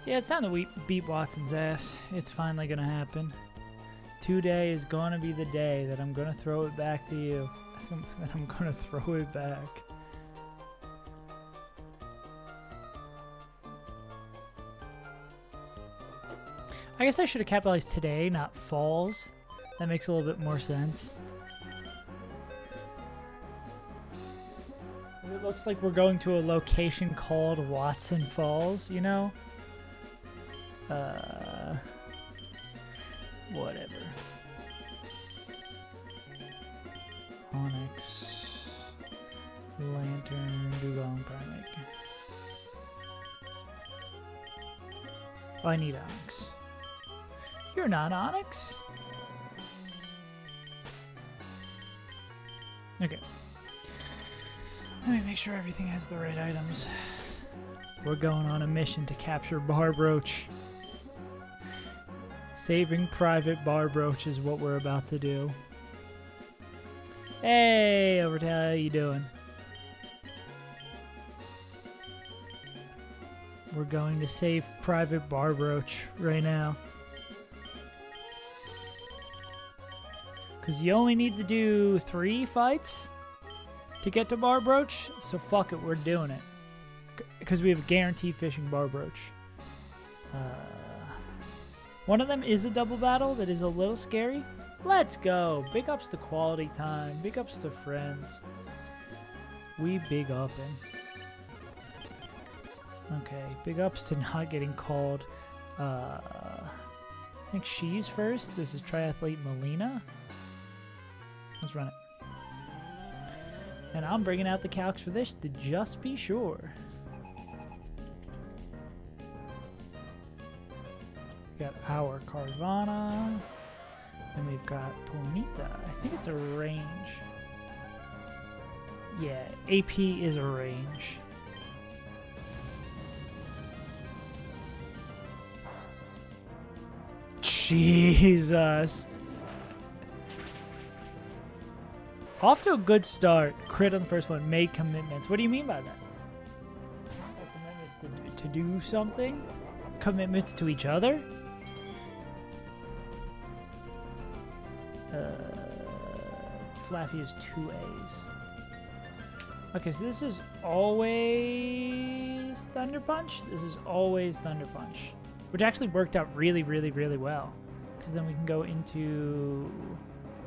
Yeah, it's time to beat Watson's ass. It's finally gonna happen. Today is gonna be the day that I'm gonna throw it back to you. That I'm gonna throw it back. I guess I should have capitalized today, not falls. That makes a little bit more sense. It looks like we're going to a location called Watson Falls, you know? Whatever. Onyx. Lantern. Dugong Primate. Oh, I need Onyx. You're not Onyx? Okay. Let me make sure everything has the right items. We're going on a mission to capture Barbroach. Saving Private Barbroach is what we're about to do. Hey, Overtail, how you doing? We're going to save Private Barbroach right now. Because you only need to do 3 fights to get to Barbroach, so fuck it, we're doing it. Because we have guaranteed fishing Barbroach. One of them is a double battle that is a little scary. Let's go. Big ups to quality time. Big ups to friends. We big uppin'. Okay, big ups to not getting called. I think she's first. This is Triathlete Melina. Let's run it. And I'm bringing out the calcs for this to just be sure. We got our Carvana. And we've got Ponyta. I think it's a range. Yeah, AP is a range. Jesus. Off to a good start. Crit on the first one. Made commitments. What do you mean by that? Commitments to do something? Commitments to each other? Flaffy is 2 A's. Okay, so this is always Thunder Punch? This is always Thunder Punch. Which actually worked out really, really, really well. Because then we can go into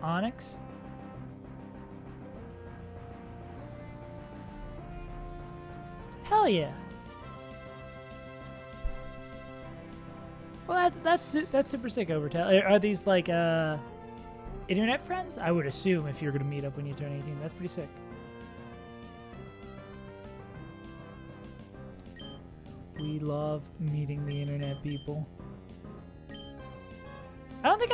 Onyx. Hell yeah. Well, that's super sick, Overtail. Are these like internet friends? I would assume if you're going to meet up when you turn 18. That's pretty sick. We love meeting the internet people. I don't think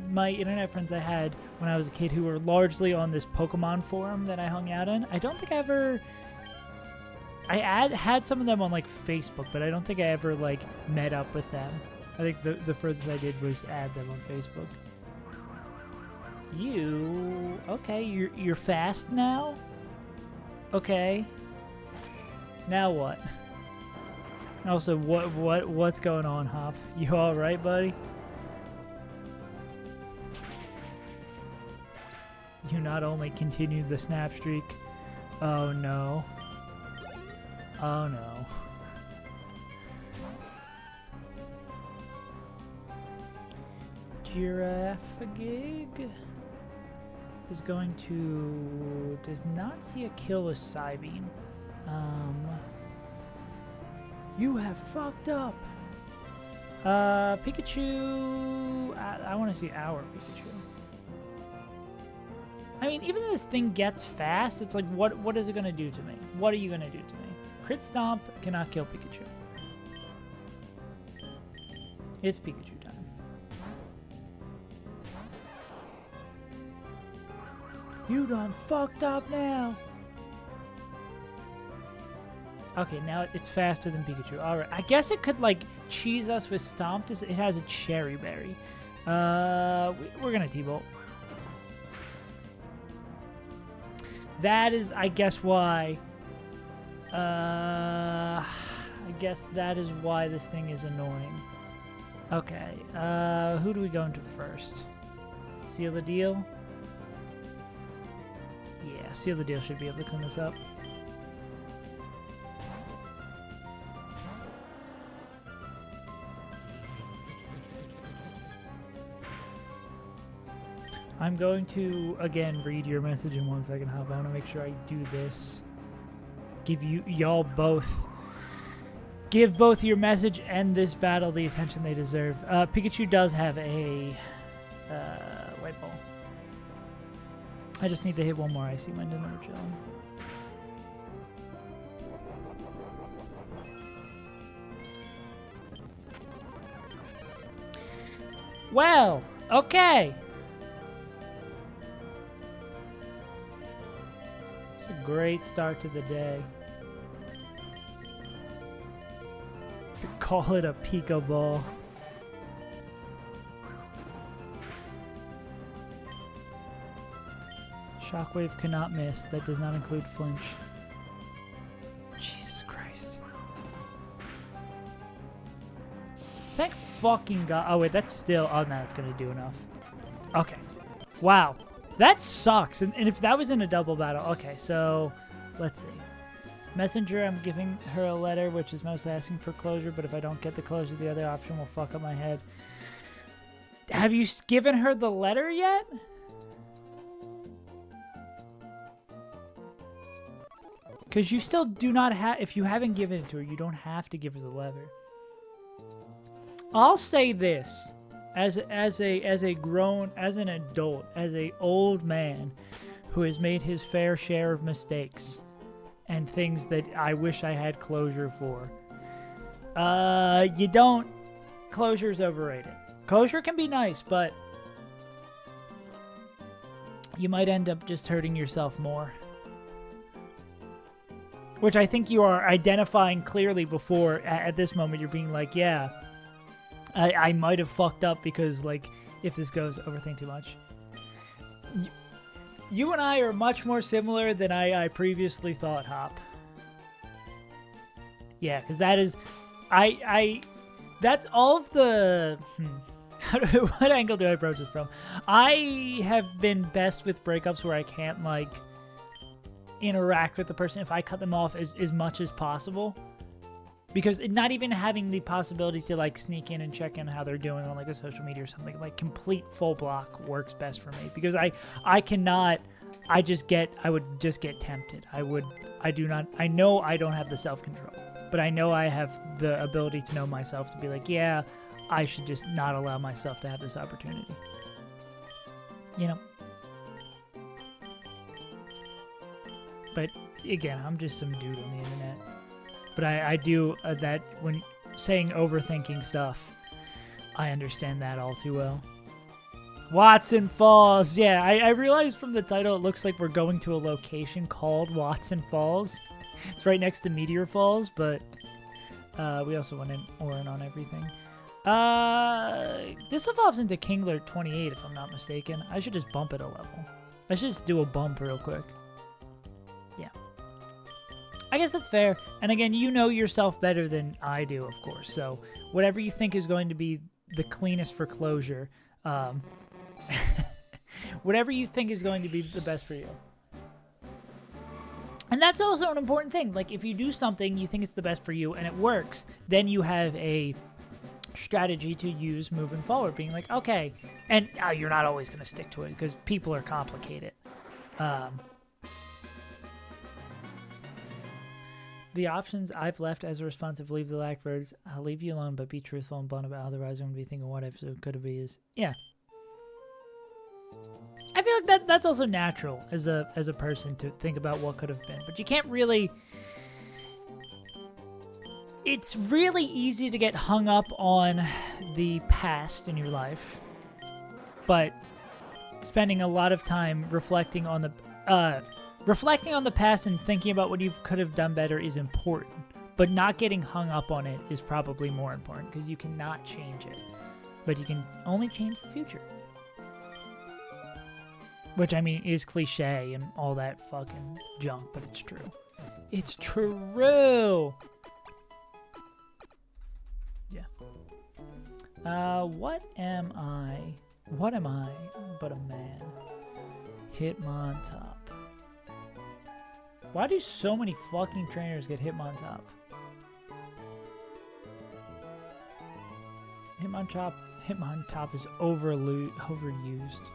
my internet friends I had when I was a kid who were largely on this Pokemon forum that I hung out in, I don't think I ever... I had some of them on like Facebook, but I don't think I ever like met up with them. I think the furthest I did was add them on Facebook. You... Okay, you're fast now? Okay. Now what? Also, what's going on, Hop? You all right, buddy? You not only continued the snap streak. Oh no. Oh no. Giraffagig is going to... does not see a kill with Psybeam. You have fucked up. Pikachu... I want to see our Pikachu. I mean, even if this thing gets fast, it's like, what is it going to do to me? What are you going to do to me? Crit Stomp cannot kill Pikachu. It's Pikachu time. You done fucked up now. Okay, now it's faster than Pikachu. Alright, I guess it could, like, cheese us with Stomp. It has a Cherry Berry. We're gonna T-Bolt. That is, I guess, why... I I guess that is why this thing is annoying. Okay, who do we go into first? Seal the deal? Yeah, seal the deal should be able to clean this up. I'm going to, again, read your message in 1 second, Hop. I want to make sure I do this. Give both your message and this battle the attention they deserve. Pikachu does have a white ball. I just need to hit one more Icy Wind and then we're chilling. Well, okay. It's a great start to the day. To call it a Pika Ball. Shockwave cannot miss. That does not include flinch. Jesus Christ. Thank fucking God. Oh, wait, that's still... Oh, no, that's going to do enough. Okay. Wow. That sucks. And if that was in a double battle... Okay, so... Let's see. Messenger, I'm giving her a letter, which is mostly asking for closure, but if I don't get the closure, the other option will fuck up my head. Have you given her the letter yet? Because you still do not have... If you haven't given it to her, you don't have to give her the letter. I'll say this. As an adult, as an old man who has made his fair share of mistakes and things that I wish I had closure for. You don't... Closure's overrated. Closure can be nice, but you might end up just hurting yourself more. Which I think you are identifying clearly before, at this moment, you're being like, yeah, I might have fucked up because, like, if this goes, overthink too much. You and I are much more similar than I previously thought, Hop. Yeah, because that is... That's all of the... What angle do I approach this from? I have been best with breakups where I can't, like, interact with the person if I cut them off as much as possible. Because not even having the possibility to, like, sneak in and check in how they're doing on, like, a social media or something, like, complete full block works best for me. Because I cannot... I would just get tempted. I know I don't have the self-control. But I know I have the ability to know myself to be like, yeah, I should just not allow myself to have this opportunity. You know? But, again, I'm just some dude on the internet. But I do that when saying overthinking stuff, I understand that all too well. Watson Falls. Yeah, I realized from the title it looks like we're going to a location called Watson Falls. It's right next to Meteor Falls, but we also went in Orin on everything. This evolves into Kingler 28 if I'm not mistaken. I should just bump it a level. I should just do a bump real quick. Yeah. I guess that's fair. And again, you know yourself better than I do, of course. So whatever you think is going to be the cleanest for closure, whatever you think is going to be the best for you. And that's also an important thing. Like, if you do something you think is the best for you and it works, then you have a strategy to use moving forward, being like, okay, and you're not always going to stick to it because people are complicated. The options I've left as a response of leave the Blackbirds, I'll leave you alone, but be truthful and blunt about it. Otherwise I'm going to be thinking what if so could it be is, yeah. I feel like that's also natural as a person to think about what could have been, but you can't really... It's really easy to get hung up on the past in your life, but spending a lot of time reflecting on the past and thinking about what you could have done better is important, but not getting hung up on it is probably more important because you cannot change it, but you can only change the future. Which, I mean, is cliche and all that fucking junk, but it's true. It's true! Yeah. What am I? What am I but a man? Hitmontop. Why do so many fucking trainers get Hitmontop? Hitmontop is overused.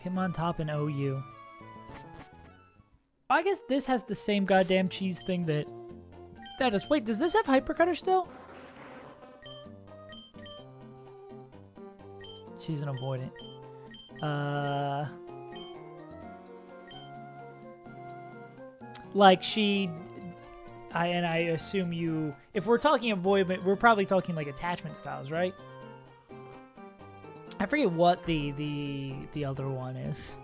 Hitmontop and OU. I guess this has the same goddamn cheese thing that is. Wait, does this have Hypercutter still? She's an avoidant. Like I assume you, if we're talking avoidant, we're probably talking like attachment styles, right? I forget what the other one is.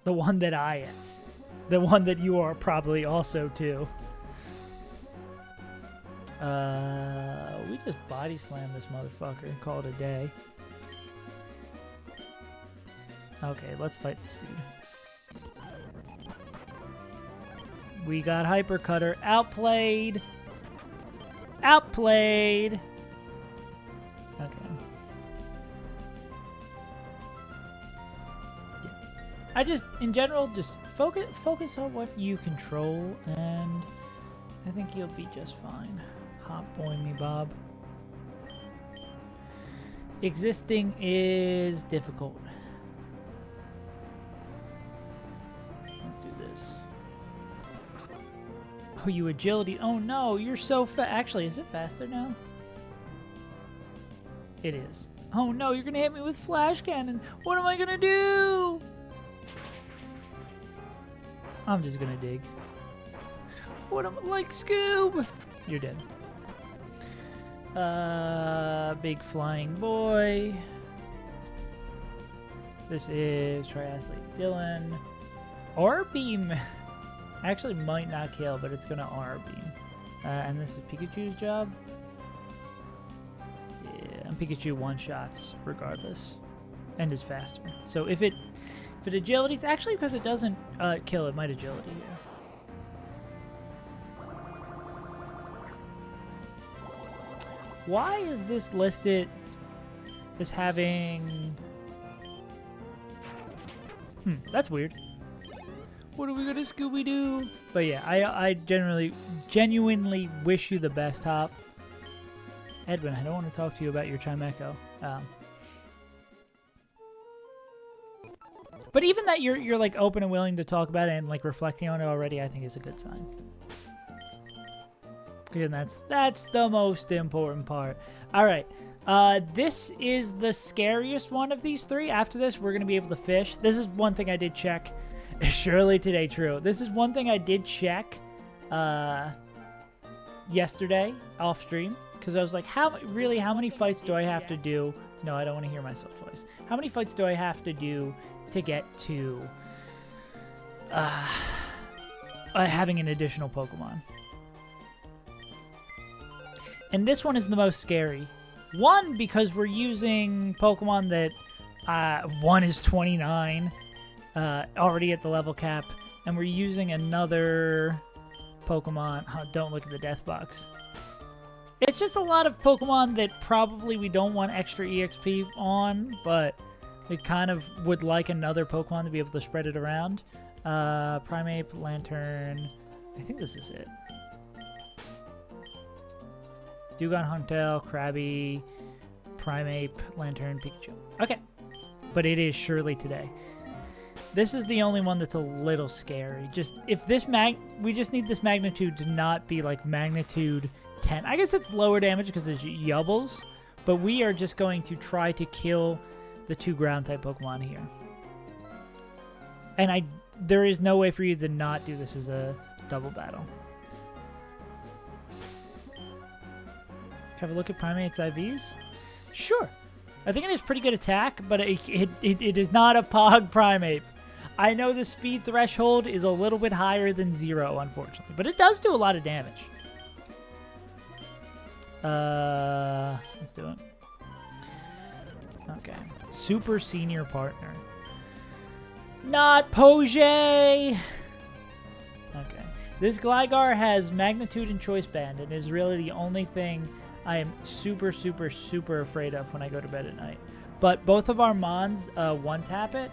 The one that I am. The one that you are probably also too. We just body slam this motherfucker and call it a day. Okay, let's fight this dude. We got Hypercutter outplayed. Outplayed. Okay. Yeah. I just, in general, just focus on what you control, and I think you'll be just fine. Hot boy me, Bob. Existing is difficult. Let's do this. Oh, you agility. Oh no, you're so fast. Actually, is it faster now? It is. Oh no, you're gonna hit me with flash cannon. What am I gonna do? I'm just gonna dig. What am I, like Scoob? You're dead. Big flying boy. This is Triathlete Dylan. R-Beam actually might not kill, but it's gonna R-Beam. And this is Pikachu's job. Yeah, and Pikachu one-shots regardless. And is faster. So if it agility, it's actually because it doesn't kill, it might agility here. Why is this listed as having... that's weird. What are we gonna Scooby-Doo? But yeah, I genuinely wish you the best, Hop. Edwin, I don't want to talk to you about your Chimecho. But even that you're like open and willing to talk about it and like reflecting on it already, I think is a good sign. And that's the most important part. All right. This is the scariest one of these three. After this, we're going to be able to fish. This is one thing I did check. Surely today true. This is one thing I did check yesterday off stream. Because I was like, how many fights do I have to do? No, I don't want to hear myself twice. How many fights do I have to do to get to having an additional Pokemon? And this one is the most scary. One, because we're using Pokemon that one is 29, already at the level cap, and we're using another Pokemon. Oh, don't look at the death box. It's just a lot of Pokemon that probably we don't want extra EXP on, but we kind of would like another Pokemon to be able to spread it around. Primeape, Lantern. I think this is it. Dugong, Huntail, Krabby, Primeape, Lantern, Pikachu. Okay. But it is surely today. This is the only one that's a little scary. Just if this we just need this magnitude to not be like magnitude 10. I guess it's lower damage because it's Yubbles, but we are just going to try to kill the two ground type Pokemon here. And there is no way for you to not do this as a double battle. Have a look at Primate's IVs? Sure. I think it has pretty good attack, but it is not a Pog Primeape. I know the speed threshold is a little bit higher than 0, unfortunately, but it does do a lot of damage. Let's do it. Okay. Super senior partner. Not Poge! Okay. This Gligar has Magnitude and Choice Band and is really the only thing I am super, super, super afraid of when I go to bed at night. But both of our Mons one-tap it.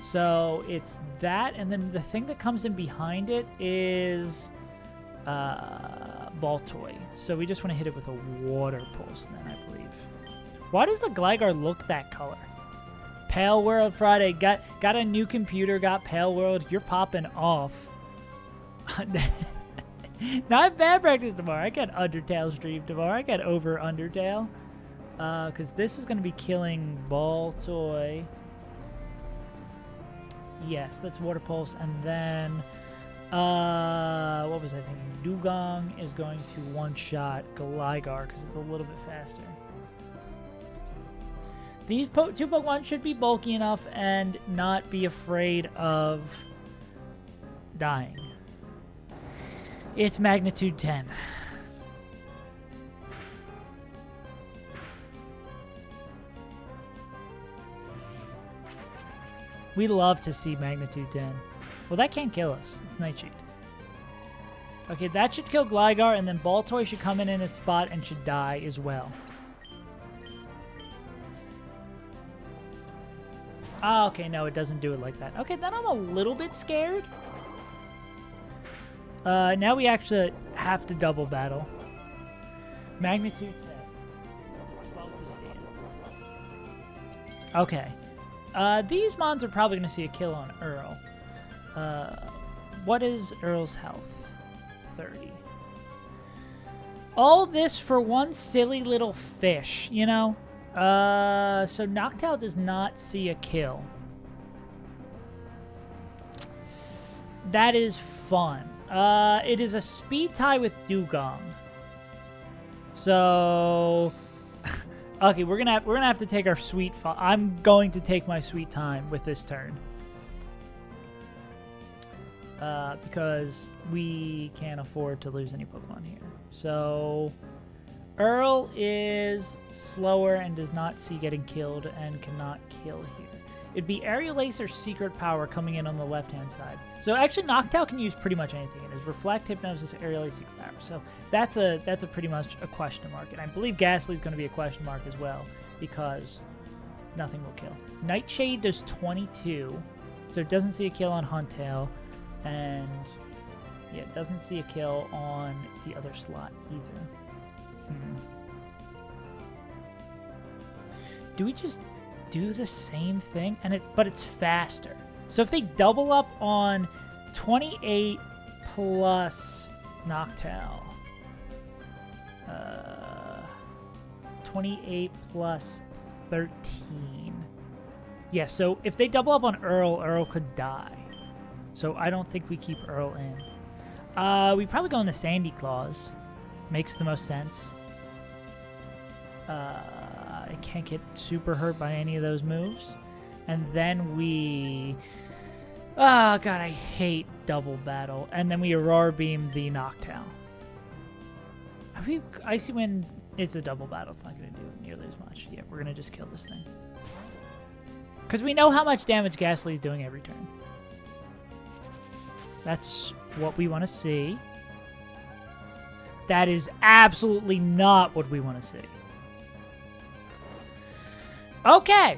So it's that, and then the thing that comes in behind it is Baltoy. So we just want to hit it with a Water Pulse then, I believe. Why does the Gligar look that color? Pale World Friday. Got a new computer, got Pale World. You're popping off. Not bad practice tomorrow. I got Undertale stream tomorrow. I got over Undertale. Because this is going to be killing Baltoy. Yes, that's Water Pulse. And then, what was I thinking? Dugong is going to one-shot Gligar because it's a little bit faster. These two Pokemon should be bulky enough and not be afraid of dying. It's Magnitude 10. We love to see Magnitude 10. Well, that can't kill us. It's Nightshade. Okay, that should kill Gligar, and then Baltoy should come in its spot and should die as well. Ah, okay, no, it doesn't do it like that. Okay, then I'm a little bit scared. Now we actually have to double battle. Magnitude 10. Love to see it. Okay. These Mons are probably going to see a kill on Earl. What is Earl's health? 30. All this for one silly little fish, you know? So Noctowl does not see a kill. That is fun. It is a speed tie with Dugong. So, okay, we're gonna have to take our sweet. I'm going to take my sweet time with this turn. Because we can't afford to lose any Pokemon here. So, Earl is slower and does not see getting killed and cannot kill here. It'd be Aerial Ace or Secret Power coming in on the left-hand side. So actually, Noctowl can use pretty much anything. It is Reflect, Hypnosis, Aerial Ace, Secret Power. So that's a pretty much a question mark. And I believe Ghastly is going to be a question mark as well because nothing will kill. Nightshade does 22, so it doesn't see a kill on Huntail. And yeah, it doesn't see a kill on the other slot either. Do we just do the same thing? But it's faster. So if they double up on 28 plus Noctowl, 28 plus 13. Yeah, so if they double up on Earl, Earl could die. So I don't think we keep Earl in. We probably go in the Sandy Claws. Makes the most sense. I can't get super hurt by any of those moves. And then we... Oh, God, I hate double battle. And then we Aurora Beam the Noctowl. Icy Wind is a double battle. It's not going to do nearly as much. Yeah, we're going to just kill this thing. Because we know how much damage Ghastly is doing every turn. That's what we want to see. That is absolutely not what we want to see. Okay.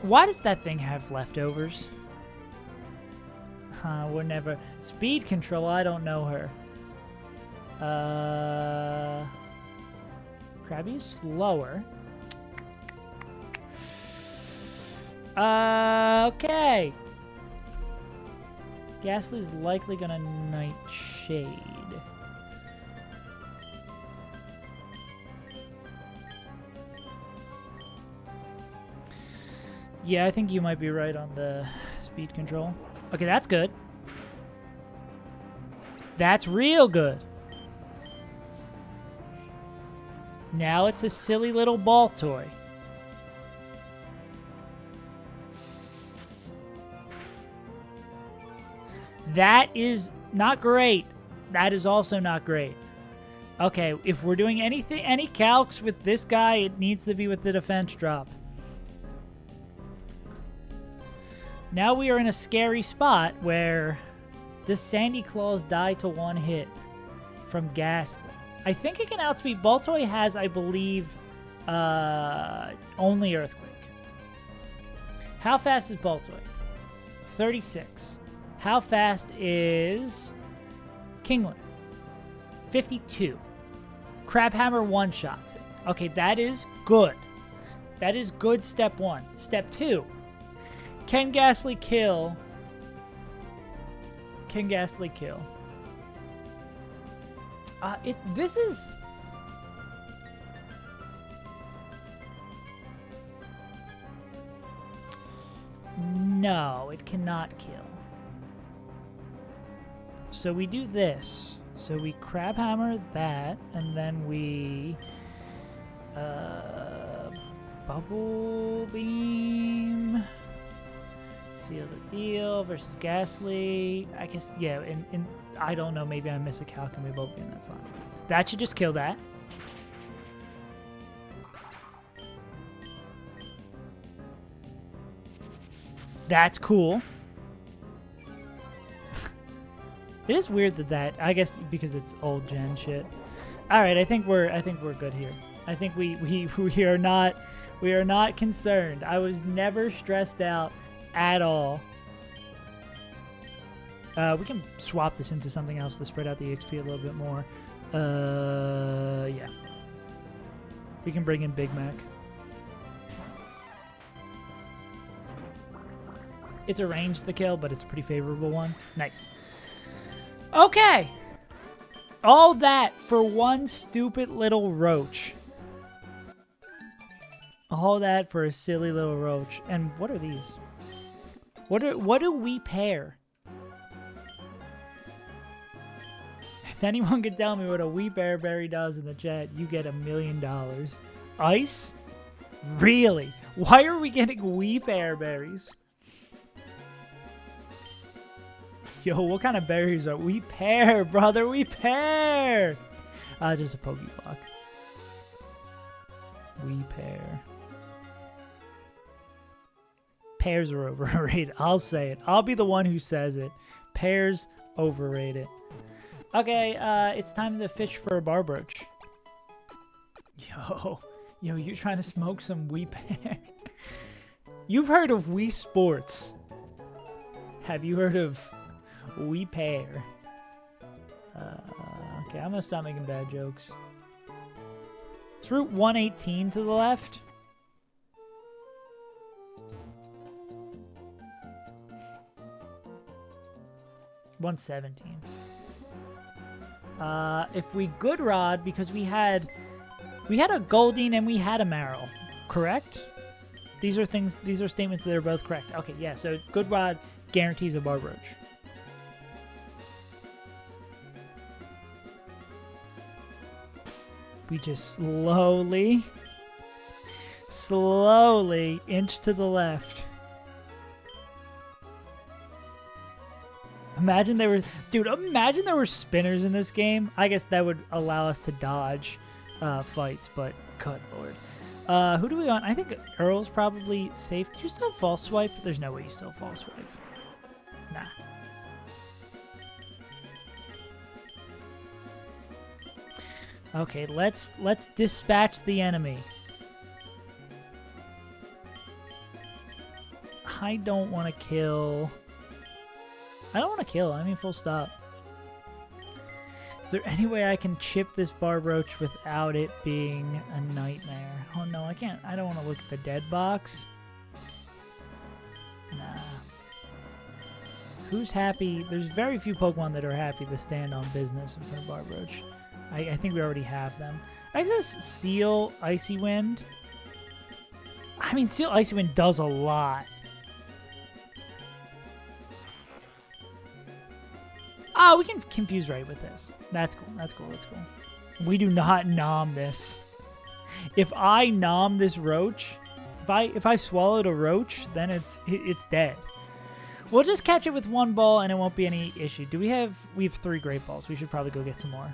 Why does that thing have leftovers? We're never... Speed Control, I don't know her. Krabby is slower. Okay. Ghastly's likely gonna Nightshade. Yeah, I think you might be right on the speed control. Okay, that's good. That's real good. Now it's a silly little Baltoy. That is not great. That is also not great. Okay, if we're doing anything, any calcs with this guy, it needs to be with the defense drop. Now we are in a scary spot where Does Sandy Claus die to one hit from Ghastly? I think it can outspeed. Baltoy has, I believe, only Earthquake. How fast is Baltoy? 36. How fast is Kingler? 52. Crabhammer one-shots it. Okay, that is good. That is good, step 1. Step 2. Can Ghastly kill? Can Ghastly kill? This is... No, it cannot kill. So we do this. So we Crabhammer that, and then we... Bubble Beam... Seal the deal versus Ghastly. I guess, yeah, and I don't know, maybe I miss a calc and we Bubble Beam, that's not. That should just kill that. That's cool. It is weird that I guess because it's old gen shit. All right, I think we're good here. I think we are not concerned. I was never stressed out at all. We can swap this into something else to spread out the XP a little bit more. Yeah. We can bring in Big Mac. It's arranged the kill, but it's a pretty favorable one. Nice. Okay. All that for one stupid little roach. All that for a silly little roach. And what are these? What do we pair? If anyone could tell me what a Wheat Bear Berry does in the chat, you get $1 million. Ice? Really? Why are we getting Wheat Bear Berries? Yo, what kind of berries are we? Pear, brother, we pear. Just a Pokeblock. We pear. Pears are overrated. I'll say it. I'll be the one who says it. Pears overrated. Okay, it's time to fish for a Barbroach. Yo, you trying to smoke some Wii Pear? You've heard of Wii Sports. Have you heard of Wii Pear? Okay, I'm gonna stop making bad jokes. It's Route 118 to the left. $117. If we good rod, because we had a Goldeen and we had a Marill, correct? These are statements that are both correct. Okay, yeah, so good rod guarantees a Barbroach. We just slowly inch to the left. Imagine there were spinners in this game. I guess that would allow us to dodge fights, but good lord. Who do we want? I think Earl's probably safe. Do you still false swipe? There's no way you still false swipe. Nah. Okay, let's dispatch the enemy. I don't want to kill. I mean, full stop. Is there any way I can chip this Barbroach without it being a nightmare? Oh no, I can't. I don't want to look at the dead box. Nah. Who's happy? There's very few Pokemon that are happy to stand on business in front of Barbroach. I think we already have them. I guess Seal Icy Wind. I mean, Seal Icy Wind does a lot. Oh, we can confuse right with this. That's cool. That's cool. That's cool. We do not nom this. If I nom this roach, if I swallowed a roach, then it's dead. We'll just catch it with one ball and it won't be any issue. We have 3 Great Balls. We should probably go get some more.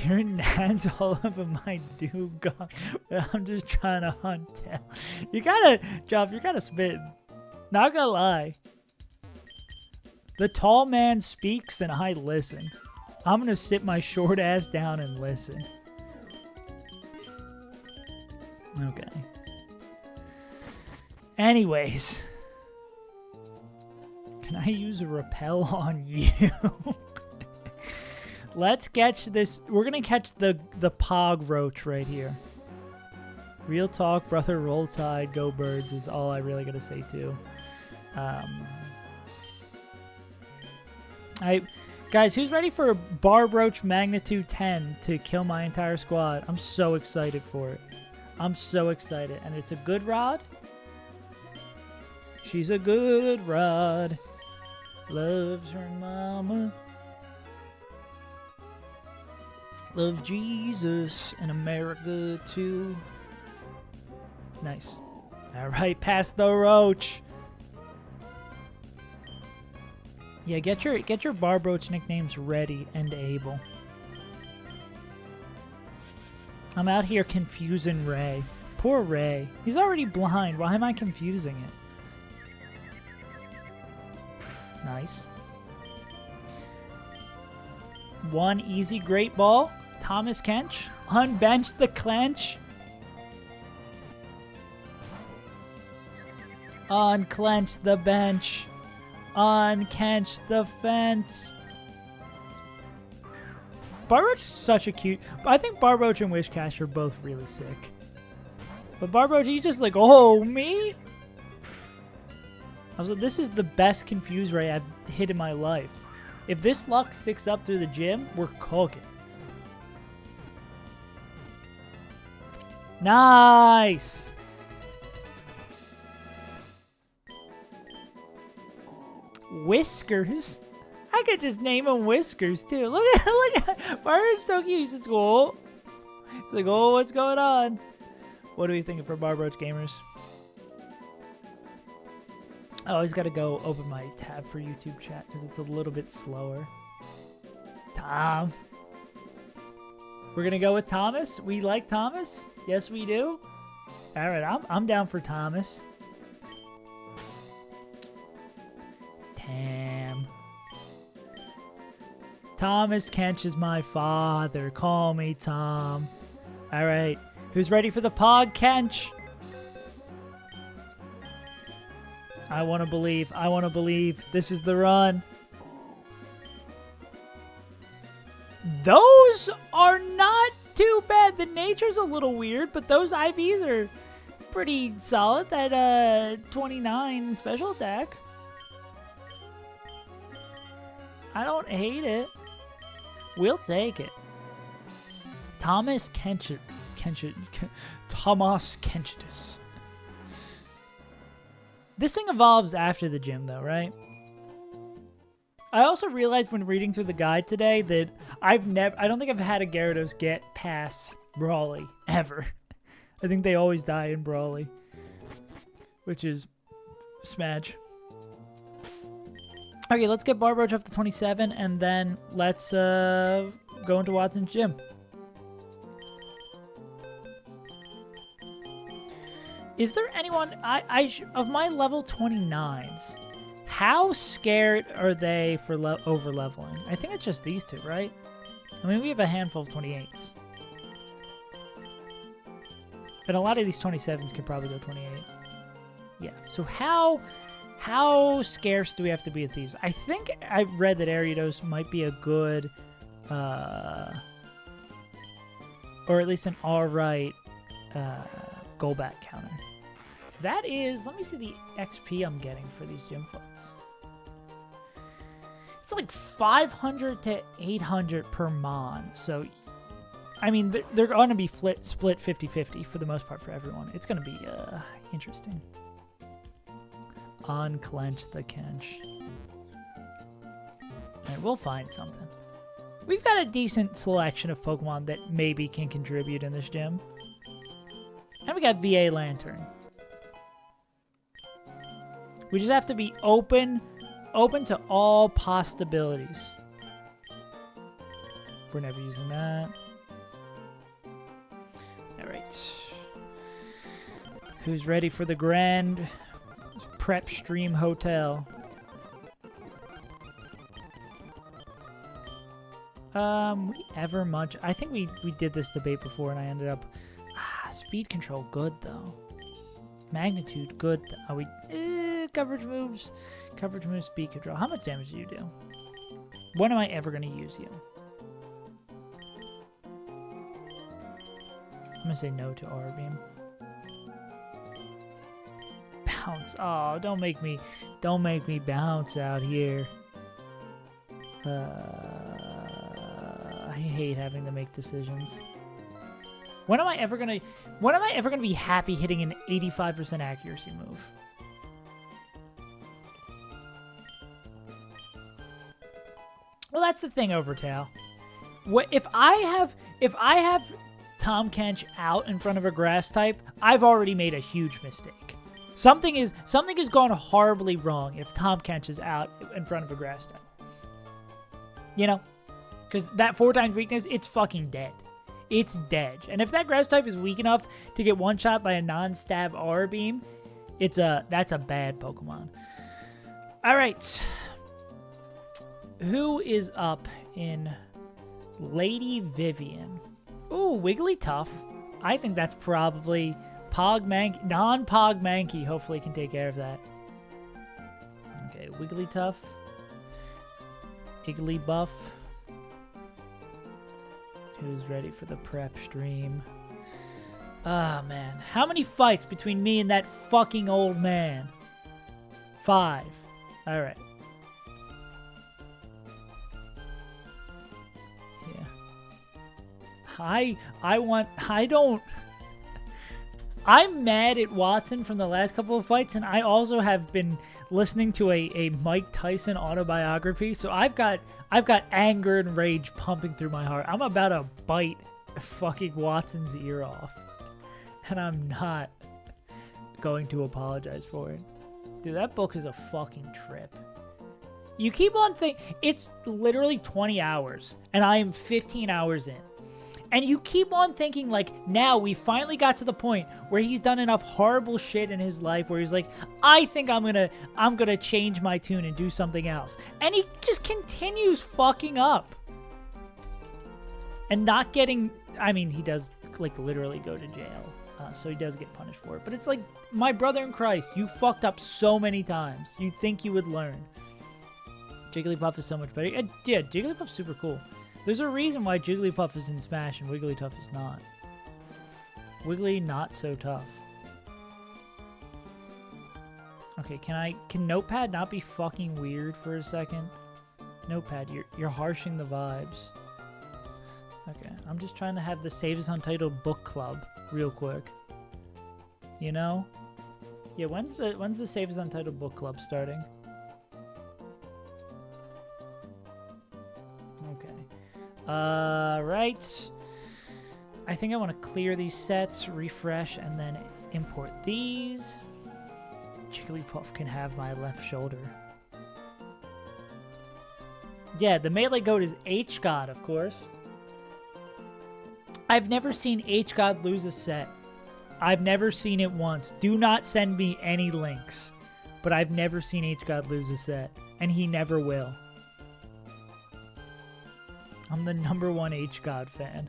Your nan's all over my dugong. I'm just trying to hunt tail. You gotta, Joff, you're kind of spitting. Not gonna lie. The tall man speaks and I listen. I'm gonna sit my short ass down and listen. Okay. Anyways. Can I use a repel on you? Let's catch this. We're gonna catch the Pog Roach right here. Real talk, brother, roll tide, go birds is all I really gotta say too. Guys, who's ready for Barb Roach magnitude 10 to kill my entire squad? I'm so excited for it. I'm so excited. And it's a good rod. She's a good rod. Loves her mama. Love Jesus and America too. Nice. All right, pass the roach. Yeah, get your Barb Roach nicknames ready and able. I'm out here confusing Ray. Poor Ray. He's already blind. Why am I confusing it? Nice. One easy great ball. Thomas Kench. Unbench the clench. Unclench the bench. Unclench the fence. Barb Roach is such a cute... I think Barb Roach and Wishcash are both really sick. But Barb Roach, he's just like, oh, me? I was like, this is the best Confuse Ray I've hit in my life. If this luck sticks up through the gym, we're cooking. Nice! Whiskers? I could just name him Whiskers, too. Look at Barbar's so cute. He's just go. He's like, oh, what's going on? What are we thinking for Barb Roach gamers? I always got to go open my tab for YouTube chat because it's a little bit slower. Tom. We're going to go with Thomas? We like Thomas? Yes, we do. All right, I'm down for Thomas. Damn. Thomas Kench is my father. Call me Tom. All right. Who's ready for the Pog Kench? I want to believe. I want to believe. This is the run. Those are not too bad. The nature's a little weird, but those IVs are pretty solid. That 29 special attack. I don't hate it. We'll take it. Thomas Thomas Kenchitis. This thing evolves after the gym, though, right? I also realized when reading through the guide today that I don't think I've had a Gyarados get past Brawly, ever. I think they always die in Brawly. Which is smash. Okay, let's get Barb Roach up to 27, and then let's go into Watson's gym. Is there anyone... of my level 29s, how scared are they for over-leveling? I think it's just these two, right? I mean, we have a handful of 28s. And a lot of these 27s can probably go 28. Yeah, so how scarce do we have to be with these? I think I read that Ariados might be a good, or at least an alright goal back counter. That is, let me see the XP I'm getting for these gym fights. It's like 500 to 800 per Mon. So, I mean, they're going to be split 50-50 for the most part for everyone. It's going to be interesting. Unclench the Kench. Alright, we'll find something. We've got a decent selection of Pokemon that maybe can contribute in this gym. And we got VA Lantern. We just have to be open to all possibilities. We're never using that. Alright. Who's ready for the grand prep stream hotel. We ever much? I think we did this debate before, and I ended up speed control good though. Magnitude good. Are we coverage moves, speed control? How much damage do you do? When am I ever gonna use you? I'm gonna say no to aura beam. Bounce. Oh, don't make me bounce out here. I hate having to make decisions. When am I ever gonna be happy hitting an 85% accuracy move? Well, that's the thing, Overtail. If I have Tom Kench out in front of a grass type, I've already made a huge mistake. Something has gone horribly wrong if Tom Kench is out in front of a grass type. You know? Because that 4 times weakness, it's fucking dead. It's dead. And if that grass type is weak enough to get one shot by a non-stab aura beam, that's a bad Pokemon. Alright. Who is up in Lady Vivian? Ooh, Wigglytuff. I think that's probably non-Pog Mankey. Hopefully can take care of that. Okay, Wigglytuff. Igglybuff. Who's ready for the prep stream? Ah, man. How many fights between me and that fucking old man? 5. Alright. Yeah. I'm mad at Watson from the last couple of fights, and I also have been listening to a Mike Tyson autobiography, so I've got anger and rage pumping through my heart. I'm about to bite fucking Watson's ear off, and I'm not going to apologize for it. Dude, that book is a fucking trip. You keep on thinking, it's literally 20 hours, and I am 15 hours in. And you keep on thinking, like, now we finally got to the point where he's done enough horrible shit in his life where he's like, I think I'm gonna change my tune and do something else. And he just continues fucking up. And not getting, I mean, he does, like, literally go to jail. So he does get punished for it. But it's like, my brother in Christ, you fucked up so many times. You'd think you would learn. Jigglypuff is so much better. Yeah, Jigglypuff's super cool. There's a reason why Jigglypuff is in Smash and Wigglytuff is not. Wiggly not so tough. Okay, can Notepad not be fucking weird for a second? Notepad, you're harshing the vibes. Okay, I'm just trying to have the Save As Untitled book club real quick. You know? Yeah, when's the Save As Untitled book club starting? Right. I think I want to clear these sets, refresh, and then import these. Jigglypuff can have my left shoulder. Yeah, the melee goat is H-God, of course. I've never seen H-God lose a set. I've never seen it once. Do not send me any links. But I've never seen H-God lose a set. And he never will. I'm the #1 H-God fan.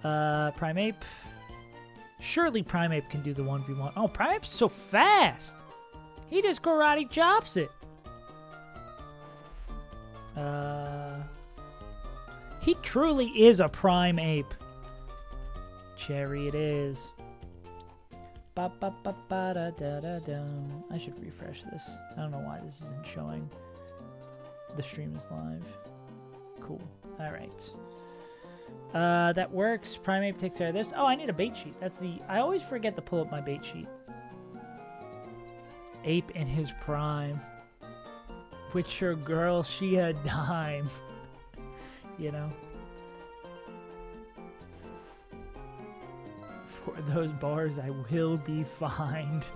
Primeape. Surely Primeape can do the 1v1. Oh, Primeape's so fast! He just karate chops it. He truly is a prime ape. Cherry it is. I should refresh this. I don't know why this isn't showing. The stream is live. Cool. Alright. That works. Primeape takes care of this. Oh, I need a bait sheet. I always forget to pull up my bait sheet. Ape in his prime. With your girl, she a dime. You know? For those bars, I will be fined.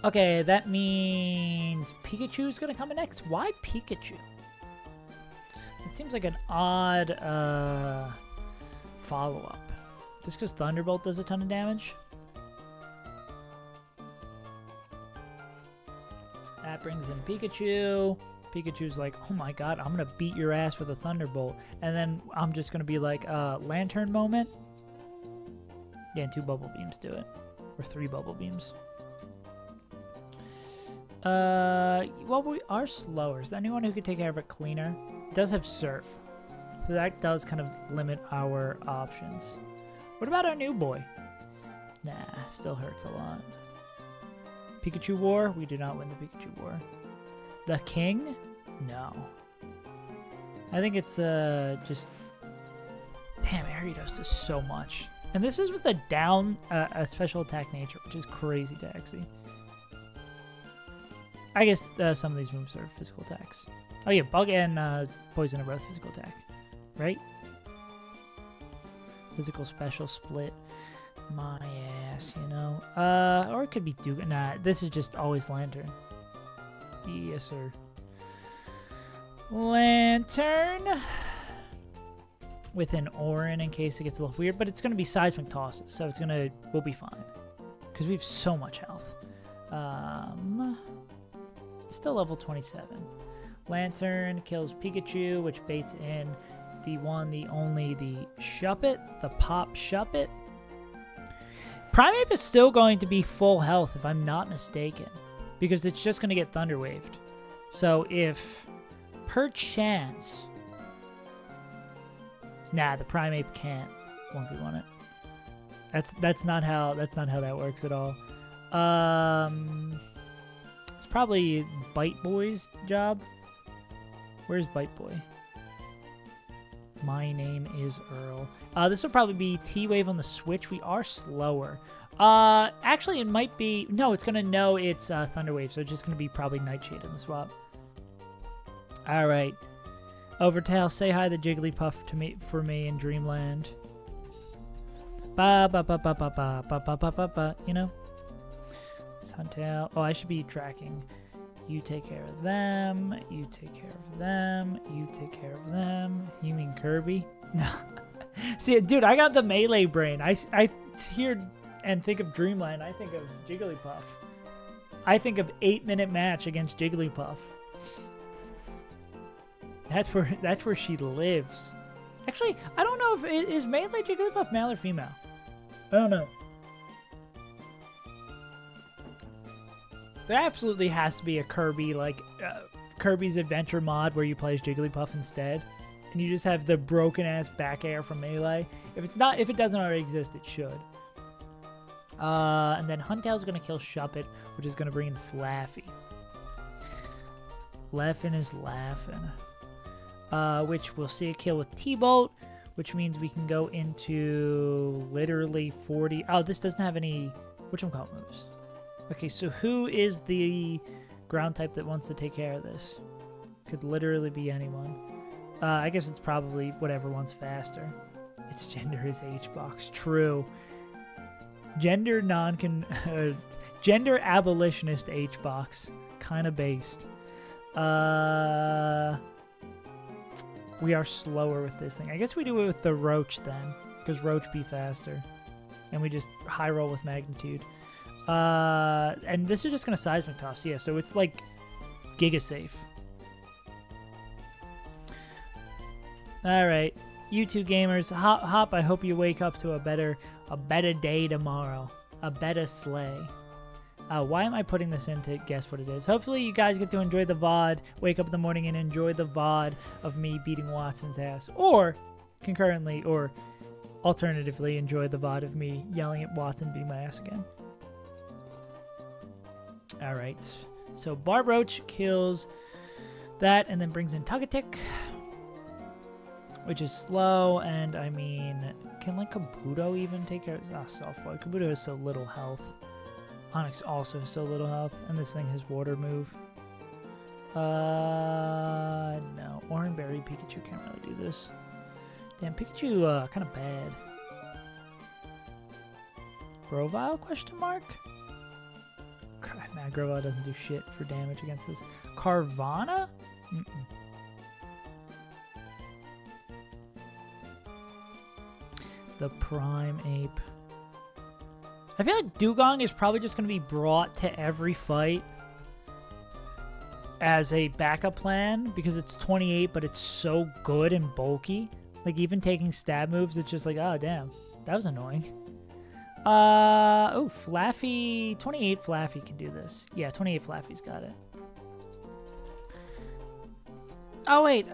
Okay, that means Pikachu's gonna come in next. Why Pikachu? It seems like an odd follow-up. Just because Thunderbolt does a ton of damage. That brings in Pikachu. Pikachu's like, oh my god, I'm going to beat your ass with a Thunderbolt. And then I'm just going to be like, Lantern moment. Yeah, and 2 Bubble Beams do it. Or 3 Bubble Beams. Well, we are slower. Is there anyone who could take care of it cleaner? It does have Surf. So that does kind of limit our options. What about our new boy? Nah, still hurts a lot. Pikachu War? We do not win the Pikachu War. The King? No. I think it's just... Damn, Ariados does so much. And this is with a down a special attack nature, which is crazy taxi. I guess some of these moves are physical attacks. Oh yeah, Bug and Poison are both physical attack. Right? Physical special split. My ass, you know. Or it could be Duke. Nah, this is just always Lantern. Yes, sir. Lantern. With an Orin in case it gets a little weird. But it's going to be Seismic Tosses, so it's going to... We'll be fine. Because we have so much health. Still level 27. Lantern kills Pikachu, which baits in the one, the only, the Shuppet, the Pop Shuppet. Primeape is still going to be full health, if I'm not mistaken, because it's just going to get Thunder Waved. So if, perchance, nah, the Primeape can't 1v1 it. That's not how that works at all. It's probably Bite Boy's job. Where's Bite Boy? My name is Earl. This will probably be T-Wave on the Switch. We are slower. Actually, it might be... No, it's going to know it's Thunder Wave, so it's just going to be probably Nightshade in the swap. All right. Overtail, say hi to Jigglypuff for me in Dreamland. Ba ba ba ba ba ba ba ba ba ba ba. You know? Suntail. Oh, I should be tracking. You take care of them. You take care of them. You take care of them. You mean Kirby? No. See, dude, I got the melee brain. I hear and think of Dreamland. I think of Jigglypuff. I think of 8-minute match against Jigglypuff. That's where she lives. Actually, I don't know if is melee Jigglypuff male or female. I don't know. There absolutely has to be a Kirby, like, Kirby's Adventure mod where you play as Jigglypuff instead. And you just have the broken-ass back air from Melee. If it doesn't already exist, it should. And then Huntail's going to kill Shuppet, which is going to bring in Flaffy. Leffin is laughing. Which we'll see a kill with T-Bolt, which means we can go into literally 40... Oh, this doesn't have any... whatchamacallit moves. Okay, so who is the ground type that wants to take care of this? Could literally be anyone. I guess it's probably whatever one's faster. Its gender is H-box. True. Gender gender abolitionist H-box. Kind of based. We are slower with this thing. I guess we do it with the Roach then, because Roach be faster. And we just high roll with Magnitude. And this is just going to Seismic Toss. Yeah, so it's like Giga Safe. Alright. You two gamers. Hop, I hope you wake up to a better day tomorrow. A better sleigh. Why am I putting this in to guess what it is? Hopefully you guys get to enjoy the VOD. Wake up in the morning and enjoy the VOD of me beating Watson's ass. Or, concurrently, or alternatively, enjoy the VOD of me yelling at Watson beating my ass again. Alright, so Barbroach kills that and then brings in Tugatic, which is slow, and I mean, can like Kabuto even take care of... Soft Boy. Kabuto has so little health. Onix also has so little health, and this thing has Water move. No. Oranberry Pikachu can't really do this. Damn, Pikachu, kind of bad. Grovyle, question mark? Nah, Grovyle doesn't do shit for damage against this. Carvana? The Prime Ape. I feel like Dugong is probably just going to be brought to every fight as a backup plan because it's 28, but it's so good and bulky. Like, even taking stab moves, it's just like, oh, damn. That was annoying. Oh, Flaffy. 28 Flaffy can do this. Yeah, 28 Flaffy's got it. Oh, wait.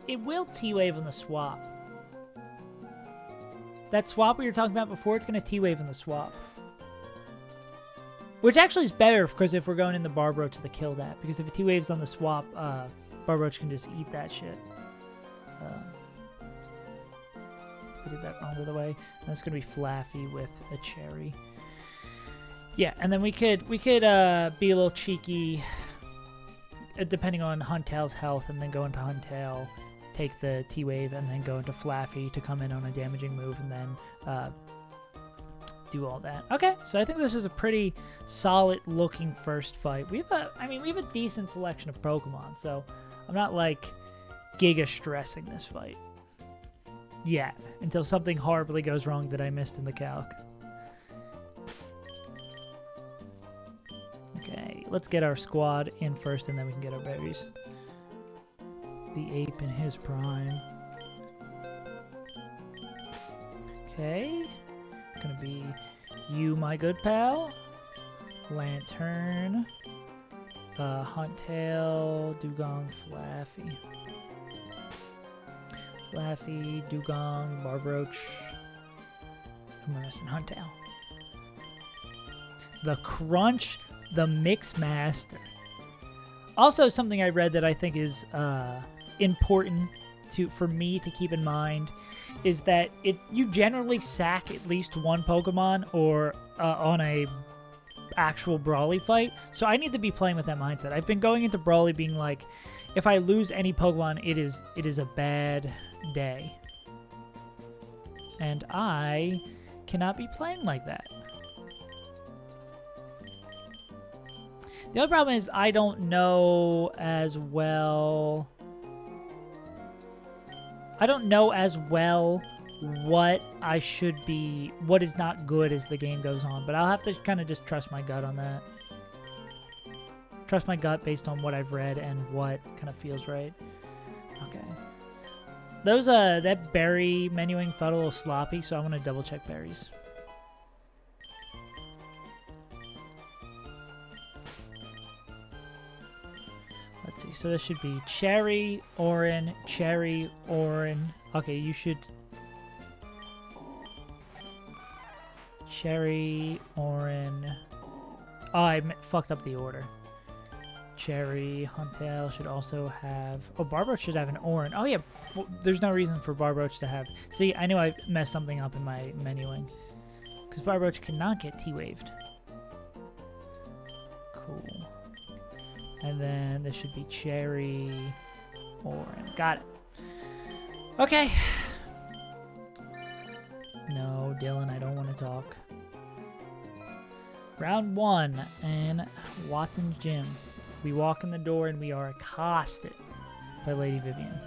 It will T-Wave on the swap. That swap we were talking about before, it's going to T-Wave in the swap. Which actually is better, because if we're going in the Barbroach to kill that. Because if it T-Waves on the swap, Barbroach can just eat that shit. I did that wrong, by the way. And that's going to be Flaffy with a Cherry. Yeah, and then we could be a little cheeky, depending on Huntail's health, and then go into Huntail, take the T-Wave, and then go into Flaffy to come in on a damaging move, and then do all that. Okay, so I think this is a pretty solid-looking first fight. We have a decent selection of Pokemon, so I'm not, like, giga-stressing this fight. Yeah, until something horribly goes wrong that I missed in the calc. Okay, let's get our squad in first, and then we can get our berries. The ape in his prime. Okay, it's gonna be you, my good pal. Lantern. Huntail, Dugong, Flaffy. Flaffy, Dugong, Barbroach. I'm missing Huntail. The Crunch, the Mix Master. Also, something I read that I think is important for me to keep in mind is that you generally sack at least one Pokemon or on a actual Brawly fight. So I need to be playing with that mindset. I've been going into Brawly being like, if I lose any Pokemon, it is a bad day. And I cannot be playing like that. The other problem is I don't know as well. What I should be, what is not good as the game goes on. But I'll have to kind of just trust my gut on that. Trust my gut based on what I've read and what kind of feels right. Okay. Those, that berry menuing felt a little sloppy, so I want to double check berries. Let's see, so this should be cherry, orange, cherry, orange. Okay, you should... Cherry, orange... Oh, I fucked up the order. Cherry, Huntail should also have... Oh, Barbroach should have an orange. Oh, yeah, well, there's no reason for Barbroach to have... See, I knew I messed something up in my menuing. Because Barbroach cannot get T-Waved. Cool. And then this should be cherry, orange. Got it. Okay. No, Dylan, I don't want to talk. Round 1 in Watson's Gym. We walk in the door and we are accosted by Lady Vivian.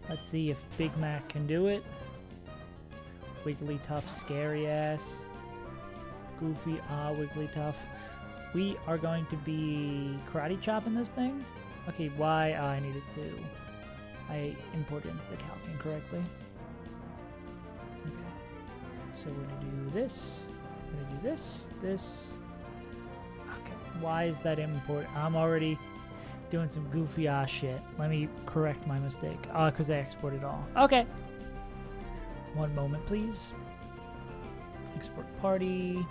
Let's see if Big Mac can do it. Wigglytuff, scary ass. Goofy, Wigglytuff. We are going to be karate chopping this thing. Okay, why? I needed to. I imported into the calc incorrectly. Okay. So we're going to do this. We're going to do this, this. Okay. Why is that import? I'm already doing some goofy ass shit. Let me correct my mistake. Because I exported all. Okay. One moment, please. Export party.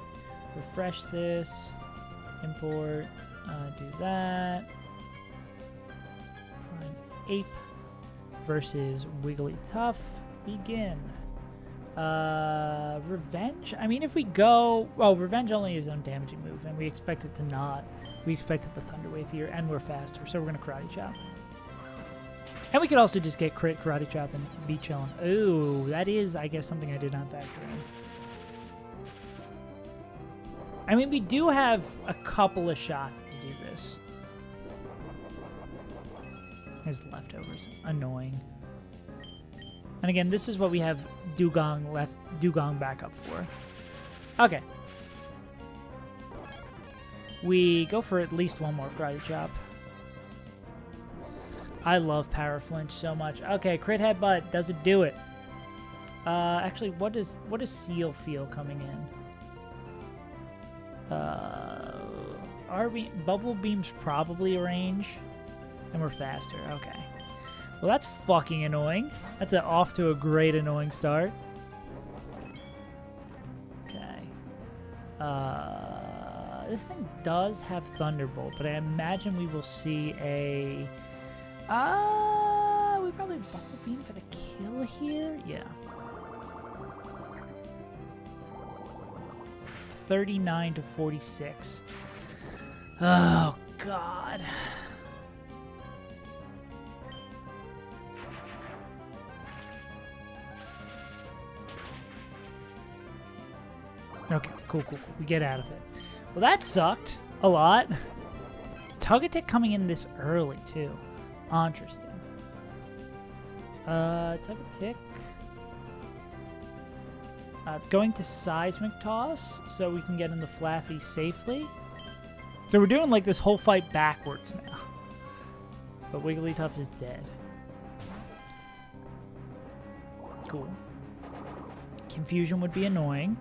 Refresh this. Import. Do that. Prime Ape versus Wigglytuff. Begin. Revenge? I mean, if we go... Oh, Revenge only is an undamaging move, and we expect it to not. We expected the Thunder Wave here, and we're faster, so we're going to Karate Chop. And we could also just get crit Karate Chop and be chilling. Ooh, that is, I guess, something I did not factor in. I mean, we do have a couple of shots to do this. His leftovers. Annoying. And again, this is what we have Dugong back up for. Okay. We go for at least one more karate chop. I love power flinch so much. Okay, crit headbutt. Does it do it? Actually, what does Seal feel coming in? Bubble Beam's probably a range. And we're faster. Okay. Well, that's fucking annoying. That's off to a great annoying start. Okay. This thing does have Thunderbolt, but I imagine we will see a... we probably Bubble Beam for the kill here? Yeah. 39 to 46. Oh, God. Okay, cool. We get out of it. Well, that sucked a lot. Tug-a-Tick coming in this early, too. Interesting. Tug-a-Tick. It's going to Seismic Toss, so we can get into Flaffy safely. So we're doing, like, this whole fight backwards now. But Wigglytuff is dead. Cool. Confusion would be annoying.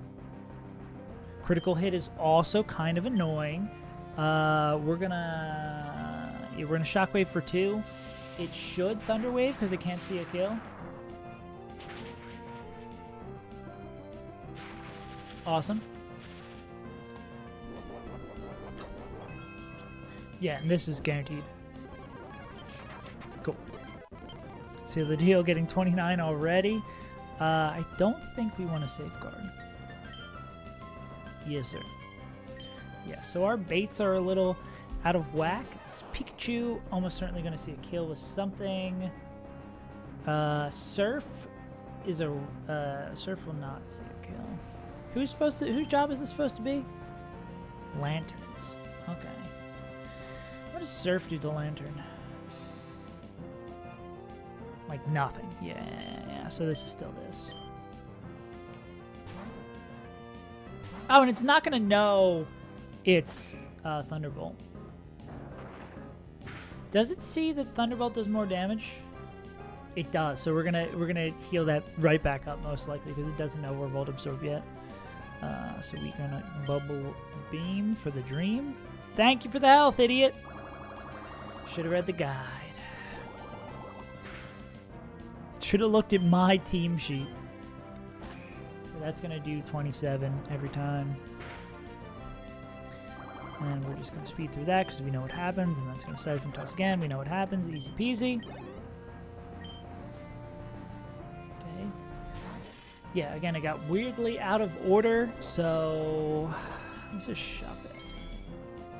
Critical hit is also kind of annoying. We're gonna Shockwave for 2. It should Thunder Wave because it can't see a kill. Awesome. Yeah, and this is guaranteed. Cool. Seal the deal, getting 29 already. I don't think we want to safeguard. Yes, sir. Yeah, so our baits are a little out of whack. Pikachu almost certainly going to see a kill with something. Surf is a Surf will not see a kill. Whose job is this supposed to be? Lanterns. Okay. What does Surf do to Lantern? Like nothing. Yeah. So this is still this. Oh, and it's not gonna know it's Thunderbolt. Does it see that Thunderbolt does more damage? It does. So we're gonna heal that right back up most likely because it doesn't know we're Volt Absorb yet. So we're gonna Bubble Beam for the Dream. Thank you for the health, idiot. Should have read the guide. Should have looked at my team sheet. That's going to do 27 every time. And we're just going to speed through that because we know what happens. And that's going to Siphon Toss again. We know what happens. Easy peasy. Okay. Yeah, again, it got weirdly out of order. So let's just shove it.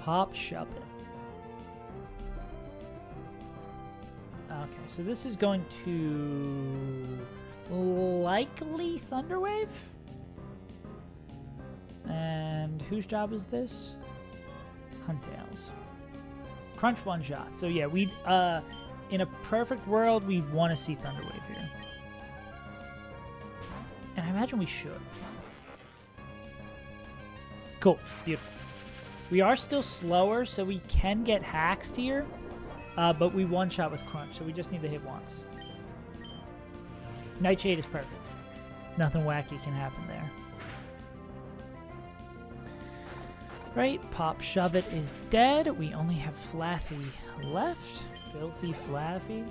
Pop, shove it. Okay, so this is going to likely Thunderwave. And whose job is this? Huntails. Crunch one shot. So yeah, we in a perfect world, we want to see Thunderwave here. And I imagine we should. Cool. Beautiful. We are still slower, so we can get haxed here. But we one-shot with Crunch, so we just need to hit once. Nightshade is perfect. Nothing wacky can happen there. Right, Pop Shove It is dead. We only have Flaffy left. Filthy Flaffy.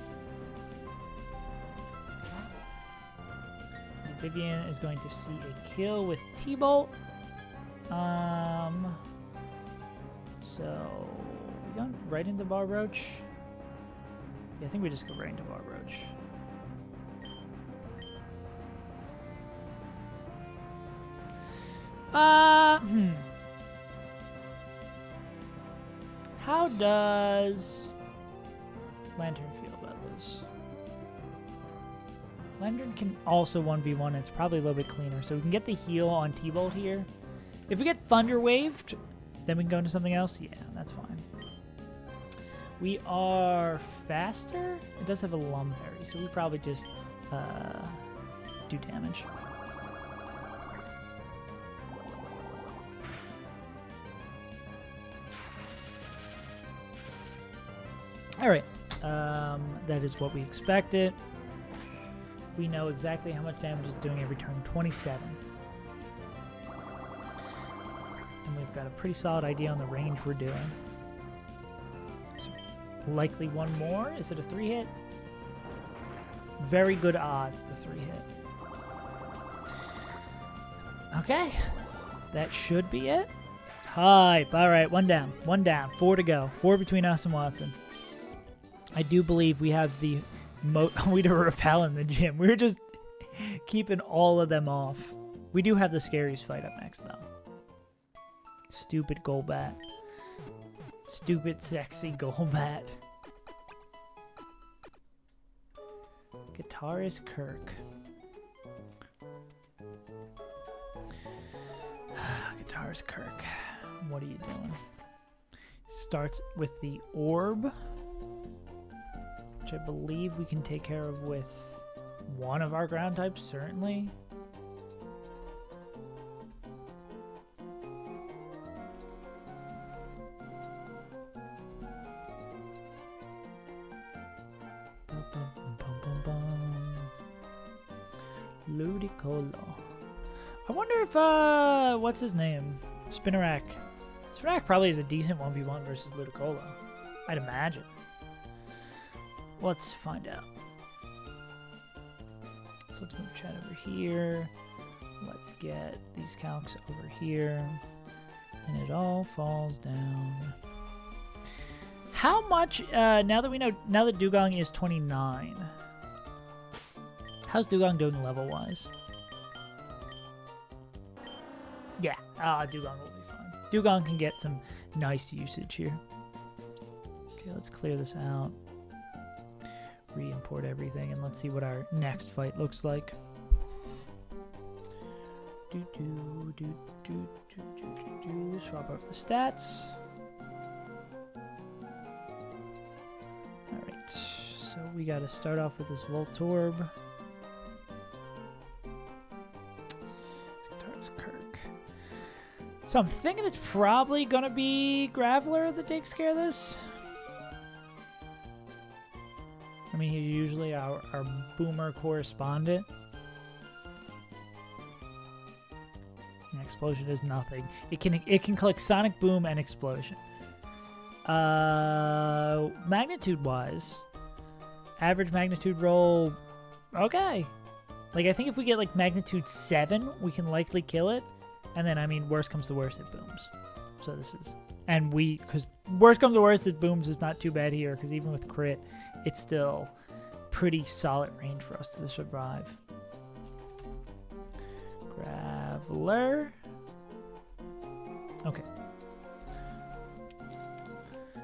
And Vivian is going to see a kill with T-Bolt. So we going right into Barroach? Yeah, I think we just go right into Barroach. How does Lantern feel about this? Lantern can also 1v1, and it's probably a little bit cleaner. So we can get the heal on T-Bolt here. If we get Thunder Waved, then we can go into something else. Yeah, that's fine. We are faster. It does have a Lumberry, so we probably just do damage. All right, that is what we expected. We know exactly how much damage it's doing every turn, 27. And we've got a pretty solid idea on the range we're doing. So likely one more. Is it a 3-hit? Very good odds, the 3-hit. Okay, that should be it. Hype. All right, one down, 4 to go. 4 between us and Watson. I do believe we have the we do repel in the gym. We're just keeping all of them off. We do have the scariest fight up next, though. Stupid Golbat. Stupid, sexy Golbat. Guitarist Kirk. Guitarist Kirk. What are you doing? Starts with the orb, which I believe we can take care of with one of our ground types, certainly. Ludicolo. I wonder if, what's his name? Spinarak. Spinarak probably is a decent 1v1 versus Ludicolo. I'd imagine. Let's find out. So let's move chat over here. Let's get these calcs over here. And it all falls down. How much, now that we know, now that Dugong is 29, how's Dugong doing level-wise? Yeah, Dugong will be fine. Dugong can get some nice usage here. Okay, let's clear this out. Re-import everything, and let's see what our next fight looks like. Swap out the stats. Alright, so we gotta start off with this Voltorb. Guitarist Kirk. So I'm thinking it's probably gonna be Graveler that takes care of this. I mean, he's usually our boomer correspondent. And Explosion is nothing. It can collect Sonic Boom and Explosion. Magnitude-wise, average magnitude roll, okay. Like, I think if we get, like, magnitude 7, we can likely kill it. And then, I mean, worst comes to worst, it booms. So this is... And because worst comes to worst, it booms is not too bad here, because even with crit, it's still pretty solid range for us to survive. Graveler. Okay.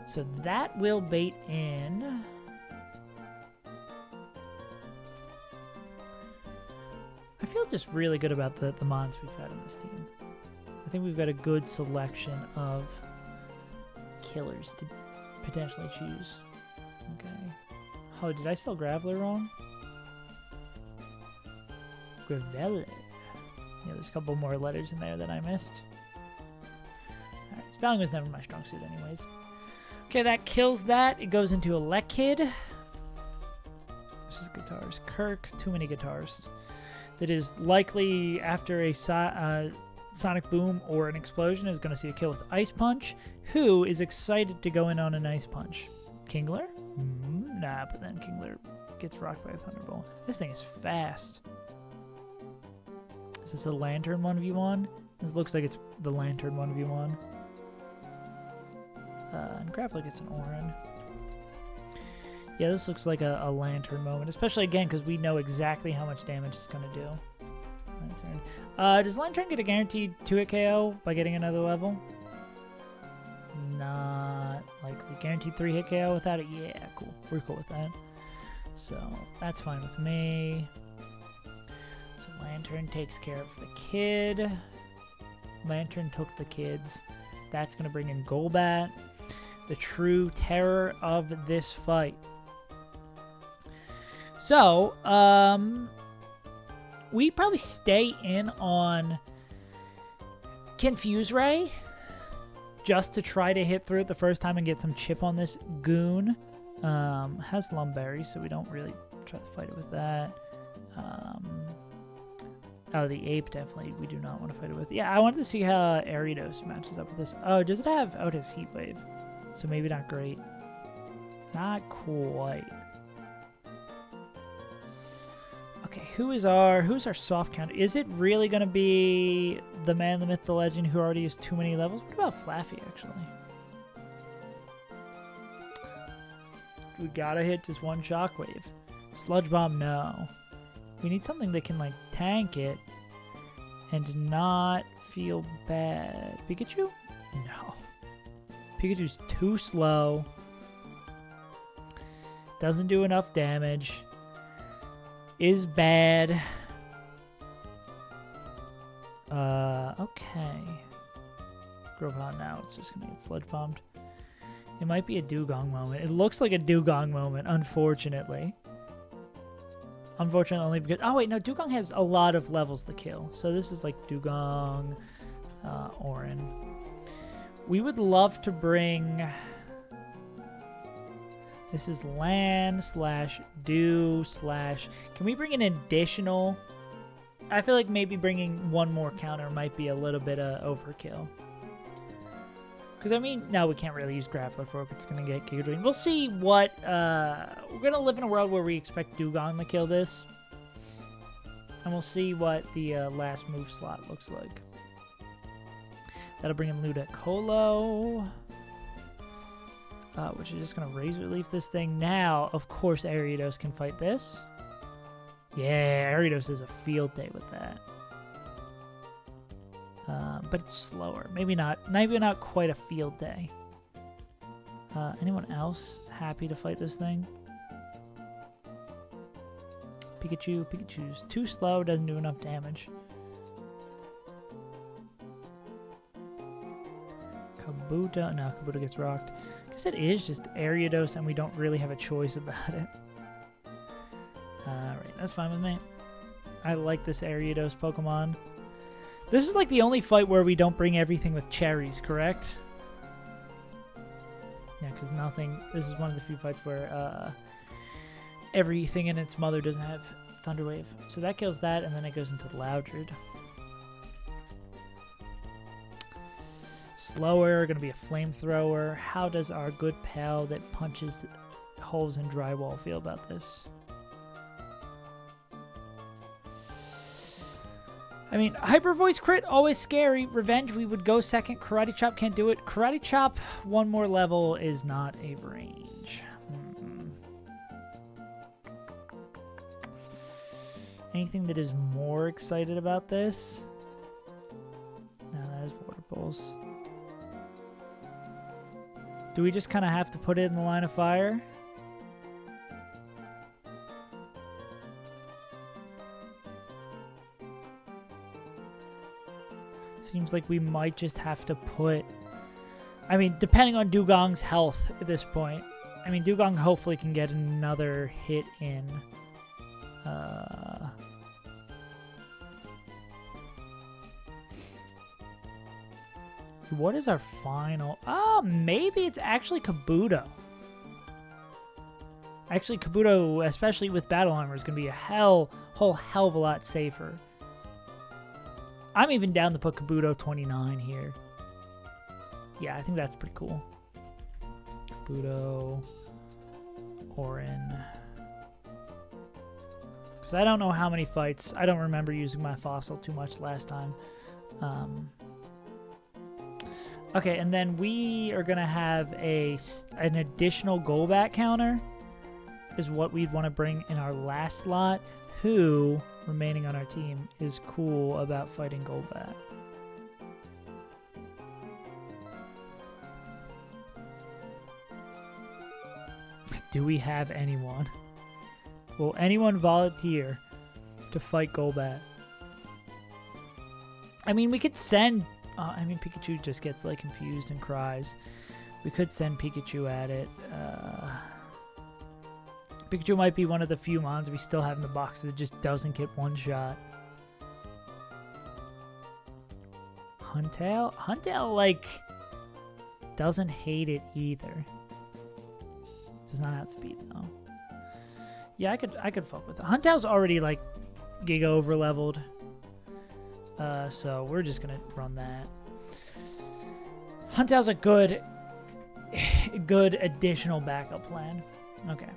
So that will bait in. I feel just really good about the mons we've got on this team. I think we've got a good selection of killers to potentially choose. Okay. Oh, did I spell Graveler wrong? Graveler. Yeah, there's a couple more letters in there that I missed. Alright, spelling was never my strong suit anyways. Okay, that kills that. It goes into Elekid. This is Guitarist Kirk. Too many guitarists. That is likely after a Sonic Boom or an Explosion is going to see a kill with Ice Punch. Who is excited to go in on an Ice Punch? Kingler? Nah, but then Kingler gets rocked by a Thunderbolt. This thing is fast. Is this a Lantern 1v1? This looks like it's the Lantern 1v1. And Grappler gets an Orin. Yeah, this looks like a Lantern moment, especially again because we know exactly how much damage it's going to do. Lantern. Does Lantern get a guaranteed 2-hit KO by getting another level? Not likely. Guaranteed 3-hit KO without it? Yeah, cool. We're cool with that. So that's fine with me. So Lantern takes care of the kid. Lantern took the kids. That's going to bring in Golbat. the true terror of this fight. So, we probably stay in on Confuse Ray just to try to hit through it the first time and get some chip on this goon. Has Lumberry, so we don't really try to fight it with that. Oh, the ape, definitely we do not want to fight it with. Yeah, I wanted to see how Ariados matches up with this. Oh, does it have... Oh, it has Heat Wave. So maybe not great. Not quite. Okay, who's our soft counter? Is it really going to be the man, the myth, the legend who already has too many levels? What about Flaffy, actually? We gotta hit just one Shockwave. Sludge Bomb, no. We need something that can, like, tank it and not feel bad. Pikachu? No. Pikachu's too slow. Doesn't do enough damage. Is bad. Okay. Groupon now. It's just gonna get Sludge Bombed. It might be a Dugong moment. It looks like a Dugong moment, unfortunately. Unfortunately, only because... Oh, wait, no. Dugong has a lot of levels to kill. So this is like Dugong, Orin. We would love to bring... This is land / dew / Can we bring an additional... I feel like maybe bringing one more counter might be a little bit of overkill. Because, I mean, no, we can't really use Grappler for it. It's going to get Giga Drain. We'll see what... we're going to live in a world where we expect Dugong to kill this. And we'll see what the last move slot looks like. That'll bring in Ludicolo. Which is just going to Razor Leaf this thing. Now, of course, Ariados can fight this. Yeah, Ariados has a field day with that. But it's slower. Maybe not quite a field day. Anyone else happy to fight this thing? Pikachu. Pikachu's too slow, doesn't do enough damage. Kabuto. No, Kabuto gets rocked. I guess it is just Ariados and we don't really have a choice about it. Alright, that's fine with me. I like this Ariados Pokemon. This is like the only fight where we don't bring everything with cherries, correct? Yeah, because nothing... This is one of the few fights where everything in its mother doesn't have Thunder Wave. So that kills that, and then it goes into Loudred. Slower, going to be a Flamethrower. How does our good pal that punches holes in drywall feel about this? I mean, Hyper Voice crit, always scary. Revenge, we would go second. Karate Chop can't do it. Karate Chop, one more level is not a range. Anything that is more excited about this? No, that is Water Pulse. Do we just kind of have to put it in the line of fire? Seems like we might just have to put... I mean, depending on Dugong's health at this point. I mean, Dugong hopefully can get another hit in. What is our final... Oh, maybe it's actually Kabuto. Actually, Kabuto, especially with Battle Armor, is going to be a whole hell of a lot safer. I'm even down to put Kabuto 29 here. Yeah, I think that's pretty cool. Kabuto, Orin. Because I don't know how many fights. I don't remember using my fossil too much last time. Okay, and then we are going to have an additional Golbat counter is what we'd want to bring in our last slot. Who, remaining on our team, is cool about fighting Golbat? Do we have anyone? Will anyone volunteer to fight Golbat? I mean, we could send... I mean, Pikachu just gets, like, confused and cries. We could send Pikachu at it. Pikachu might be one of the few mons we still have in the box that just doesn't get one shot. Huntail? Huntail, like, doesn't hate it either. Does not outspeed, though. Yeah, I could fuck with it. Huntail's already, like, Giga over-leveled. So we're just gonna run that. Huntail's a good additional backup plan. Okay.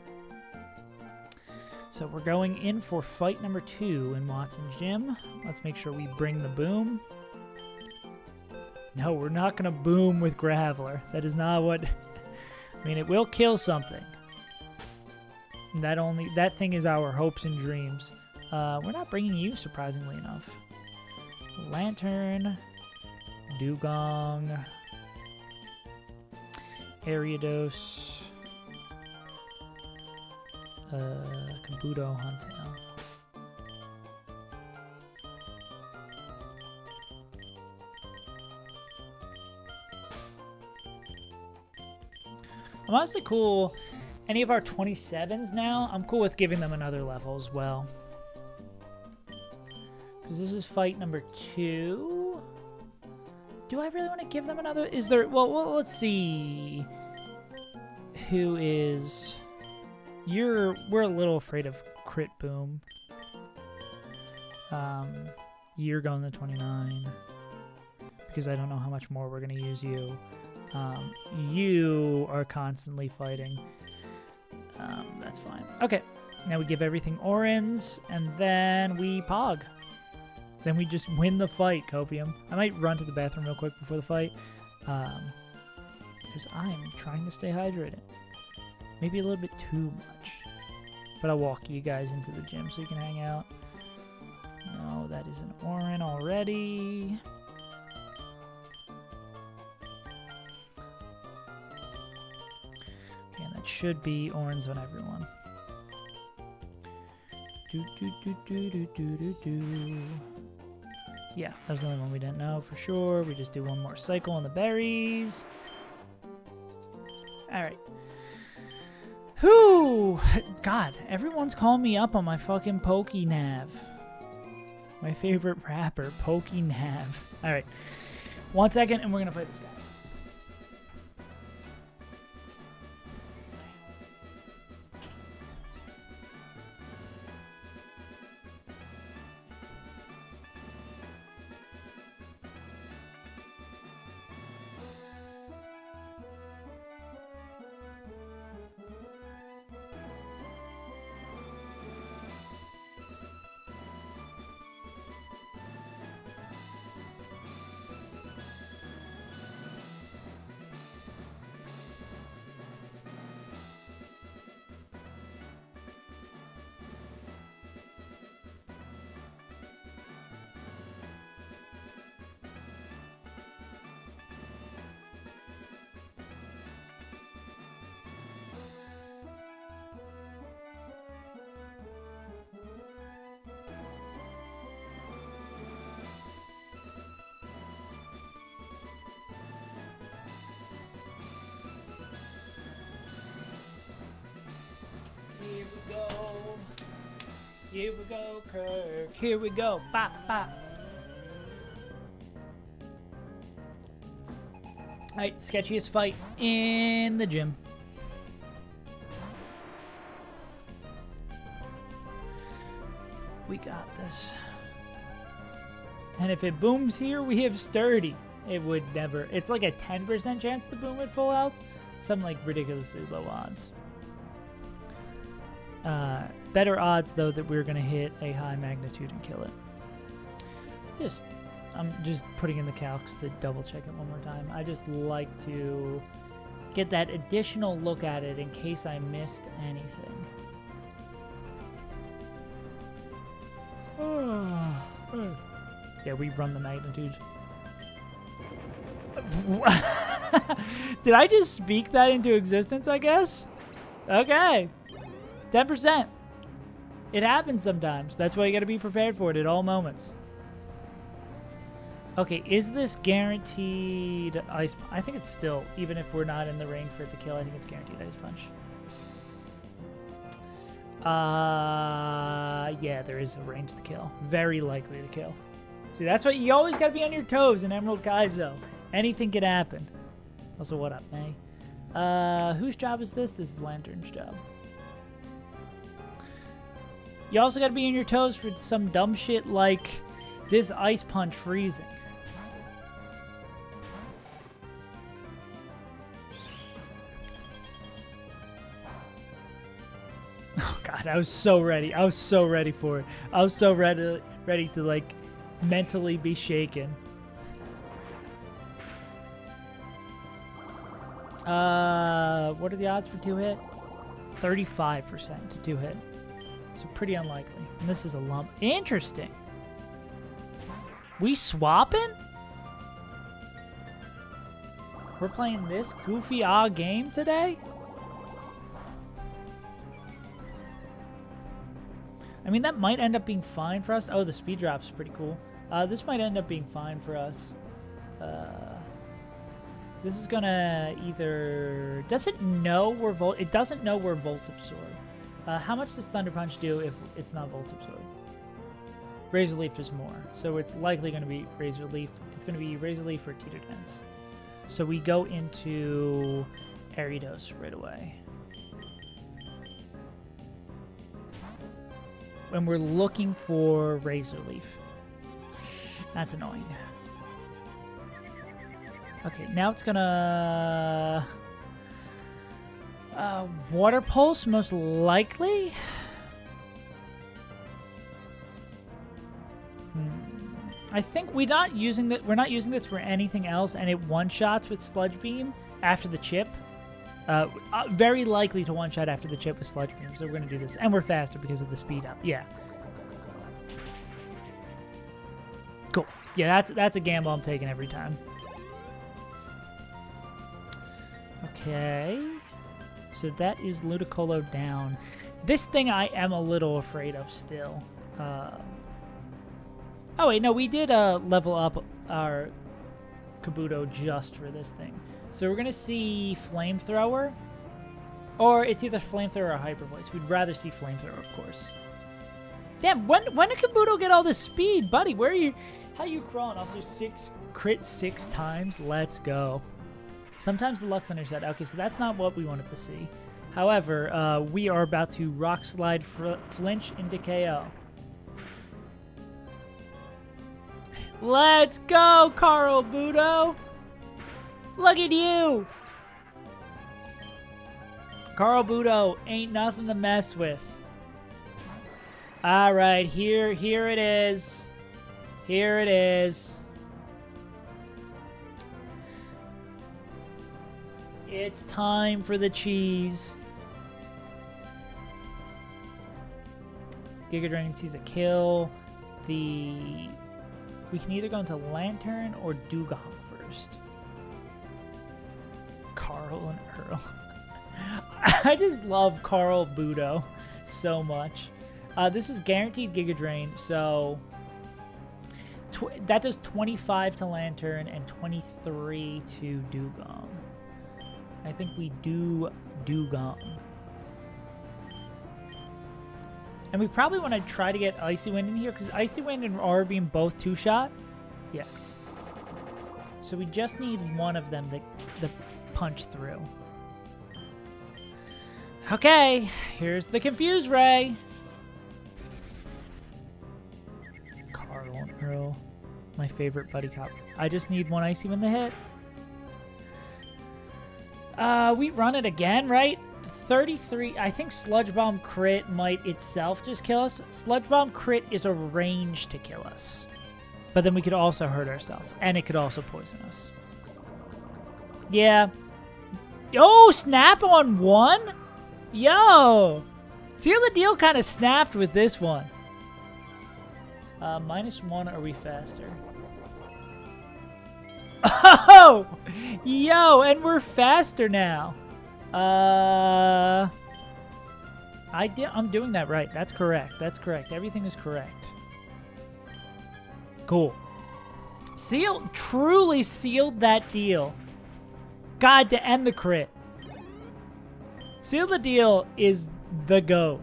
So we're going in for fight number 2 in Watson's gym. Let's make sure we bring the boom. No, we're not going to boom with Graveler. That is not what... I mean, it will kill something. That thing is our hopes and dreams. We're not bringing you, surprisingly enough. Lantern. Dugong. Ariados. Kabuto, Huntail. I'm honestly cool. Any of our 27s now, I'm cool with giving them another level as well. Because this is fight number 2. Do I really want to give them another? Is there... Well, let's see. Who is... We're a little afraid of Crit Boom. You're going to 29. Because I don't know how much more we're going to use you. You are constantly fighting. That's fine. Okay. Now we give everything Orans, and then we Pog. Then we just win the fight, Copium. I might run to the bathroom real quick before the fight. Because I'm trying to stay hydrated. Maybe a little bit too much. But I'll walk you guys into the gym so you can hang out. No, that is an Oran already. Okay, and that should be Orans on everyone. Yeah, that was the only one we didn't know for sure. We just do one more cycle on the berries. Alright. Whew! God, everyone's calling me up on my fucking PokeNav. My favorite rapper, PokeNav. Alright. 1 second, and we're gonna fight this guy. Here we go, Kirk. Here we go. Bop, bop. Alright, sketchiest fight in the gym. We got this. And if it booms here, we have Sturdy. It would never. It's like a 10% chance to boom at full health. Something like ridiculously low odds. Better odds, though, that we're going to hit a high magnitude and kill it. I'm just putting in the calcs to double check it one more time. I just like to get that additional look at it in case I missed anything. Yeah, we run the magnitude. Did I just speak that into existence, I guess? Okay. 10%. It happens sometimes. That's why you got to be prepared for it at all moments. Okay, is this guaranteed ice? I think it's still, even if we're not in the range for it to kill, I think it's guaranteed ice punch. Yeah, there is a range to kill. Very likely to kill. See, that's what you always got to be on your toes in Emerald Kaizo. Anything can happen. Also, what up, May? Whose job is this? This is Lantern's job. You also got to be on your toes for some dumb shit like this ice punch freezing. Oh god, I was so ready. I was so ready for it. I was so ready to like mentally be shaken. What are the odds for 2-hit? 35% to 2-hit. So pretty unlikely. And this is a lump. Interesting. We swapping? We're playing this goofy game today? I mean, that might end up being fine for us. Oh, the speed drop's pretty cool. This might end up being fine for us. This is gonna either... Does it know we're Volt... It doesn't know we're Volt Absorb. How much does Thunder Punch do if it's not Volt Absorb? Razor Leaf does more. So it's likely going to be Razor Leaf. It's going to be Razor Leaf or Teeter Dance. So we go into Aridos right away. When we're looking for Razor Leaf. That's annoying. Okay, now it's gonna... Water Pulse, most likely? I think we're not using this for anything else, and it one-shots with Sludge Beam after the chip. Very likely to one-shot after the chip with Sludge Beam, so we're going to do this. And we're faster because of the speed up. Yeah. Cool. Yeah, that's a gamble I'm taking every time. Okay. So that is Ludicolo down. This thing I am a little afraid of still. Oh, wait, no, we did level up our Kabuto just for this thing. So we're going to see Flamethrower, or it's either Flamethrower or Hyper Voice. We'd rather see Flamethrower, of course. Damn, when did Kabuto get all this speed? Buddy, where are you? How you crawling? Also, crit 6 times? Let's go. Sometimes the luck's on your side. Okay, so that's not what we wanted to see. However, we are about to Rock Slide Flinch into KO. Let's go, Carl Budo! Look at you! Carl Budo ain't nothing to mess with. Alright, here it is. Here it is. It's time for the cheese. Giga Dragon sees a kill. We can either go into Lantern or Dugong first. Carl and Earl. I just love Carl Budo so much. This is guaranteed Giga Drain, so that does 25 to Lantern and 23 to Dugong. I think we do Dugong. And we probably want to try to get Icy Wind in here, because Icy Wind and Aura Beam both 2-shot. Yeah. So we just need one of them to punch through. Okay, here's the Confuse Ray. Carl and Earl, my favorite buddy cop. I just need one Icy Wind to hit. We run it again, right? 33. I think Sludge Bomb crit might itself just kill us. Sludge Bomb crit is a range to kill us. But then we could also hurt ourselves. And it could also poison us. Yeah. Oh, snap on 1? Yo! Seal the deal kind of snapped with this one. -1, are we faster? Oh! Yo, and we're faster now. I'm doing that right. That's correct. That's correct. Everything is correct. Cool. Sealed, truly sealed that deal. God, to end the crit. Seal the deal is the go.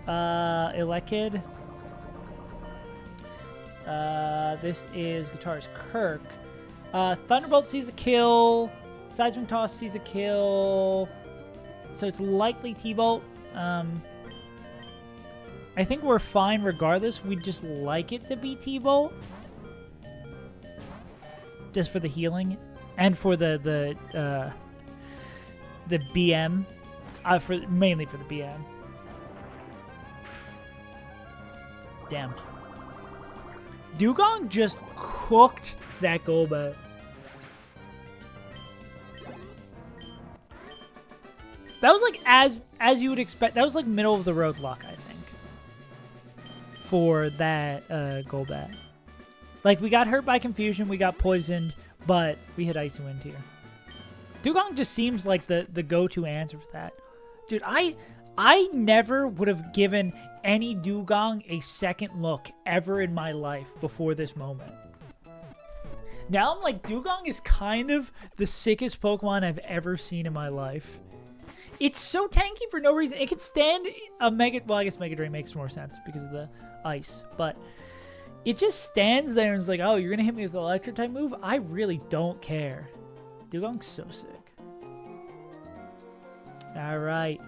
Elekid. This is Guitarist Kirk. Thunderbolt sees a kill. Seismic Toss sees a kill. So it's likely T-Bolt. I think we're fine regardless. We'd just like it to be T-Bolt. Just for the healing. And for the BM. Mainly for the BM. Damn. Dugong just cooked that Golbat. That was like as you would expect. That was like middle of the road luck, I think. For that Golbat. Like we got hurt by confusion, we got poisoned, but we hit Icy Wind here. Dugong just seems like the go-to answer for that. Dude, I never would have given any Dugong a second look ever in my life before this moment. Now I'm like, Dugong is kind of the sickest Pokemon I've ever seen in my life. It's so tanky for no reason. It can stand a Mega... Well, I guess Mega Drain makes more sense because of the ice. But it just stands there and is like, oh, you're going to hit me with an Electric-type move? I really don't care. Dugong's so sick. All right.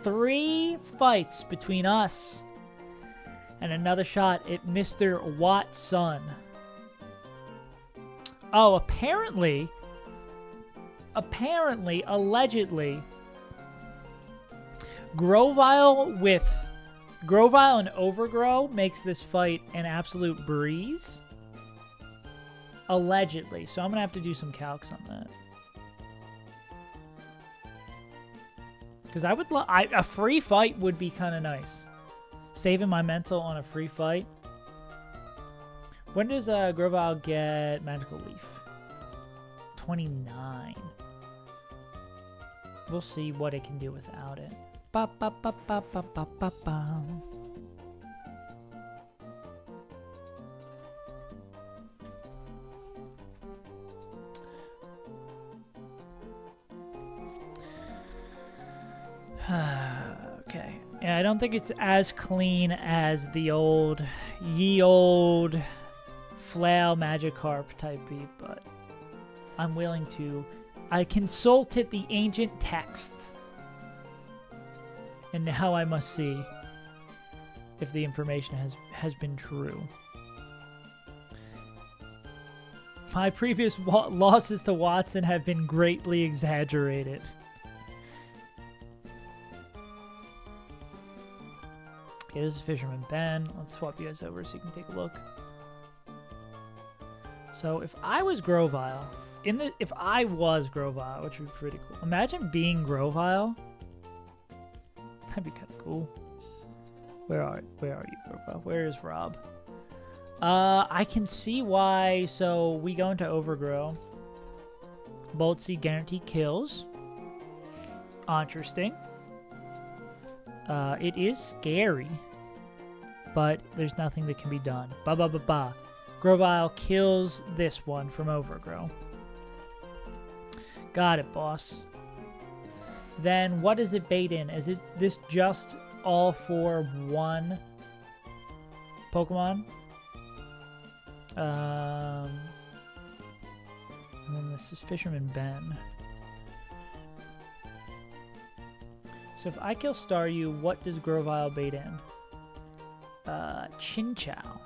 3 fights between us and another shot at Mr. Watson. Oh, apparently, allegedly, Grovyle and Overgrow makes this fight an absolute breeze. Allegedly. So I'm going to have to do some calcs on that. Because I would a free fight would be kind of nice. Saving my mental on a free fight. When does Grovyle get Magical Leaf? 29. We'll see what it can do without it. Ba, ba, ba, ba, ba, ba, ba, ba. Okay. Yeah, I don't think it's as clean as the ye old Flail Magikarp type beat, but I'm willing to. I consulted the ancient texts, and now I must see if the information has been true. My previous losses to Watson have been greatly exaggerated. Okay, this is Fisherman Ben. Let's swap you guys over so you can take a look. So if I was Grovyle, which would be pretty cool. Imagine being Grovyle. That'd be kind of cool. Where are you, Grovyle? Where is Rob? I can see why. So we go into Overgrow. Bolt Seed guaranteed kills. Interesting. It is scary, but there's nothing that can be done. Ba. Grovyle kills this one from Overgrow. Got it, boss. Then what does it bait in? Is it this just all for one Pokemon? And then this is Fisherman Ben. So if I kill Staryu, what does Grovyle bait in? Chinchou.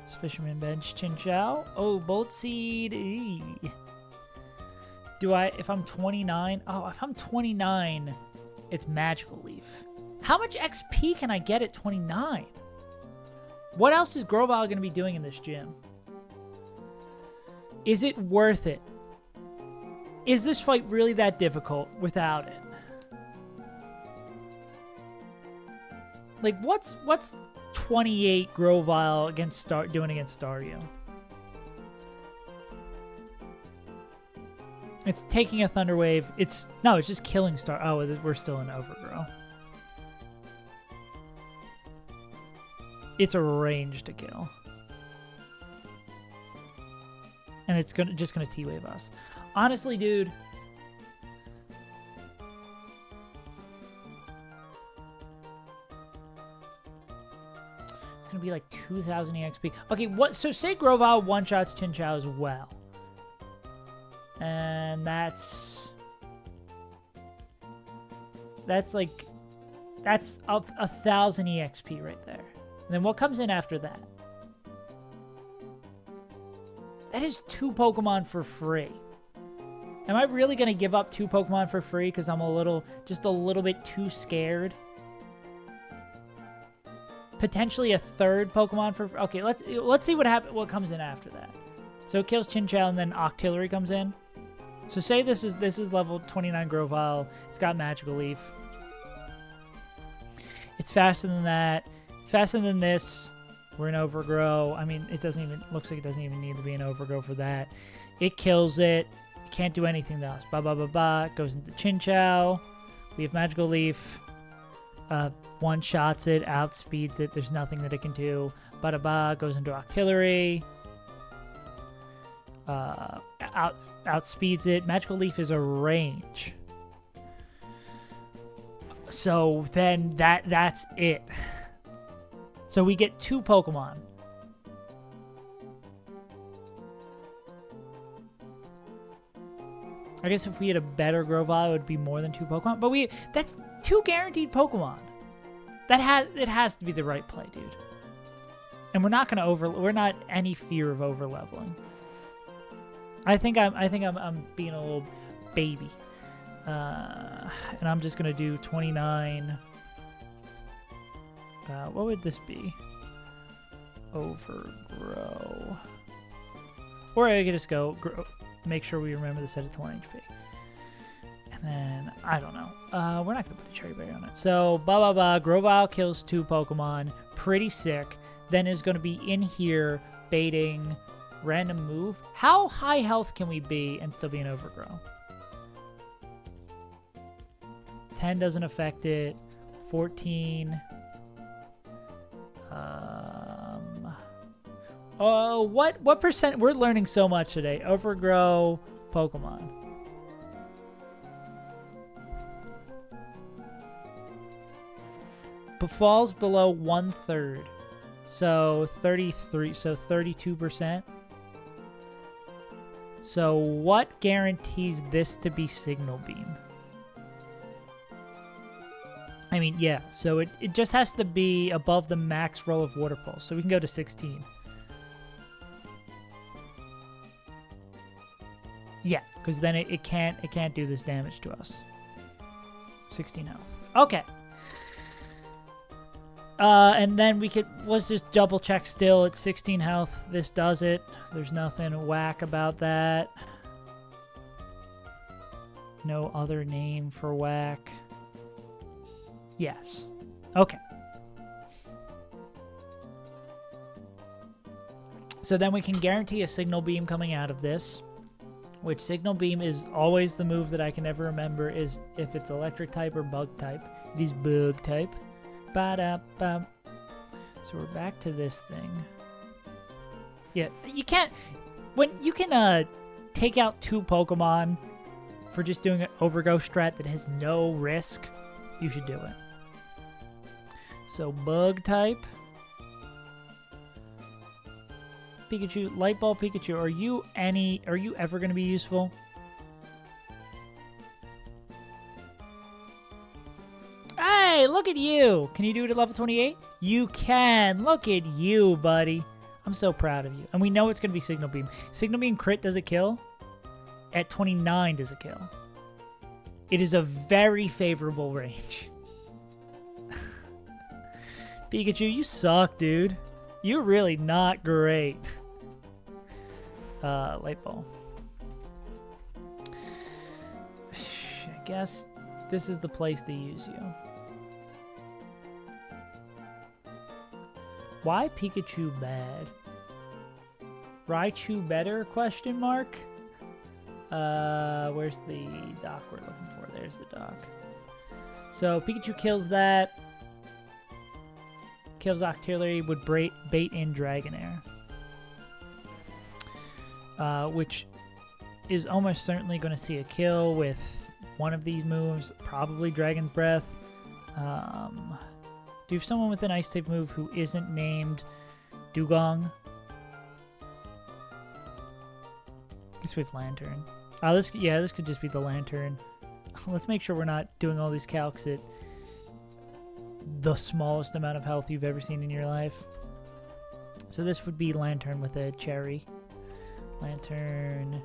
It's Fisherman Bench Chinchou. Oh, Bolt Seed. If I'm 29? Oh, if I'm 29, it's Magical Leaf. How much XP can I get at 29? What else is Grovyle going to be doing in this gym? Is it worth it? Is this fight really that difficult without it? Like, what's 28 Grovyle doing against Staryu? It's taking a Thunder Wave. It's just killing Star. Oh, we're still in Overgrow. it's a range to kill. And it's just gonna T-Wave us. Honestly, dude. It's gonna be like 2,000 EXP. Okay, what? So say Grovyle one-shots Chinchou as well. And that's like, that's up 1,000 EXP right there. And then what comes in after that? That is 2 Pokemon for free. Am I really going to give up 2 Pokemon for free because I'm just a little bit too scared? Potentially a 3rd Pokemon for... Okay, let's see what comes in after that. So it kills Chinchou and then Octillery comes in. So say this is level 29 Grovyle. It's got Magical Leaf. It's faster than that. It's faster than this. We're in Overgrow. I mean, looks like it doesn't even need to be an Overgrow for that. It kills it. It can't do anything else. It goes into Chinchou. We have Magical Leaf. One-shots it, outspeeds it. There's nothing that it can do. Goes into Octillery. Outspeeds it. Magical Leaf is a range. So then that's it. So we get 2 Pokemon. I guess if we had a better Grovyle, it would be more than 2 Pokemon. But that's 2 guaranteed Pokemon. It has to be the right play, dude. And we're not any fear of over leveling. I think I'm being a little baby. And I'm just gonna do 29. What would this be? Overgrow. Or I could just go make sure we remember to set it to 1 HP. And then, I don't know. We're not going to put a Cherry Berry on it. So, Grovyle kills 2 Pokemon. Pretty sick. Then is going to be in here baiting random move. How high health can we be and still be an Overgrow? 10 doesn't affect it. 14... Oh, what percent? We're learning so much today. Overgrow Pokemon. But falls below 1/3. So 33, so 32%. So what guarantees this to be Signal Beam? I mean, yeah, so it just has to be above the max roll of Water Pulse. So we can go to 16. Yeah, because then it can't do this damage to us. 16 health. Okay. And then let's just double check still. It's 16 health. This does it. There's nothing whack about that. No other name for whack. Yes. Okay. So then we can guarantee a Signal Beam coming out of this, which Signal Beam is always the move that I can never remember is if it's Electric type or Bug type. It is Bug type. Ba-da-ba. So we're back to this thing. Yeah, you can't... When you can take out 2 Pokemon for just doing an Overgrow strat that has no risk, you should do it. So Bug type. Pikachu, Light Ball Pikachu, are you ever going to be useful? Hey, look at you. Can you do it at level 28? You can. Look at you, buddy. I'm so proud of you. And we know it's going to be Signal Beam. Signal Beam crit does a kill. At 29 does a kill. It is a very favorable range. Pikachu, you suck, dude. You're really not great. Light Ball. I guess this is the place to use you. Why Pikachu bad? Raichu better? Question mark. Where's the dock we're looking for? There's the dock. So Pikachu kills that. kills Octillery would bait in Dragonair. Which is almost certainly going to see a kill with one of these moves, probably Dragon's Breath. Do someone with an Ice type move who isn't named Dugong. I guess we have Lantern. This could just be the Lantern. Let's make sure we're not doing all these calcs at the smallest amount of health you've ever seen in your life. So this would be Lantern with a Cherry. Lantern,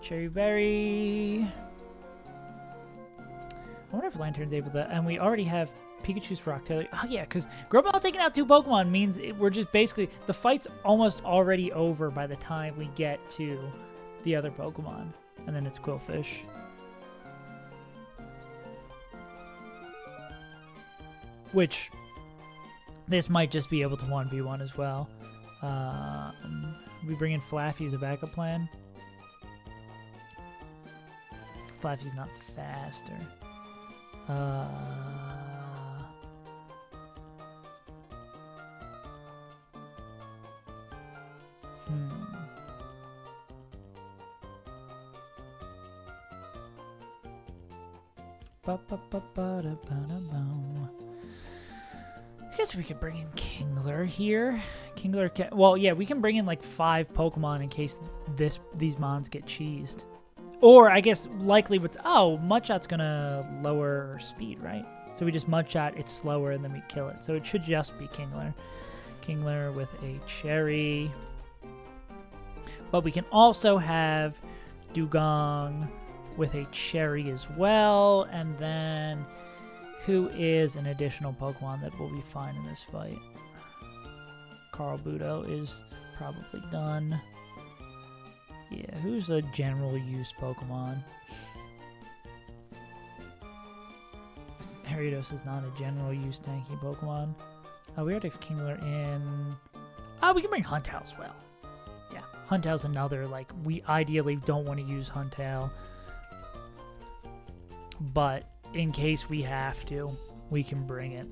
Cherry Berry. I wonder if Lantern's able to... And we already have Pikachu's for Octillery. Oh, yeah, because Groball taking out 2 Pokemon means we're just basically... The fight's almost already over by the time we get to the other Pokemon. And then it's Quillfish. Which... This might just be able to 1v1 as well. We bring in Flaffy as a backup plan. Flaffy's not faster. I guess we could bring in Kingler here. Well, yeah, we can bring in like 5 Pokemon in case these mons get cheesed. Or I guess likely Mudshot's gonna lower speed, right? So we just Mudshot, it's slower, and then we kill it. So it should just be Kingler. Kingler with a Cherry. But we can also have Dugong with a Cherry as well, and then who is an additional Pokemon that will be fine in this fight? Carlbuto is probably done. Yeah, who's a general use Pokemon? Ariados is not a general use tanky Pokemon. We already have Kingler in. We can bring Huntail as well. Yeah, Huntail's another, like, we ideally don't want to use Huntail. But in case we have to, we can bring it.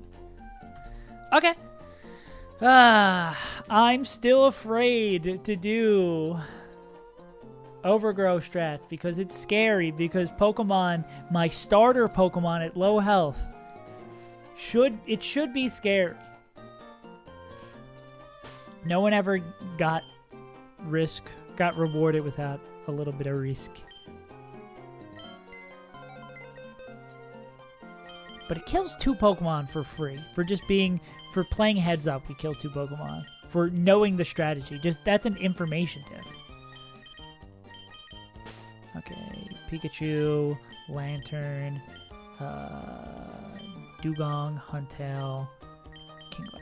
Okay. I'm still afraid to do Overgrow strats because it's scary, because Pokemon, my starter Pokemon at low health, should be scary. No one ever got rewarded without a little bit of risk. But it kills 2 Pokemon for free. For playing heads up, we kill 2 Pokemon. For knowing the strategy. That's an information tip. Okay, Pikachu, Lantern, Dugong, Huntail, Kingler.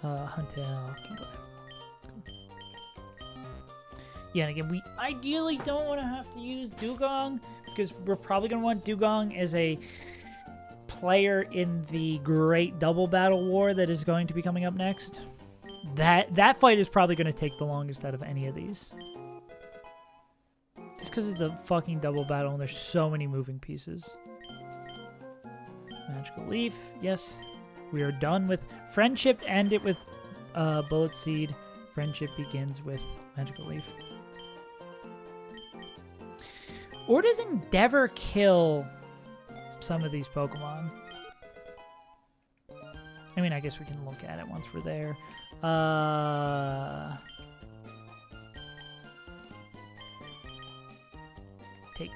Huntail, Kingler. Yeah, and again, we ideally don't want to have to use Dugong, because we're probably going to want Dugong as a player in the Great Double Battle War that is going to be coming up next. That fight is probably going to take the longest out of any of these. Just because it's a fucking double battle and there's so many moving pieces. Magical Leaf, yes. We are done with Friendship. End it with Bullet Seed. Friendship begins with Magical Leaf. Or does Endeavor kill some of these Pokemon? I mean, I guess we can look at it once we're there. Take.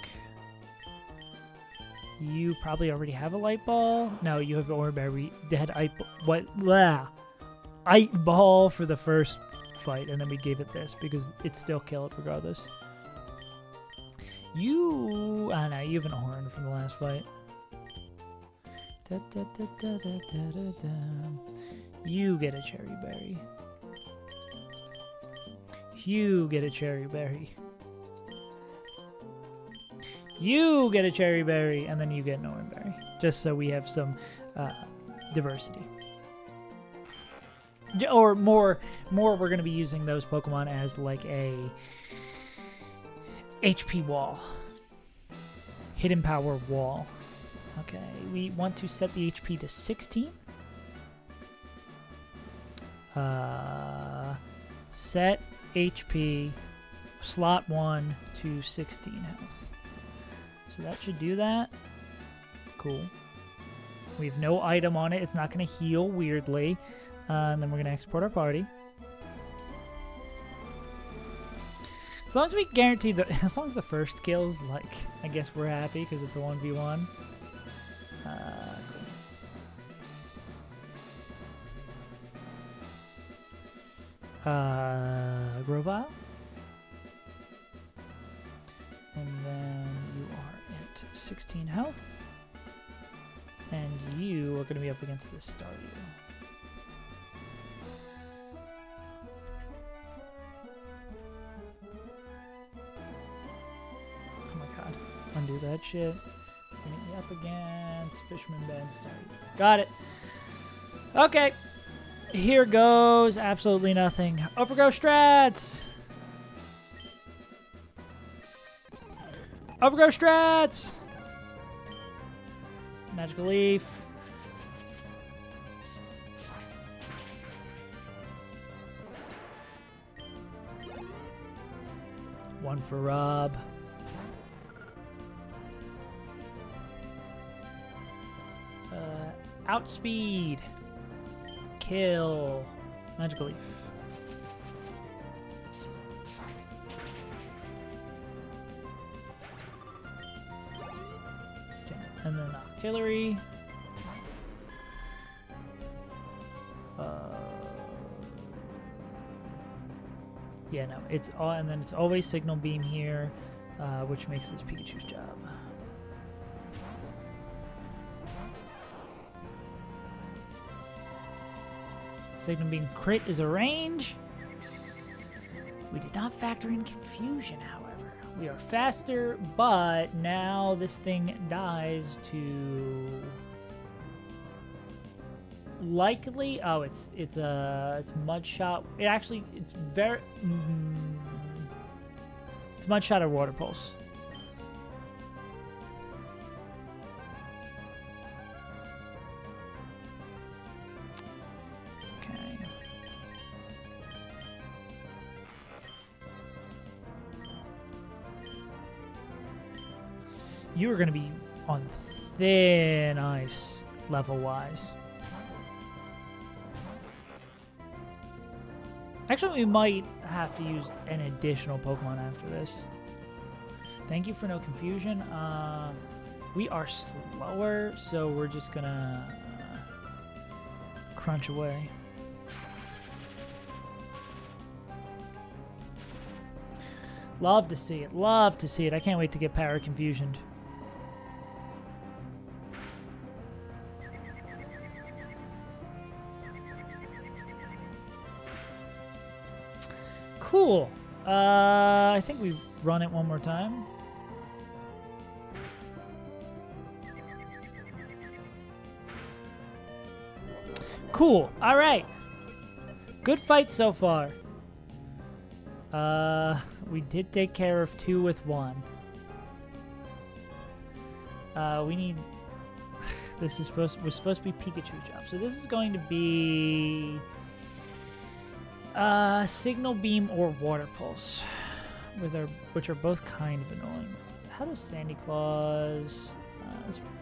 You probably already have a Light Ball. No, you have Oreberry. Dead Ice Ball for the first fight, and then we gave it this because it still killed regardless. No, you have an Horn from the last fight. You get a Cherry Berry. You get a Cherry Berry. You get a Cherry Berry, and then you get an Orange Berry. Just so we have some diversity. Or more we're going to be using those Pokemon as like a HP wall. Hidden power wall. Okay, we want to set the HP to 16. Set HP slot 1 to 16 health. So that should do that. Cool. We have no item on it. It's not going to heal weirdly. And then we're going to export our party. As long as we guarantee as long as the first kills, like, I guess we're happy because it's a 1v1. Cool. Grovile. And then you are at 16 health. And you are going to be up against this Staryu. Oh my god. Undo that shit. Bring me up against Fisherman Ben Staryu. Got it. Okay. Here goes absolutely nothing. Overgrow strats! Overgrow strats! Magical Leaf. One for Rob. Outspeed. Kill. Magical Leaf. Okay, and then artillery. Yeah, no, it's all, and then it's always Signal Beam here, which makes this Pikachu's job. Signal Beam crit is a range. We did not factor in confusion, however. We are faster, but now this thing dies to likely. Oh, it's Mud Shot. It actually it's very it's Mud Shot or Water Pulse. You are going to be on thin ice, level-wise. Actually, we might have to use an additional Pokemon after this. Thank you for no confusion. We are slower, so we're just going to crunch away. Love to see it. Love to see it. I can't wait to get Power Confusioned. Cool. I think we run it one more time. Cool. All right. Good fight so far. We did take care of 2 with 1. We need. This is was supposed to be Pikachu's job, so this is going to be. Signal Beam or Water Pulse, which are both kind of annoying. How does Sandy Claus?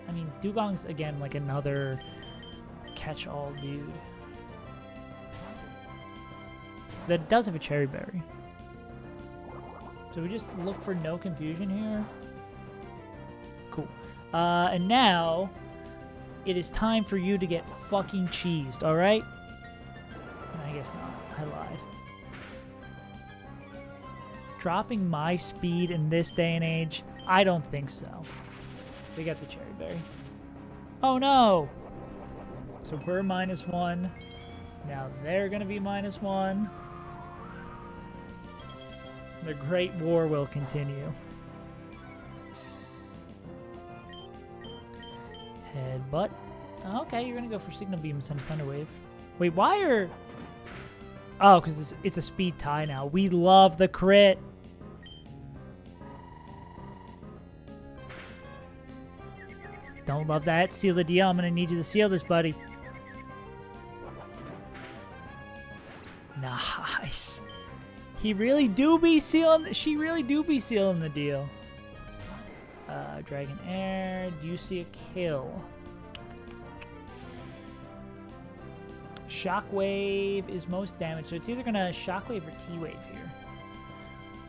I mean, Dugong's again like another catch-all dude that does have a Cherry Berry. So we just look for no confusion here. Cool. And now it is time for you to get fucking cheesed. All right? I guess not. I lied. Dropping my speed in this day and age? I don't think so. We got the Cherry Berry. Oh no! So we're -1. Now they're gonna be -1. The Great War will continue. Headbutt. Okay, you're gonna go for Signal Beam instead of Thunder Wave. Wait, why are... Oh, because it's a speed tie now. We love the crit. Don't love that. Seal the deal. I'm going to need you to seal this, buddy. Nice. He really do be sealing. She really do be sealing the deal. Dragon Air. Do you see a kill? Shockwave is most damage, so it's either gonna Shockwave or T-Wave here.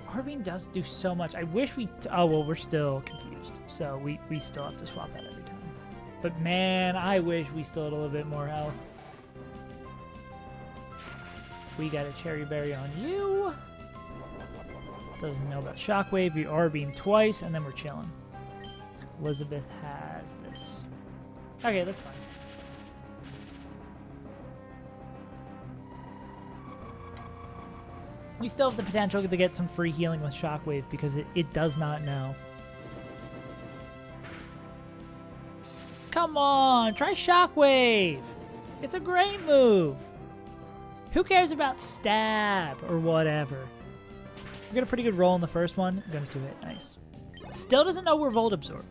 Orbeam does do so much. I wish we... oh, well, we're still confused. So we still have to swap that every time. But man, I wish we still had a little bit more health. We got a Cherry Berry on you. Doesn't know about Shockwave. We Orbeam twice, and then we're chilling. Elizabeth has this. Okay, that's fine. We still have the potential to get some free healing with Shockwave because it does not know. Come on, try Shockwave. It's a great move. Who cares about Stab or whatever? We got a pretty good roll in the first one. I'm going to 2-hit. Nice. Still doesn't know we're Volt Absorb.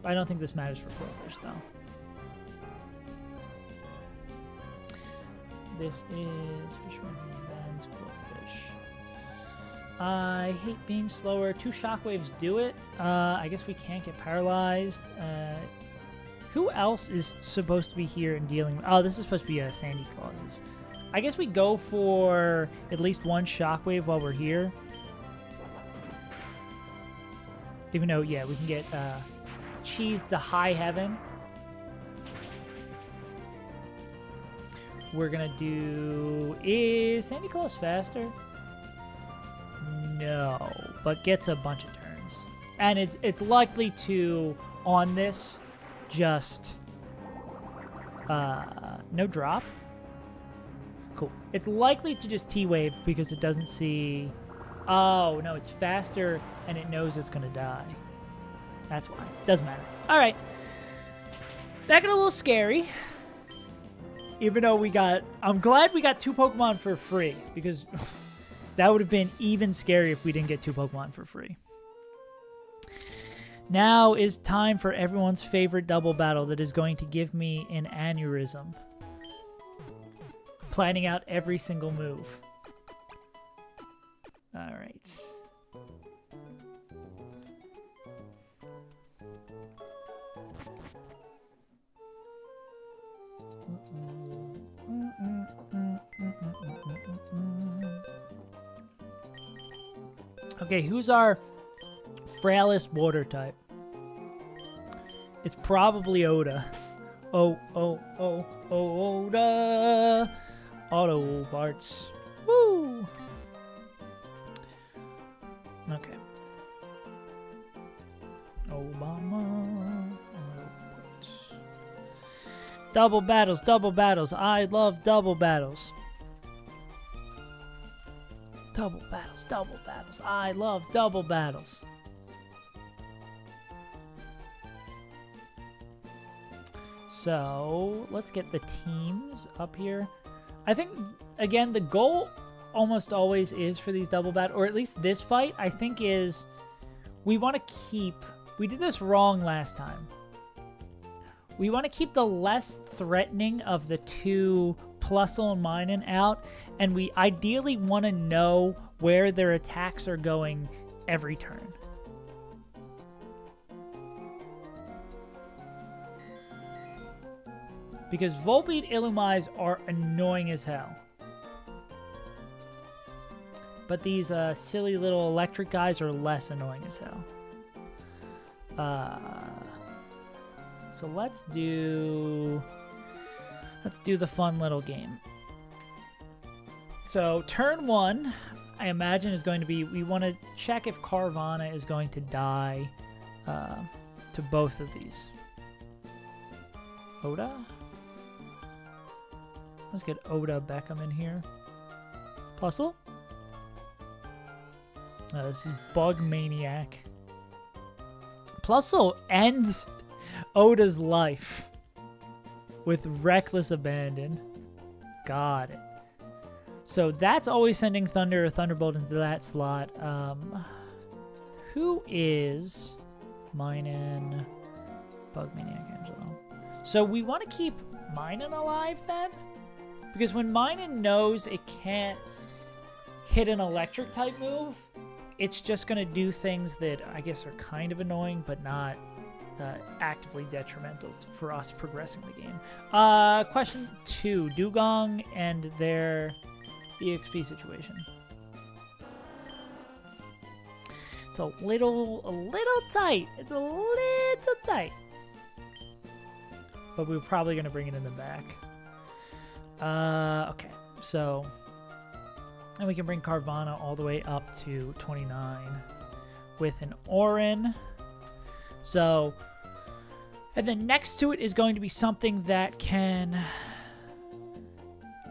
I don't think this matters for Quillfish, though. This is Fisherman Ben's Quillfish. I hate being slower. 2 Shockwaves do it. I guess we can't get paralyzed. Who else is supposed to be here and dealing with... oh, this is supposed to be Sandy Clauses. I guess we go for at least 1 Shockwave while we're here. Even though, yeah, we can get Cheese to High Heaven. We're going to do... is Sandy Claus faster? No, but gets a bunch of turns. And it's likely to, on this, just... no drop? Cool. It's likely to just T-Wave because it doesn't see... oh, no, it's faster and it knows it's going to die. That's why. Doesn't matter. All right. That got a little scary. Even though we got... I'm glad we got 2 Pokemon for free because that would have been even scary if we didn't get 2 Pokemon for free. Now is time for everyone's favorite double battle that is going to give me an aneurysm. Planning out every single move. All right. Okay, who's our frailest water type? It's probably Oda. Oda. Auto parts. Woo! Okay. Obama. Double battles, double battles. I love double battles. Double battles, double battles. I love double battles. So, let's get the teams up here. I think, again, the goal almost always is for these double battles, or at least this fight, I think is we want to keep... we did this wrong last time. We want to keep the less threatening of the 2 Plusle and Minun out, and we ideally want to know where their attacks are going every turn. Because Volbeat Illumise are annoying as hell. But these silly little electric guys are less annoying as hell. So let's do the fun little game. So turn 1, I imagine, is going to be, we want to check if Carvana is going to die to both of these. Oda? Let's get Oda Beckham in here. Plusle? This is Bug Maniac. Plusle ends Oda's life with reckless abandon. Got it. So that's always sending Thunder or Thunderbolt into that slot. Who is Minun? Bug Maniac Angelo. So we want to keep Minun alive then? Because when Minun knows it can't hit an electric type move, it's just going to do things that I guess are kind of annoying, but not actively detrimental for us progressing the game. Question 2. Dugong and their EXP situation. It's a little tight. It's a little tight. But we're probably going to bring it in the back. Okay, so... And we can bring Carvana all the way up to 29 with an Orin. So, and then next to it is going to be something that can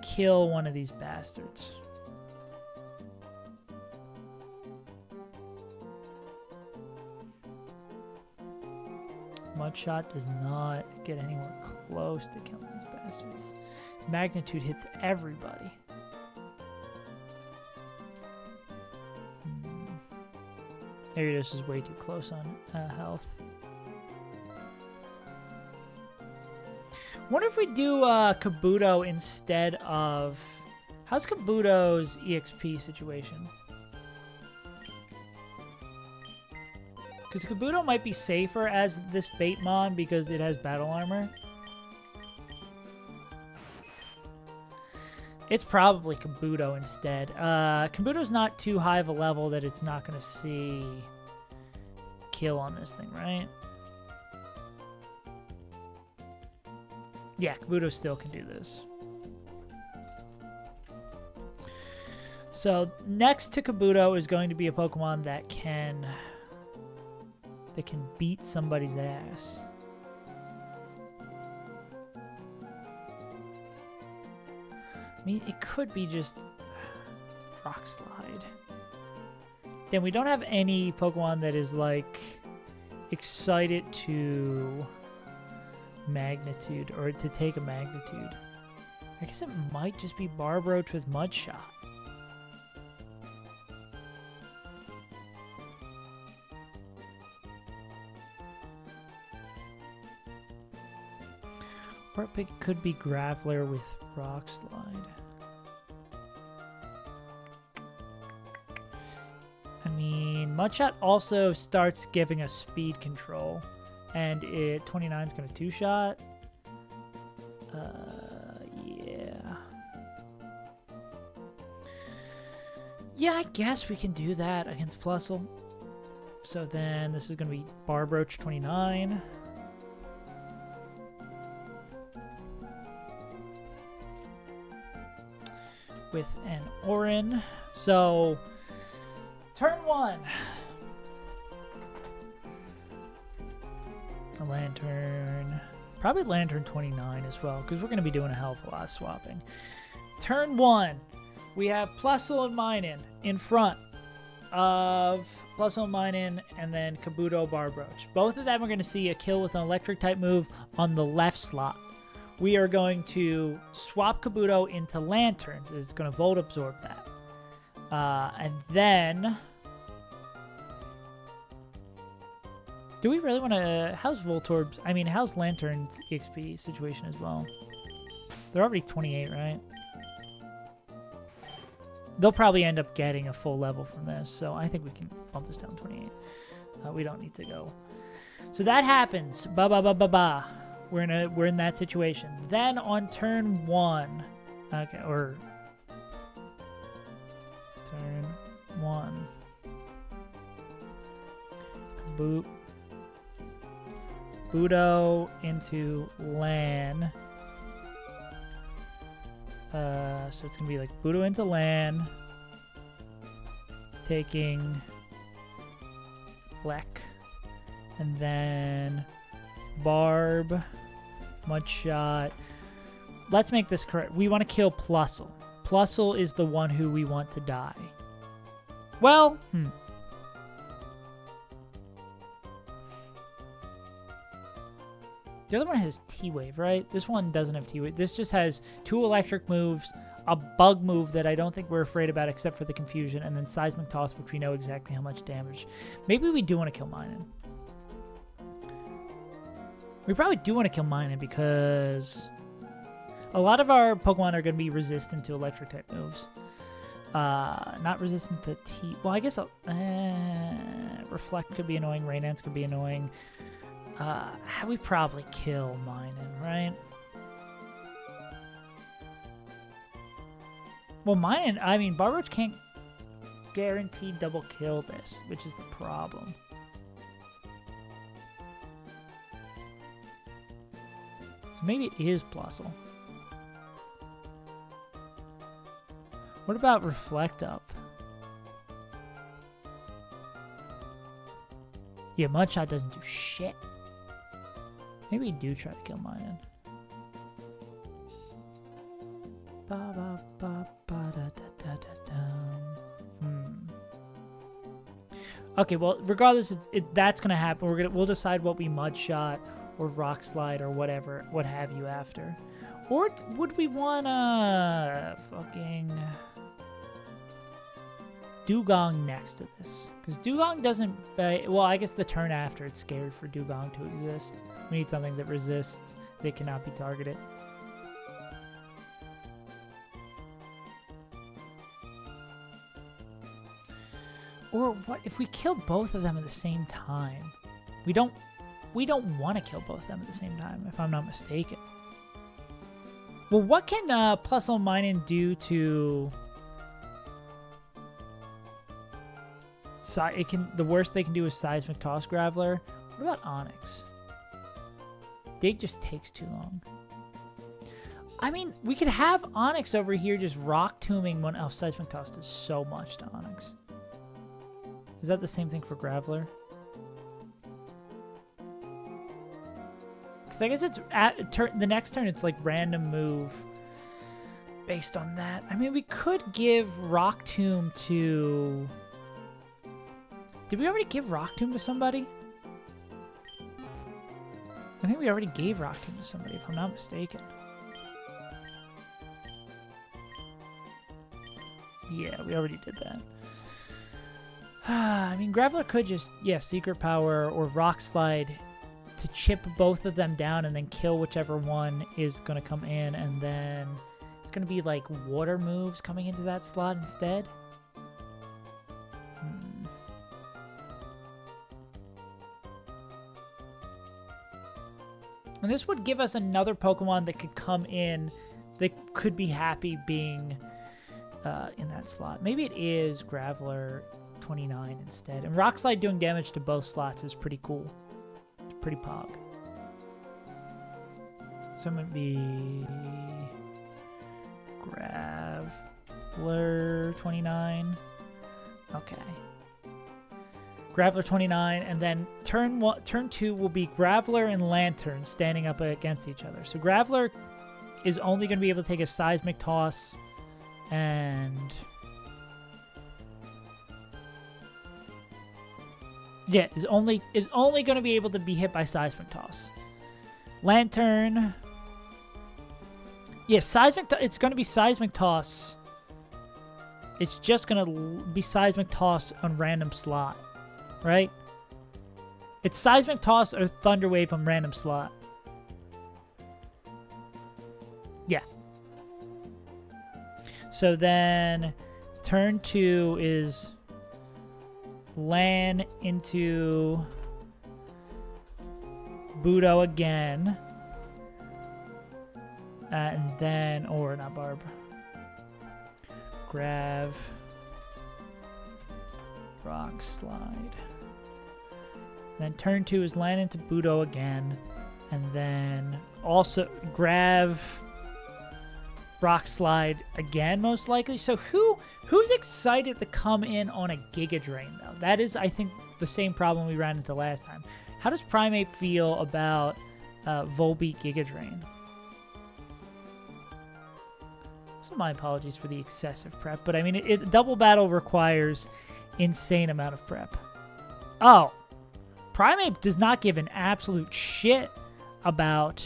kill one of these bastards. Mudshot does not get anywhere close to killing these bastards. Magnitude hits everybody. Arios is way too close on health. Wonder if we do Kabuto instead of... How's Kabuto's EXP situation? Because Kabuto might be safer as this Baitmon because it has battle armor. It's probably Kabuto instead. Kabuto's not too high of a level that it's not going to see kill on this thing, right? Yeah, Kabuto still can do this. So next to Kabuto is going to be a Pokemon that can beat somebody's ass. I mean, it could be just Rock Slide. Then we don't have any Pokemon that is, like, excited to Magnitude, or to take a Magnitude. I guess it might just be Barbroach with Mudshot. Or it could be Graveler with Rock Slide. I mean, Mudshot also starts giving us speed control, and 29 is going to two-shot. Yeah. Yeah, I guess we can do that against Plusle. So then this is going to be Barbroach 29. With an Orin. So, turn 1. A Lantern. Probably Lantern 29 as well, because we're going to be doing a hell of a lot of swapping. Turn 1. We have Plusle and Minun in front of Plusle and Minun, and then Kabuto, Barbroach. Both of them are going to see a kill with an electric type move on the left slot. We are going to swap Kabuto into Lantern. It's going to Volt Absorb that. And then... Do we really want to... How's Voltorb's... I mean, how's Lantern's EXP situation as well? They're already 28, right? They'll probably end up getting a full level from this, so I think we can bump this down to 28. We don't need to go. So that happens. Ba-ba-ba-ba-ba. We're in that situation. Then on turn 1, okay, or turn 1, boot Budo into Lan. So it's gonna be like Budo into Lan, taking Black, and then Barb, Mudshot. Let's make this correct. We want to kill Plusle. Plusle is the one who we want to die. Well, The other one has T-Wave, right? This one doesn't have T-Wave. This just has 2 electric moves, a bug move that I don't think we're afraid about except for the confusion, and then Seismic Toss, which we know exactly how much damage. Maybe we do want to kill Minun. We probably do want to kill Minun because a lot of our Pokemon are going to be resistant to electric type moves. Not resistant to T. Well, I guess Reflect could be annoying. Rain Dance could be annoying. We probably kill Minun, right? Well, Minun, I mean, Barroach can't guarantee double kill this, which is the problem. So maybe it is Plusle. What about Reflect Up? Yeah, Mudshot doesn't do shit. Maybe we do try to kill Minun. Okay, well, regardless, that's gonna happen. We'll decide what we Mudshot or Rock Slide or whatever, what have you after. Or would we wanna fucking Dugong next to this? Because Dugong doesn't... well, I guess the turn after it's scared for Dugong to exist. We need something that resists. They cannot be targeted. Or what if we kill both of them at the same time? We don't want to kill both of them at the same time, if I'm not mistaken. Well, what can Plusle Minun do to... the worst they can do is Seismic Toss Graveler. What about Onyx? Dig just takes too long. I mean, we could have Onyx over here just Rock Tombing one. Oh, Seismic Toss does so much to Onyx. Is that the same thing for Graveler? Because I guess it's the next turn, it's like random move based on that. I mean, we could give Rock Tomb to... Did we already give Rock Tomb to somebody? I think we already gave Rock Tomb to somebody, if I'm not mistaken. Yeah, we already did that. I mean, Graveler could just, yeah, Secret Power or Rock Slide to chip both of them down and then kill whichever one is going to come in, and then it's going to be like water moves coming into that slot instead. And this would give us another Pokemon that could come in that could be happy being in that slot. Maybe it is Graveler 29 instead. And Rock Slide doing damage to both slots is pretty cool. It's pretty pog. So it might be Graveler 29. Okay. Graveler 29, and then turn 2 will be Graveler and Lantern standing up against each other. So Graveler is only going to be able to take a Seismic Toss and... yeah, is only going to be able to be hit by Seismic Toss. Lantern... yeah, it's going to be Seismic Toss. It's just going to be Seismic Toss on random slot. Right? It's Seismic Toss or Thunder Wave on random slot. Yeah. So then turn 2 is Lan into Budo again. And then, or not Barb. Grav. Rock Slide. Then turn 2 is Lan into Budo again. And then also Grav Rock Slide again, most likely. So who's excited to come in on a Giga Drain, though? That is, I think, the same problem we ran into last time. How does Primeape feel about Volbeat Giga Drain? So my apologies for the excessive prep, but I mean, double battle requires insane amount of prep. Oh, Primeape does not give an absolute shit about...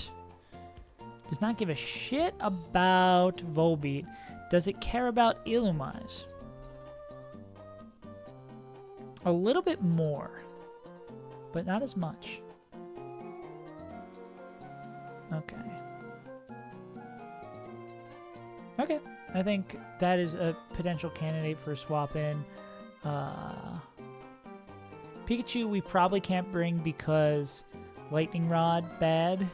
does not give a shit about Volbeat. Does it care about Illumise? A little bit more, but not as much. Okay. Okay. I think that is a potential candidate for a swap in. Pikachu we probably can't bring because Lightning Rod bad.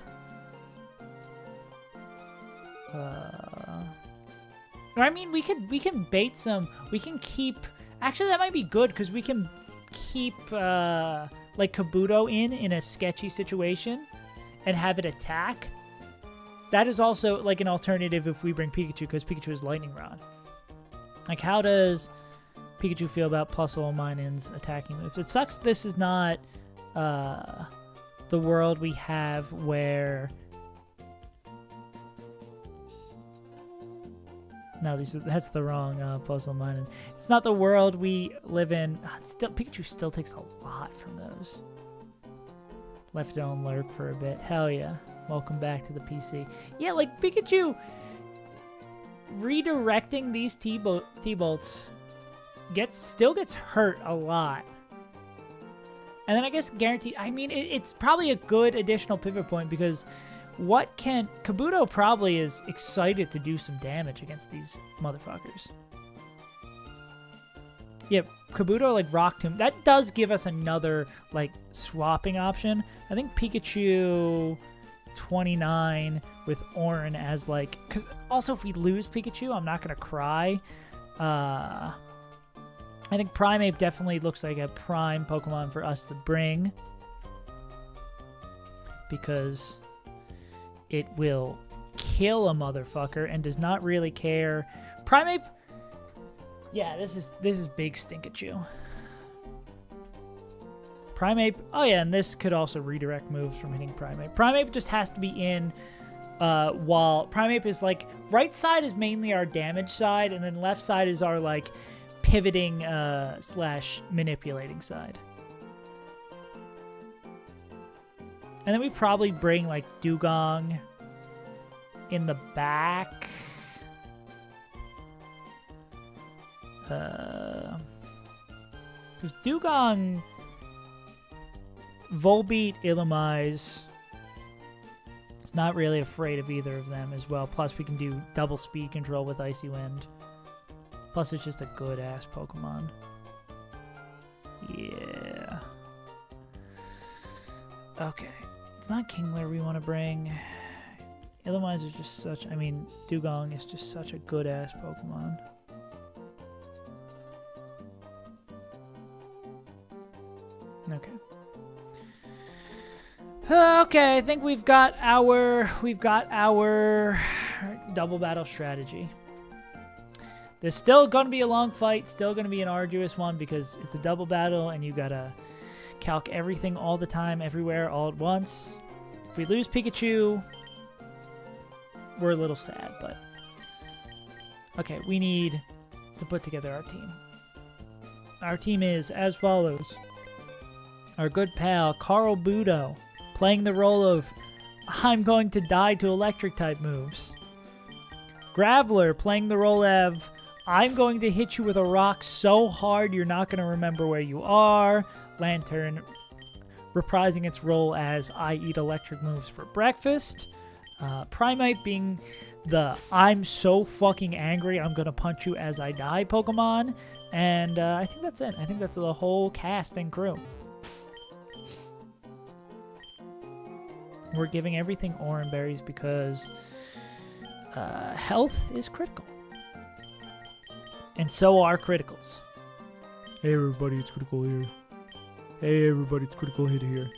I mean, we can bait some. We can keep. Actually, that might be good because we can keep like Kabuto in a sketchy situation and have it attack. That is also like an alternative if we bring Pikachu because Pikachu is Lightning Rod. Like, how does Pikachu feel about plus all Minun's attacking moves? It sucks this is not the world we have where... No, that's the wrong plus all Minun. It's not the world we live in. Pikachu still takes a lot from those. Left it on lurk for a bit. Hell yeah. Welcome back to the PC. Yeah, like Pikachu redirecting these T-bolts still gets hurt a lot. And then I guess guaranteed, I mean, it's probably a good additional pivot point because Kabuto probably is excited to do some damage against these motherfuckers. Yeah, Kabuto like Rock Tomb. That does give us another like swapping option. I think Pikachu 29 with Orin as like, because also if we lose Pikachu, I'm not gonna cry. I think Primeape definitely looks like a prime Pokemon for us to bring because it will kill a motherfucker and does not really care. Primeape, yeah, this is big Stinkachu. Primeape, oh yeah, and this could also redirect moves from hitting Primeape. Primeape just has to be in while Primeape is like, right side is mainly our damage side, and then left side is our like pivoting / manipulating side. And then we probably bring like Dugong in the back. Because Dugong, Volbeat, Illumise, it's not really afraid of either of them as well. Plus we can do double speed control with Icy Wind. Plus it's just a good ass Pokemon. Yeah. Okay. It's not Kingler we want to bring. Illumise is just such... I mean, Dugong is just such a good-ass Pokemon. Okay. Okay, I think we've got our double battle strategy. There's still going to be a long fight, still going to be an arduous one because it's a double battle and you gotta calc everything all the time, everywhere, all at once. If we lose Pikachu, we're a little sad, but... Okay, we need to put together our team. Our team is as follows. Our good pal, Carl Budo, playing the role of I'm going to die to electric-type moves. Graveler, playing the role of I'm going to hit you with a rock so hard you're not going to remember where you are. Lantern, reprising its role as I eat electric moves for breakfast. Primeape being the I'm so fucking angry I'm gonna punch you as I die Pokemon. And I think that's it. I think that's the whole cast and crew. We're giving everything Oran Berries because health is critical. And so are criticals. Hey everybody, it's Critical here. Hey everybody, it's Critical Hit here.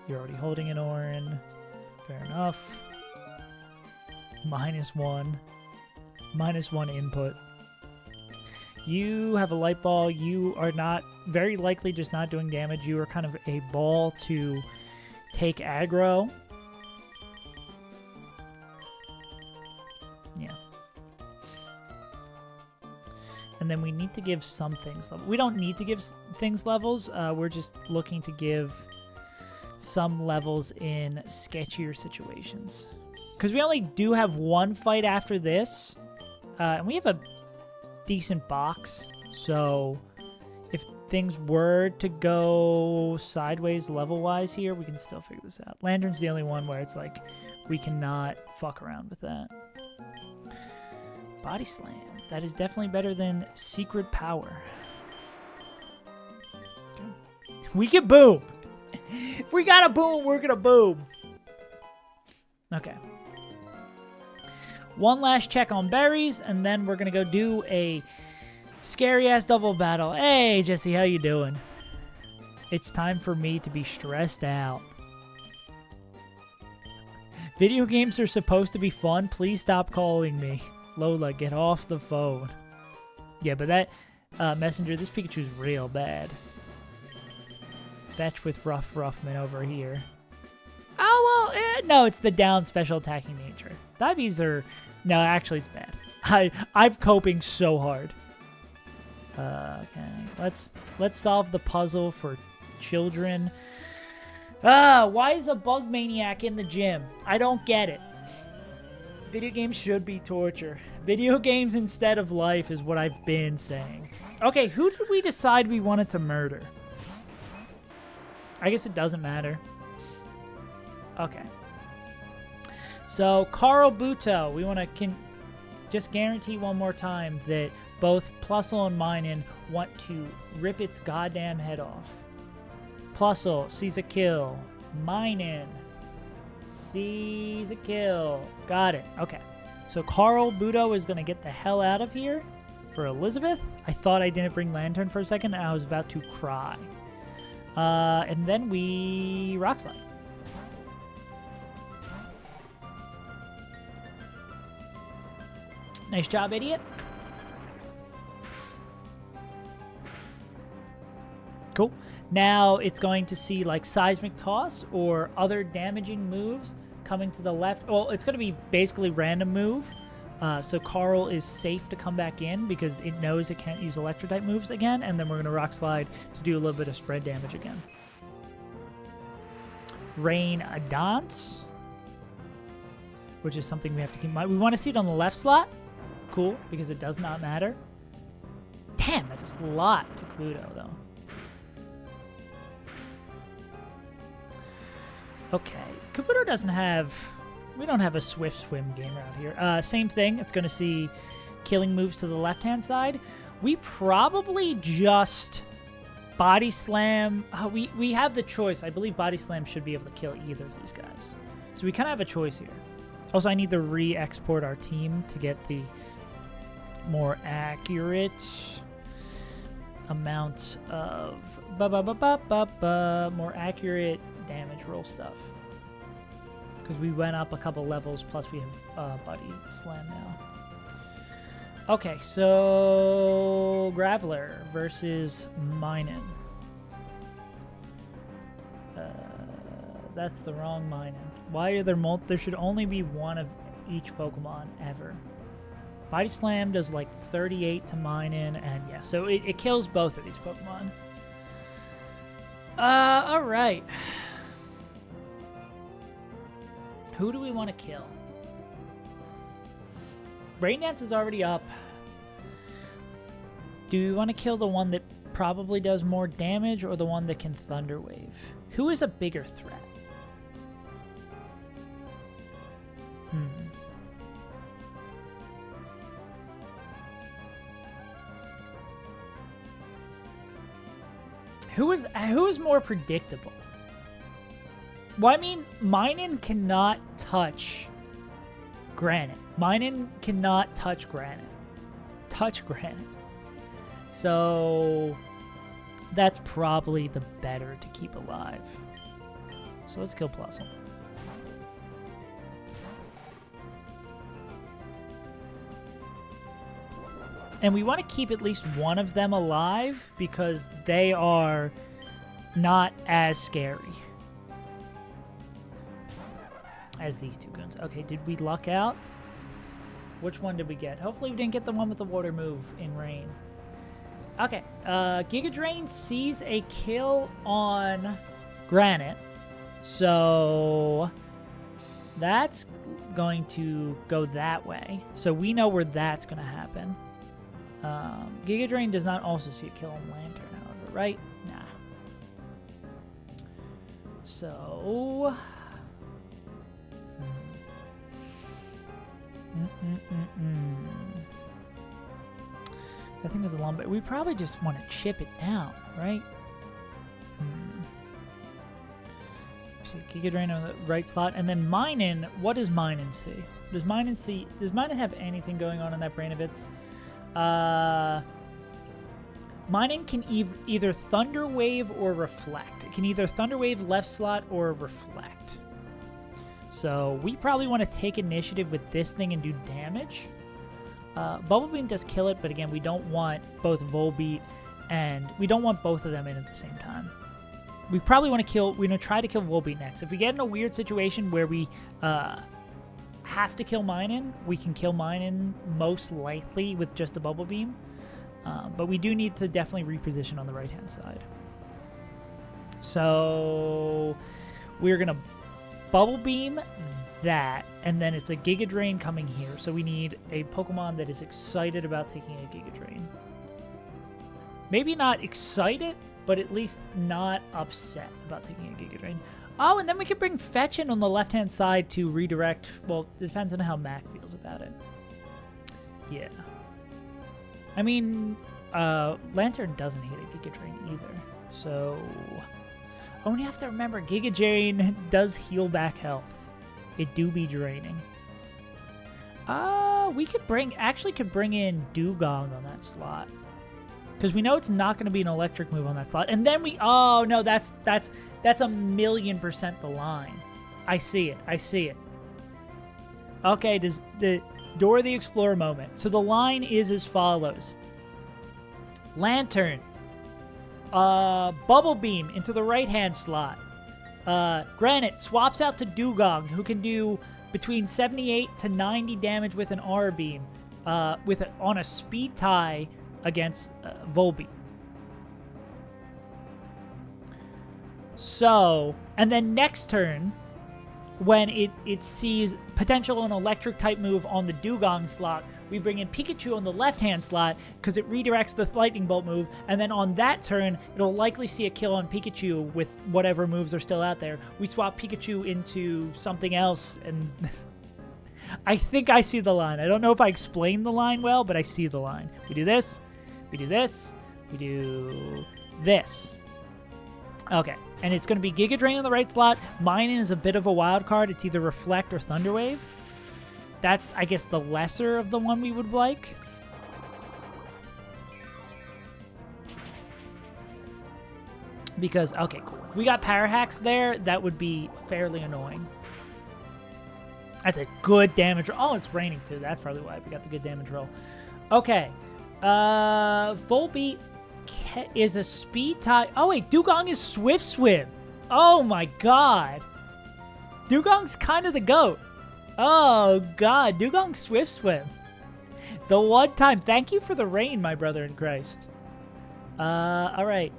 You're already holding an Orin. Fair enough. -1. -1 input. You have a Light Ball. You are not, very likely just not doing damage. You are kind of a ball to take aggro. Yeah. And then we need to give some things level. We don't need to give things levels. We're just looking to give some levels in sketchier situations. Because we only do have one fight after this. And we have a decent box. So if things were to go sideways level-wise here, we can still figure this out. Lantern's the only one where it's like we cannot fuck around with that. Body Slam. That is definitely better than Secret Power. Okay. We can boom. If we got a boom, we're gonna boom. Okay. One last check on berries, and then we're gonna go do a scary-ass double battle. Hey, Jesse, how you doing? It's time for me to be stressed out. Video games are supposed to be fun. Please stop calling me. Lola, get off the phone. Yeah, but that messenger, this Pikachu's real bad. Fetch with Ruffman over here. Oh, well, no, it's the down special attacking nature. Dives are... No, actually, it's bad. I'm coping so hard. Okay, let's solve the puzzle for children. Why is a bug maniac in the gym? I don't get it. Video games should be torture. Video games instead of life is what I've been saying. Okay, who did we decide we wanted to murder? I guess it doesn't matter. Okay. So, Carl Buto, we want to just guarantee one more time that both Plusle and Minen want to rip its goddamn head off. Plusle sees a kill. Minen sees a kill. Got it. Okay. So Carl Buto is going to get the hell out of here for Elizabeth. I thought I didn't bring Lantern for a second, and I was about to cry. And then we Rock Slide. Nice job, idiot. Cool. Now it's going to see like Seismic Toss or other damaging moves coming to the left. Well, it's going to be basically random move. So Carl is safe to come back in because it knows it can't use Electro-type moves again. And then we're going to Rock Slide to do a little bit of spread damage again. Rain a Dance, which is something we have to keep in mind. We want to see it on the left slot. Cool, because it does not matter. Damn, that does a lot to Kabuto, though. Okay, Kabuto doesn't have... We don't have a Swift Swim game around here. Same thing. It's going to see killing moves to the left-hand side. We probably just Body Slam. We have the choice. I believe Body Slam should be able to kill either of these guys. So we kind of have a choice here. Also, I need to re-export our team to get the more accurate amount of more accurate damage roll stuff. Because we went up a couple levels, plus we have Body Slam now. Okay, so Graveler versus Minen. That's the wrong Minen. Why are there there should only be one of each Pokemon ever. Body Slam does like 38 to Minen, and yeah, so it kills both of these Pokemon. Alright. Who do we want to kill? Rain Dance is already up. Do we want to kill the one that probably does more damage or the one that can Thunder Wave? Who is a bigger threat? Who is more predictable? Well, I mean, Minen cannot touch Granite. Minen cannot touch Granite. So that's probably the better to keep alive. So let's kill Plusle. And we want to keep at least one of them alive because they are not as scary as these two guns. Okay, did we luck out? Which one did we get? Hopefully we didn't get the one with the water move in rain. Okay, Giga Drain sees a kill on Granite. So that's going to go that way. So we know where that's going to happen. Giga Drain does not also see a kill on Lantern, however, right? Nah. So... I think it was a long bit. We probably just want to chip it down, right? So Giga Drain on the right slot, and then Minin. What does Minin see? Does Minin see? Does Minin have anything going on in that brain of its? Minin can either Thunder Wave or Reflect. It can either Thunder Wave left slot or Reflect. So we probably want to take initiative with this thing and do damage. Bubble Beam does kill it, but again, we don't want both Volbeat and we don't want both of them in at the same time. We probably want to kill. We're gonna try to kill Volbeat next. If we get in a weird situation where we have to kill Minin, we can kill Minin most likely with just the Bubble Beam. But we do need to definitely reposition on the right-hand side. So we're gonna Bubble Beam that, and then it's a Giga Drain coming here. So we need a Pokemon that is excited about taking a Giga Drain. Maybe not excited, but at least not upset about taking a Giga Drain. Oh, and then we could bring Fetch in on the left-hand side to redirect. Well, it depends on how Mac feels about it. Yeah. I mean, Lantern doesn't hit a Giga Drain either. So... Oh, and you have to remember, Giga Drain does heal back health. It do be draining. We could bring in Dugong on that slot. Because we know it's not going to be an electric move on that slot. And then we... Oh, no, that's 1,000,000% the line. I see it. Okay, does the Dora the Explorer moment. So the line is as follows. Lantern. Bubble Beam into the right-hand slot. Granite swaps out to Dugong, who can do between 78 to 90 damage with an R Beam, on a speed tie against Volbeat. So, and then next turn, when it sees potential an electric type move on the Dugong slot, we bring in Pikachu on the left-hand slot because it redirects the Lightning Bolt move, and then on that turn, it'll likely see a kill on Pikachu with whatever moves are still out there. We swap Pikachu into something else, and I think I see the line. I don't know if I explained the line well, but I see the line. We do this, we do this, we do this. Okay, and it's going to be Giga Drain on the right slot. Minin is a bit of a wild card. It's either Reflect or Thunder Wave. That's, I guess, the lesser of the one we would like. Because, okay, cool. If we got Power Hacks there, that would be fairly annoying. That's a good damage roll. Oh, it's raining too. That's probably why we got the good damage roll. Okay. Volbeat is a speed tie. Oh, wait. Dugong is Swift Swim. Oh, my God. Dugong's kind of the GOAT. Oh, God. Dugong Swift Swim. The one time. Thank you for the rain, my brother in Christ. All right.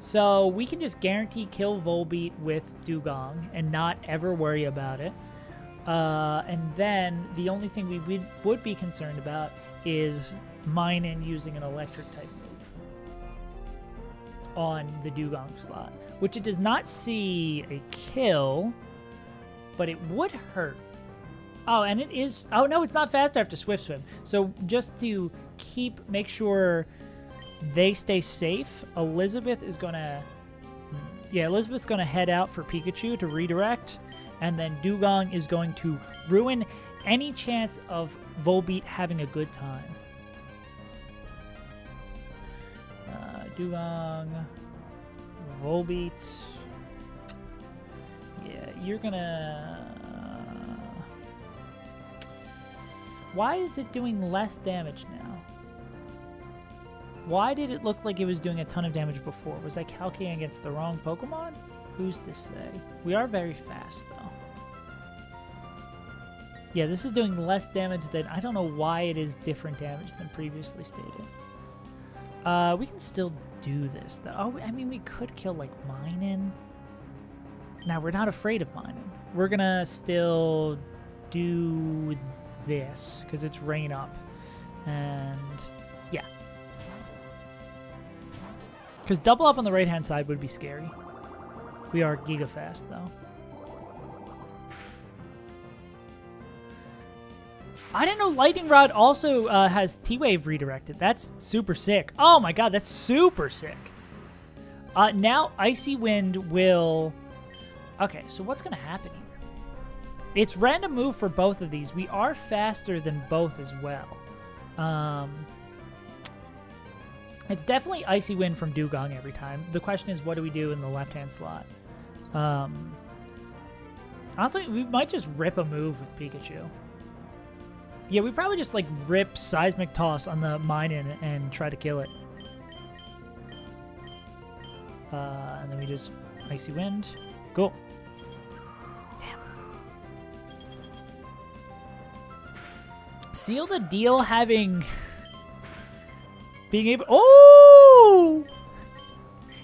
So we can just guarantee kill Volbeat with Dugong and not ever worry about it. And then the only thing we would be concerned about is Minin using an electric type move on the Dugong slot, which it does not see a kill, but it would hurt. Oh, and it is... Oh, no, it's not fast after Swift Swim. So just to make sure they stay safe, Elizabeth is going to... Yeah, Elizabeth's going to head out for Pikachu to redirect, and then Dugong is going to ruin any chance of Volbeat having a good time. Dugong, Volbeat. Yeah, you're gonna... Why is it doing less damage now? Why did it look like it was doing a ton of damage before? Was I calculating against the wrong Pokemon? Who's to say? We are very fast, though. Yeah, this is doing less damage than... I don't know why it is different damage than previously stated. We can still do this, though. Oh, I mean, we could kill, like, Minin. Now, we're not afraid of Minin. We're gonna still do this, because it's Rain Up. And, yeah. Because double up on the right-hand side would be scary. We are giga fast, though. I didn't know Lightning Rod also has T-Wave redirected. That's super sick. Oh my god, that's super sick. Now Icy Wind will... Okay, so what's going to happen here? It's random move for both of these. We are faster than both as well. It's definitely Icy Wind from Dugong every time. The question is, what do we do in the left-hand slot? Honestly, we might just rip a move with Pikachu. Yeah, we probably just, like, rip Seismic Toss on the Minun and try to kill it. And then we just Icy Wind. Cool. Damn. Seal the Deal having... being able... Oh!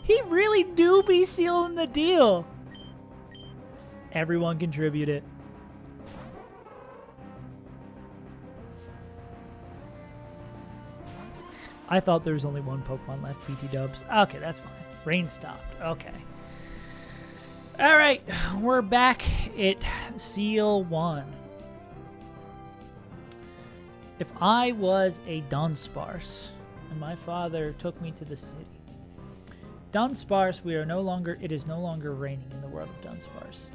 He really do be sealing the deal. Everyone contribute it. I thought there was only one Pokemon left, PT Dubs. Okay, that's fine. Rain stopped. Okay. Alright, we're back at Seal 1. If I was a Dunsparce and my father took me to the city. Dunsparce, it is no longer raining in the world of Dunsparce.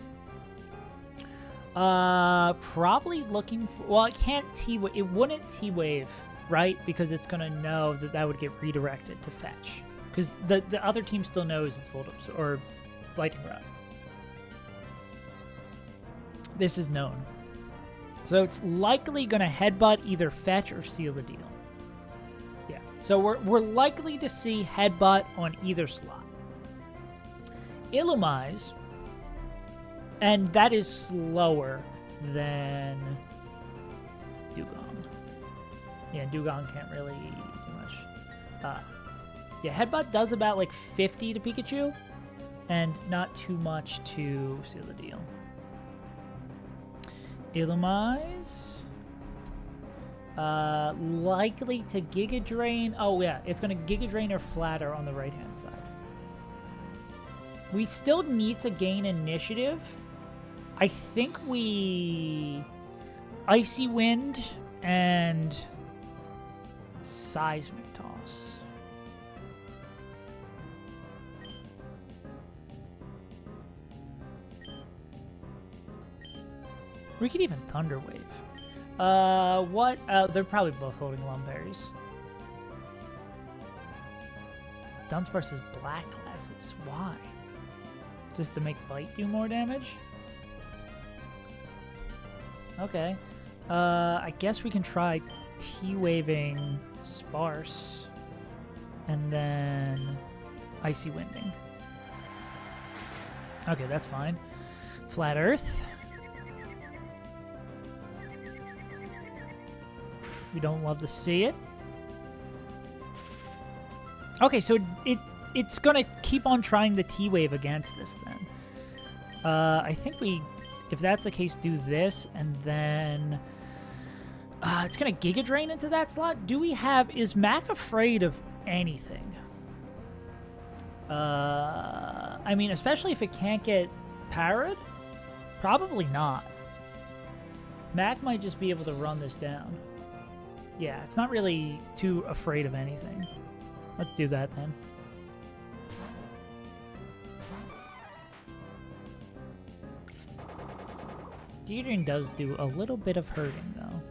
Probably looking for, well, it can't T-Wave, it wouldn't T-Wave, right? Because it's gonna know that that would get redirected to fetch. Because the other team still knows it's Volt or Lightning Rod. This is known. So it's likely gonna Headbutt, either fetch or seal the deal. Yeah. So we're likely to see Headbutt on either slot. Illumise, and that is slower than Dugong. Yeah, Dugong can't really do much. Yeah, Headbutt does about like 50 to Pikachu, and not too much to seal the deal. Illumise. Likely to Giga Drain. Oh yeah, it's going to Giga Drain or Flatter on the right-hand side. We still need to gain initiative. I think we... Icy Wind and Seismic Toss. We could even Thunder Wave. What? They're probably both holding Lum Berries. Dunsparce has black glasses. Why? Just to make Bite do more damage? Okay. I guess we can try T-Waving Sparse. And then Icy Winding. Okay, that's fine. Flat Earth. We don't love to see it. Okay, so it's gonna keep on trying the T-Wave against this then. I think we, if that's the case, do this, and then it's gonna Giga Drain into that slot. Do we have, is Mac afraid of anything? I mean, especially if it can't get parried? Probably not. Mac might just be able to run this down. Yeah, it's not really too afraid of anything. Let's do that then. Giga does do a little bit of hurting, though.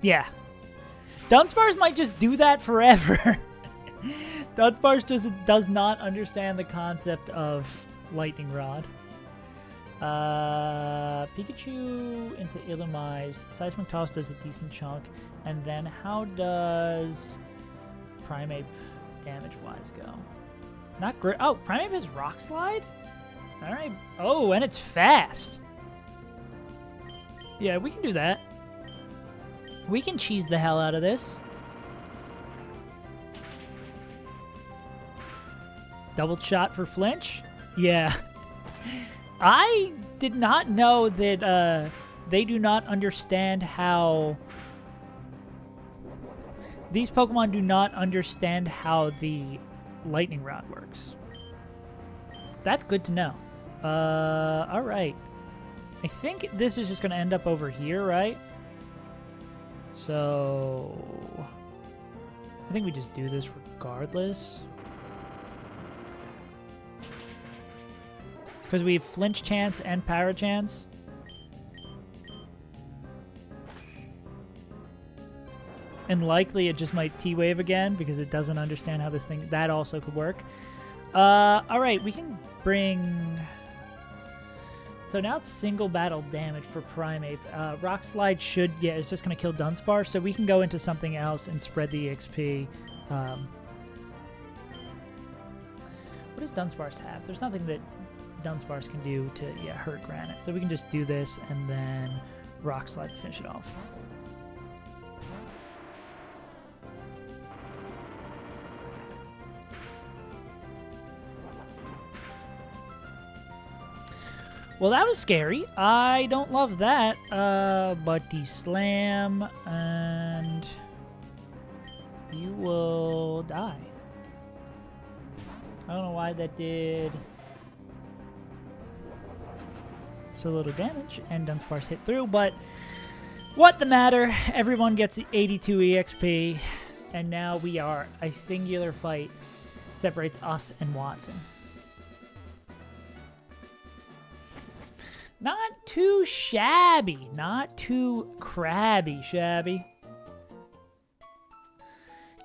Yeah. Dunsparce might just do that forever. Dunsparce just does not understand the concept of Lightning Rod. Pikachu into Illumise. Seismic Toss does a decent chunk. And then how does Primeape damage-wise go? Not great. Oh, Primeape has Rock Slide? Alright. Oh, and it's fast. Yeah, we can do that. We can cheese the hell out of this. Double shot for flinch? Yeah. I did not know that they do not understand how These Pokemon do not understand how the lightning rod works. That's good to know. All right. I think this is just going to end up over here, right? So I think we just do this regardless. Because we have flinch chance and para chance. And likely it just might T-Wave again because it doesn't understand how this thing... That also could work. All right, we can bring... So now it's single battle damage for Primeape. Rock Slide should... Yeah, it's just going to kill Dunsparce. So we can go into something else and spread the EXP. What does Dunsparce have? There's nothing that Dunsparce can do to hurt Granite. So we can just do this and then Rock Slide to finish it off. Well, that was scary. I don't love that. Buddy Slam, and you will die. I don't know why that did so little damage, and Dunsparce hit through, but what the matter? Everyone gets the 82 EXP, and now we are a singular fight separates us and Watson. Not too shabby. Not too crabby shabby.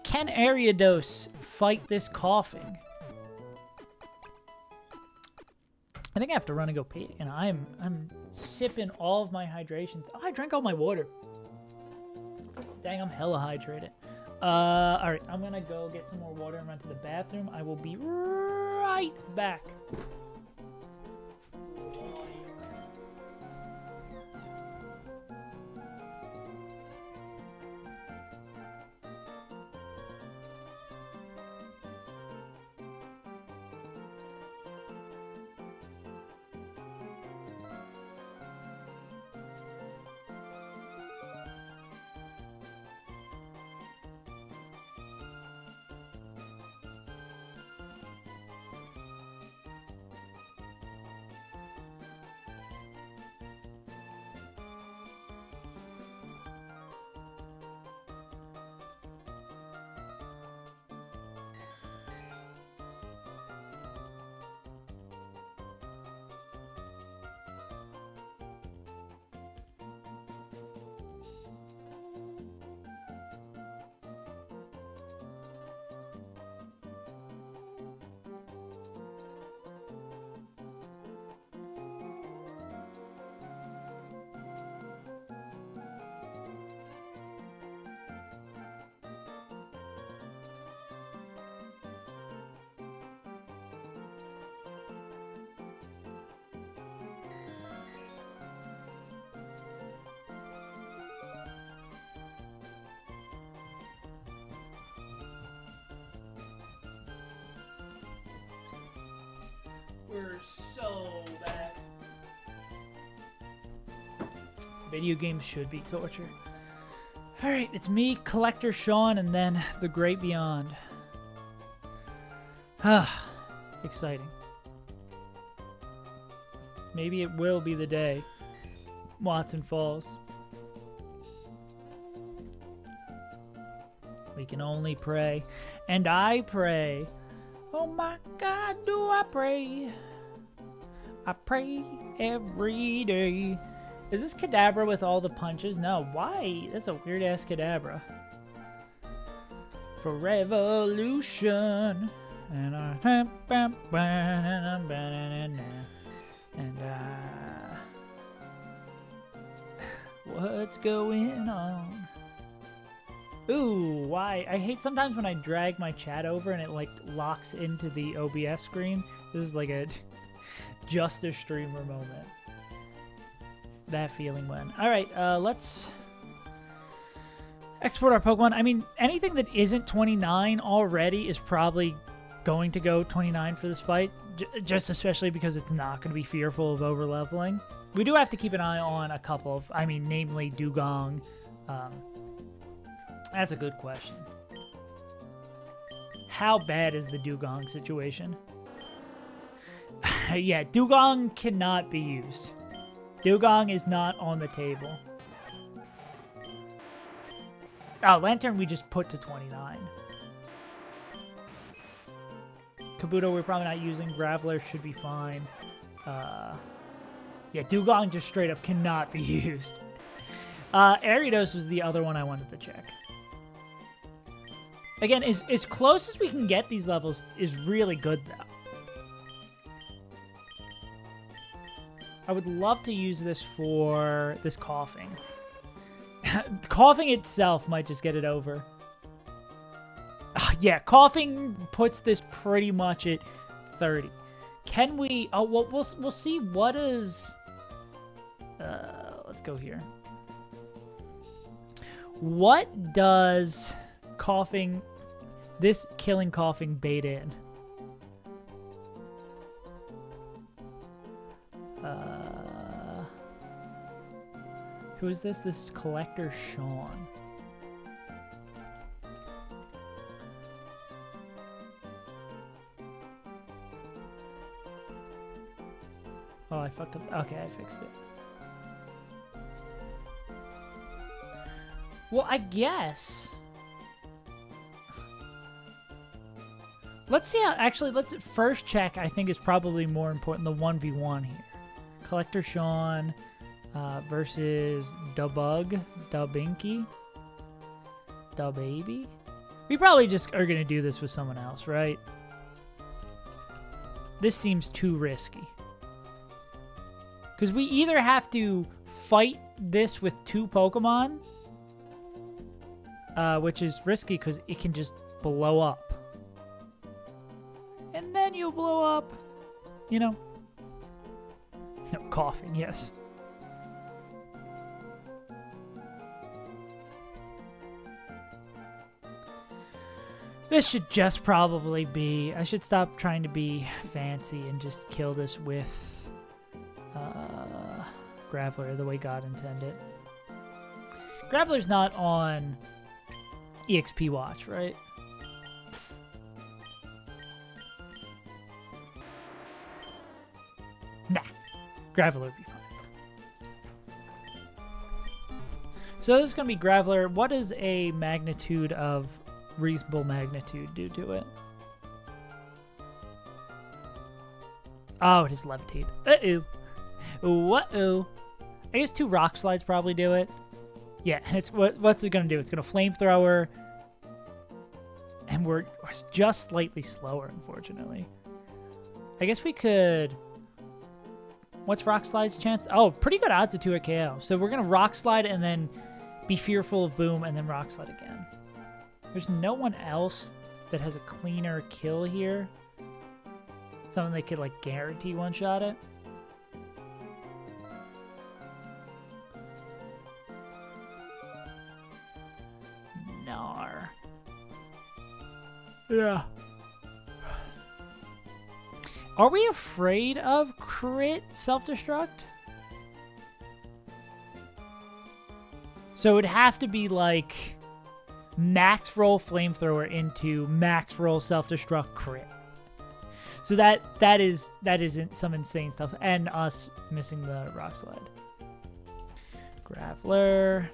Can Ariados fight this coughing? I think I have to run and go pee. And I'm sipping all of my hydrations. Oh, I drank all my water. Dang, I'm hella hydrated. All right, I'm gonna go get some more water and run to the bathroom. I will be right back. We're so back. Video games should be torture. Alright, it's me, Collector Sean, and then the Great Beyond. Ah, exciting. Maybe it will be the day Watson falls. We can only pray. And I pray. Oh my God, do I pray. I pray every day. Is this Kadabra with all the punches? No, why? That's a weird-ass Kadabra. For revolution. And what's going on? Ooh, why? I hate sometimes when I drag my chat over and it like locks into the OBS screen. This is like a just a streamer moment. That feeling when. Alright, let's export our Pokemon. I mean, anything that isn't 29 already is probably going to go 29 for this fight. Just especially because it's not going to be fearful of over-leveling. We do have to keep an eye on a couple of, I mean, namely Dugong. That's a good question. How bad is the dugong situation? Yeah, dugong cannot be used. Dugong is not on the table. Oh, lantern we just put to 29. Kabuto we're probably not using. Graveler should be fine. Yeah, dugong just straight up cannot be used. Ariados was the other one I wanted to check. Again, as close as we can get these levels is really good, though. I would love to use this for this coughing. Coughing itself might just get it over. Yeah, coughing puts this pretty much at 30. Can we... Oh, well, we'll see what is... let's go here. What does coughing... This killing coughing bait in? Who is this? This is Collector Sean. Oh, I fucked up. Okay, I fixed it. Well, I guess. Let's see how... Actually, let's first check. I think is probably more important. The 1v1 here. Collector Sean versus Dubug, Dubinky, Dubaby. We probably just are going to do this with someone else, right? This seems too risky. Because we either have to fight this with 2 Pokemon, which is risky because it can just blow up. And then you'll blow up, you know. No, coughing, yes. This should just probably be... I should stop trying to be fancy and just kill this with Graveler the way God intended. Graveler's not on EXP Watch, right? Nah. Graveler would be fine. So this is going to be Graveler. What does a magnitude of reasonable magnitude do to it? Oh, it is levitate. Uh-oh. What-oh. I guess 2 rock slides probably do it. Yeah, it's what's it going to do? It's going to flamethrower. And we're just slightly slower, unfortunately. I guess we could... What's Rock Slide's chance? Oh, pretty good odds of 2 at KO. So we're going to Rock Slide and then be fearful of Boom and then Rock Slide again. There's no one else that has a cleaner kill here. Something they could, like, guarantee one-shot it. Nar. Yeah. Are we afraid of crit self-destruct? So it would have to be like max roll flamethrower into max roll self-destruct crit. So that is some insane stuff, and us missing the rock slide. Graveler.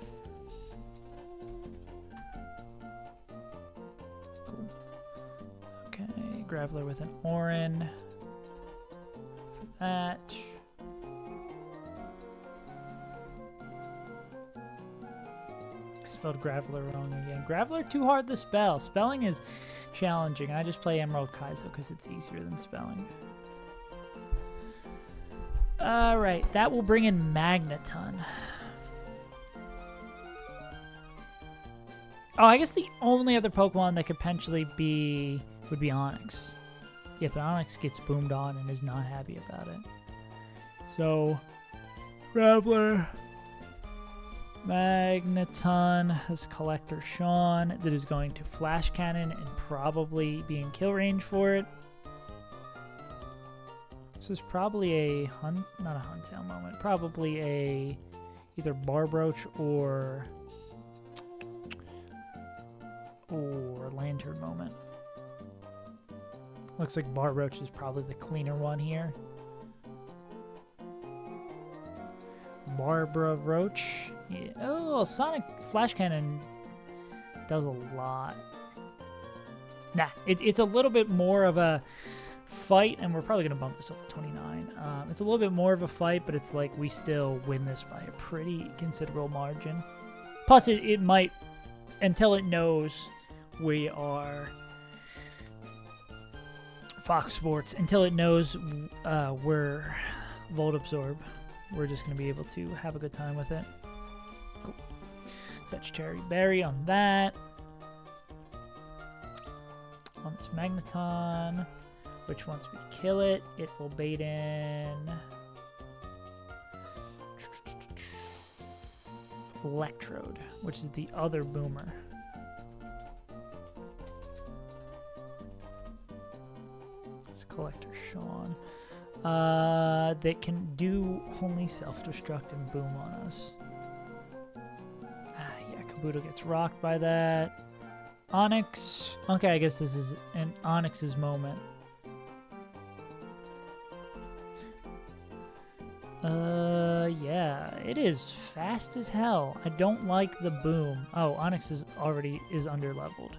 Cool. Okay, Graveler with an Orin. That. Spelled Graveler wrong again. Graveler too hard to spell. Spelling is challenging. I just play Emerald Kaizo because it's easier than spelling. Alright, that will bring in Magneton. Oh, I guess the only other Pokemon that could potentially be would be Onix. Yeah, but Onix gets boomed on and is not happy about it. So, Graveler, Magneton, this Collector Sean that is going to Flash Cannon and probably be in kill range for it. This is probably a not a Huntail moment, probably a either Barbroach or Lantern moment. Looks like Barroach is probably the cleaner one here. Barbara Roach. Yeah. Oh, Sonic Flash Cannon does a lot. Nah, it's a little bit more of a fight, and we're probably going to bump this up to 29. It's a little bit more of a fight, but it's like we still win this by a pretty considerable margin. Plus, it might, until it knows we are Fox Sports, until it knows we're Volt Absorb, we're just going to be able to have a good time with it. Cool. Such Cherry Berry on that. On this Magneton, which once we kill it, it will bait in Electrode, which is the other boomer. This Collector Sean. That can do only self-destruct and boom on us. Yeah, Kabuto gets rocked by that. Onyx. Okay, I guess this is an Onyx's moment. Yeah, it is fast as hell. I don't like the boom. Oh, Onyx is already under-leveled.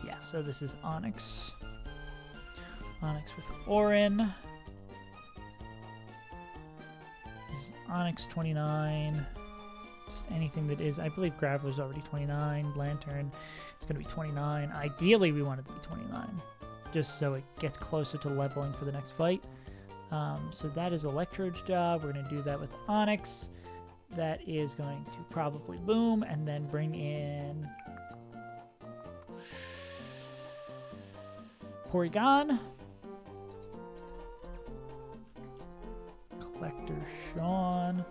Yeah, so this is Onyx. Onyx with Orin. This is Onyx 29. Just anything that is. I believe Graveler's already 29. Lantern is going to be 29. Ideally, we want it to be 29. Just so it gets closer to leveling for the next fight. So that is Electrode's job. We're going to do that with Onyx. That is going to probably boom and then bring in Porygon. Collector Sean,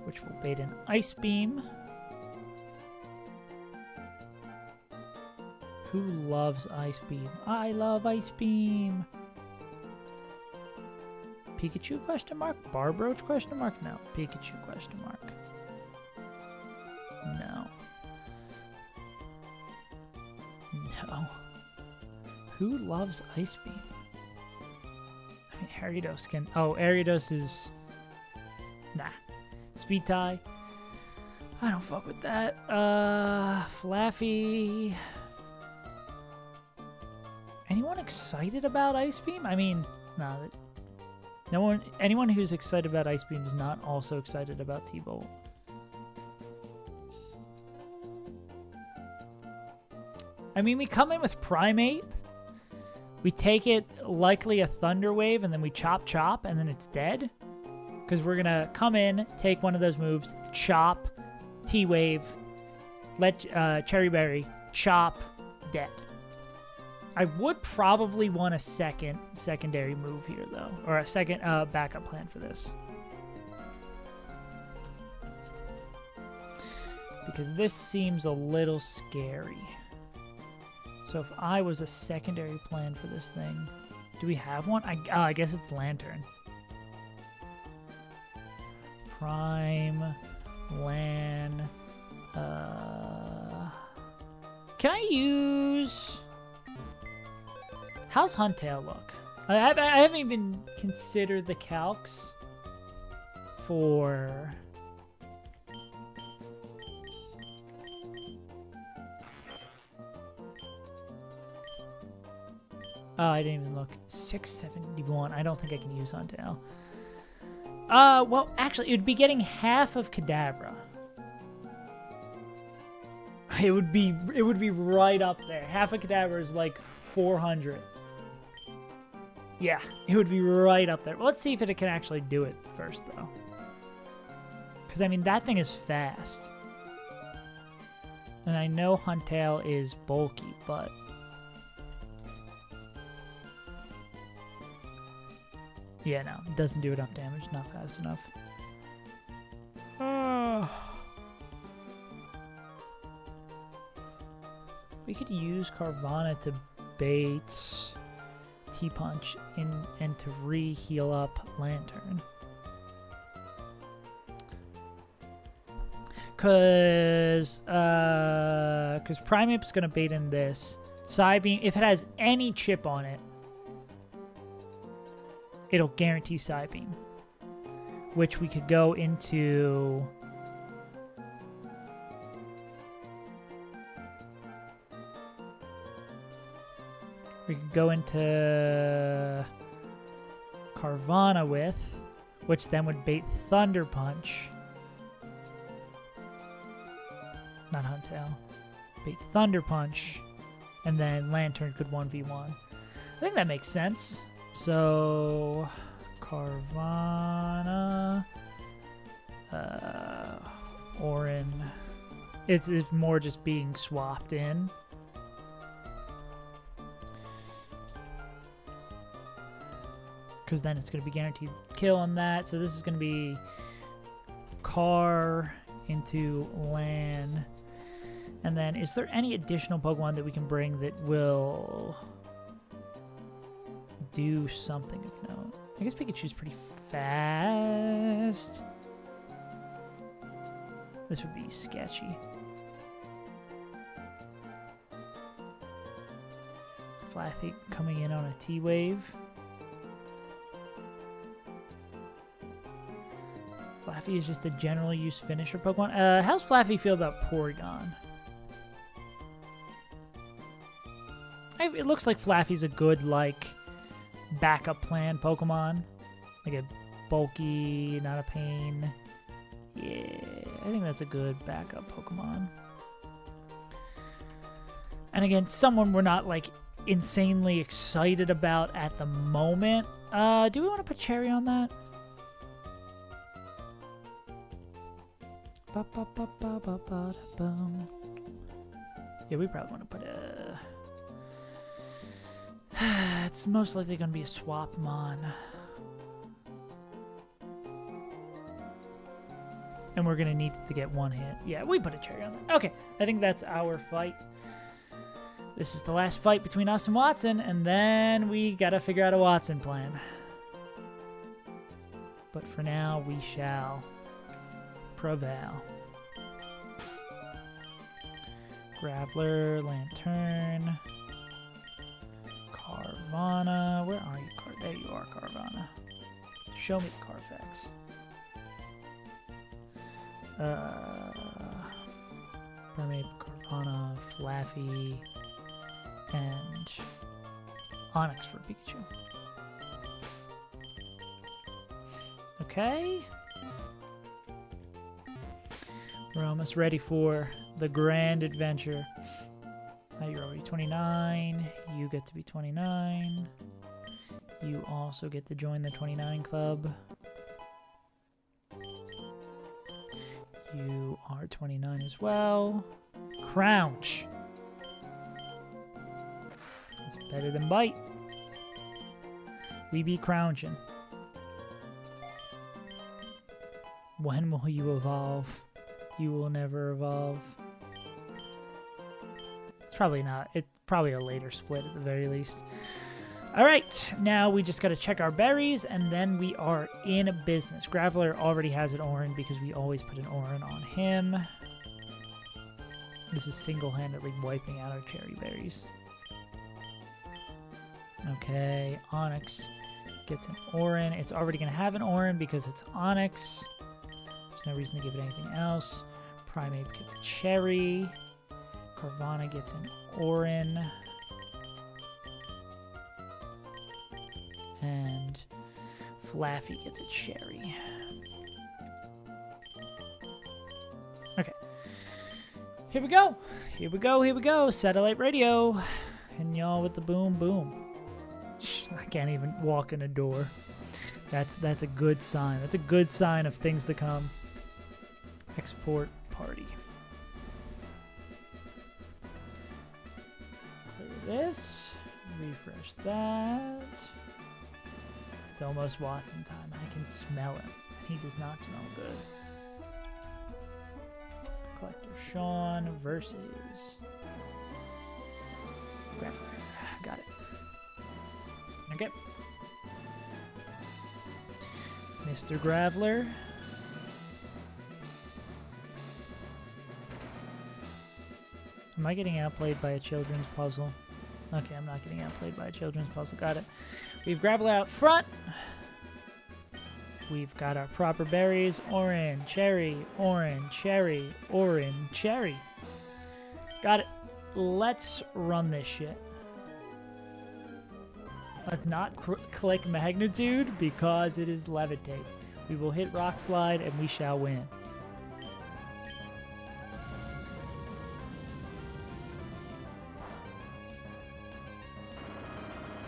which will bait in Ice Beam. Who loves Ice Beam? I love Ice Beam. Pikachu question mark? Barbroach question mark? No. Pikachu question mark. No. No. Who loves Ice Beam? I mean, Ariados can... Oh, Ariados is... Nah. Speed Tie. I don't fuck with that. Flaffy. Anyone excited about Ice Beam? I mean, nah. No one. Anyone who's excited about Ice Beam is not also excited about T-Bolt. I mean, we come in with Primeape. We take it likely a Thunder Wave, and then we chop, and then it's dead. Because we're going to come in, take one of those moves, chop, T-Wave, let Cherry Berry, chop, dead. I would probably want a secondary move here, though. Or a second backup plan for this. Because this seems a little scary. So if I was a secondary plan for this thing... Do we have one? I guess it's Lantern. Prime, Lan... Can I use... How's Huntail look? I haven't even considered the calcs for... Oh, I didn't even look. 671. I don't think I can use Huntail. Well, actually, it would be getting half of Kadabra. It would be right up there. Half of Kadabra is like 400. Yeah, it would be right up there. Well, let's see if it can actually do it first, though. Because, I mean, that thing is fast. And I know Huntail is bulky, but... Yeah, no, it doesn't do enough damage. Not fast enough. We could use Carvana to bait T-Punch and to re-heal up Lantern. Because Primeape's going to bait in this. Psybeam, if it has any chip on it, it'll guarantee Psybeam, which we could go into. We could go into Carvana with, which then would bait Thunder Punch. Not Huntail. Bait Thunder Punch, and then Lantern could 1v1. I think that makes sense. So, Carvana, Orin. It's more just being swapped in. Because then it's going to be guaranteed kill on that. So this is going to be Car into Lan. And then is there any additional Pokemon that we can bring that will do something of note? I guess Pikachu's pretty fast. This would be sketchy. Flaffy coming in on a T-Wave. Flaffy is just a general use finisher Pokemon. How's Flaffy feel about Porygon? It looks like Flaffy's a good, like, backup plan Pokemon. Like a bulky, not a pain. Yeah, I think that's a good backup Pokemon. And again, someone we're not, like, insanely excited about at the moment. Do we want to put Cherry on that? Yeah, we probably want to put a... It's most likely going to be a Swapmon. And we're going to need to get one hit. Yeah, we put a Cherry on that. Okay, I think that's our fight. This is the last fight between us and Watson, and then we got to figure out a Watson plan. But for now, we shall prevail. Graveler, Lantern, Carvana. Where are you, There you are, Carvana. Show me the Carfax. Mermaid, Carvana, Flaffy, and Onyx for Pikachu. Okay. We're almost ready for the grand adventure. Now you're already 29. You get to be 29. You also get to join the 29 club. You are 29 as well. Crouch. It's better than bite. We be crouching. When will you evolve? You will never evolve. It's probably not. It's probably a later split at the very least. All right, now we just got to check our berries, and then we are in business. Graveler already has an Orin because we always put an Orin on him. This is single-handedly wiping out our cherry berries. Okay, Onyx gets an Orin. It's already going to have an Orin because it's Onyx. There's no reason to give it anything else. Primeape gets a cherry. Carvana gets an Orin. And Flaffy gets a cherry. Okay. Here we go. Here we go. Here we go. Satellite radio. And y'all with the boom boom. I can't even walk in a door. That's a good sign. That's a good sign of things to come. Export party. Clear this. Refresh that. It's almost Watson time. I can smell it. He does not smell good. Collector Sean versus Graveler. Got it. Okay. Mr. Graveler. Am I getting outplayed by a children's puzzle? Okay, I'm not getting outplayed by a children's puzzle. Got it. We have Graveler out front. We've got our proper berries. Orange, cherry, orange, cherry, orange, cherry. Got it. Let's run this shit. Let's not click magnitude because it is levitate. We will hit rock slide and we shall win.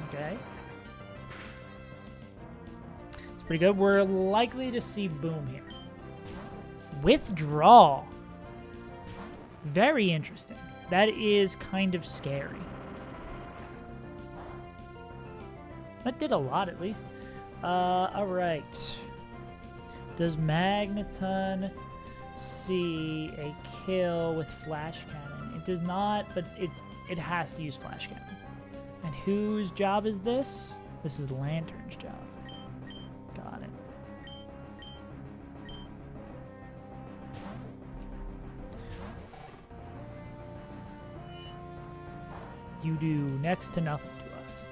Okay. It's pretty good. We're likely to see boom here. Withdraw. Very interesting. That is kind of scary. That did a lot, at least. All right. Does Magneton see a kill with Flash Cannon? It does not, but it has to use Flash Cannon. And whose job is this? This is Lantern's job. Got it. You do next to nothing to us.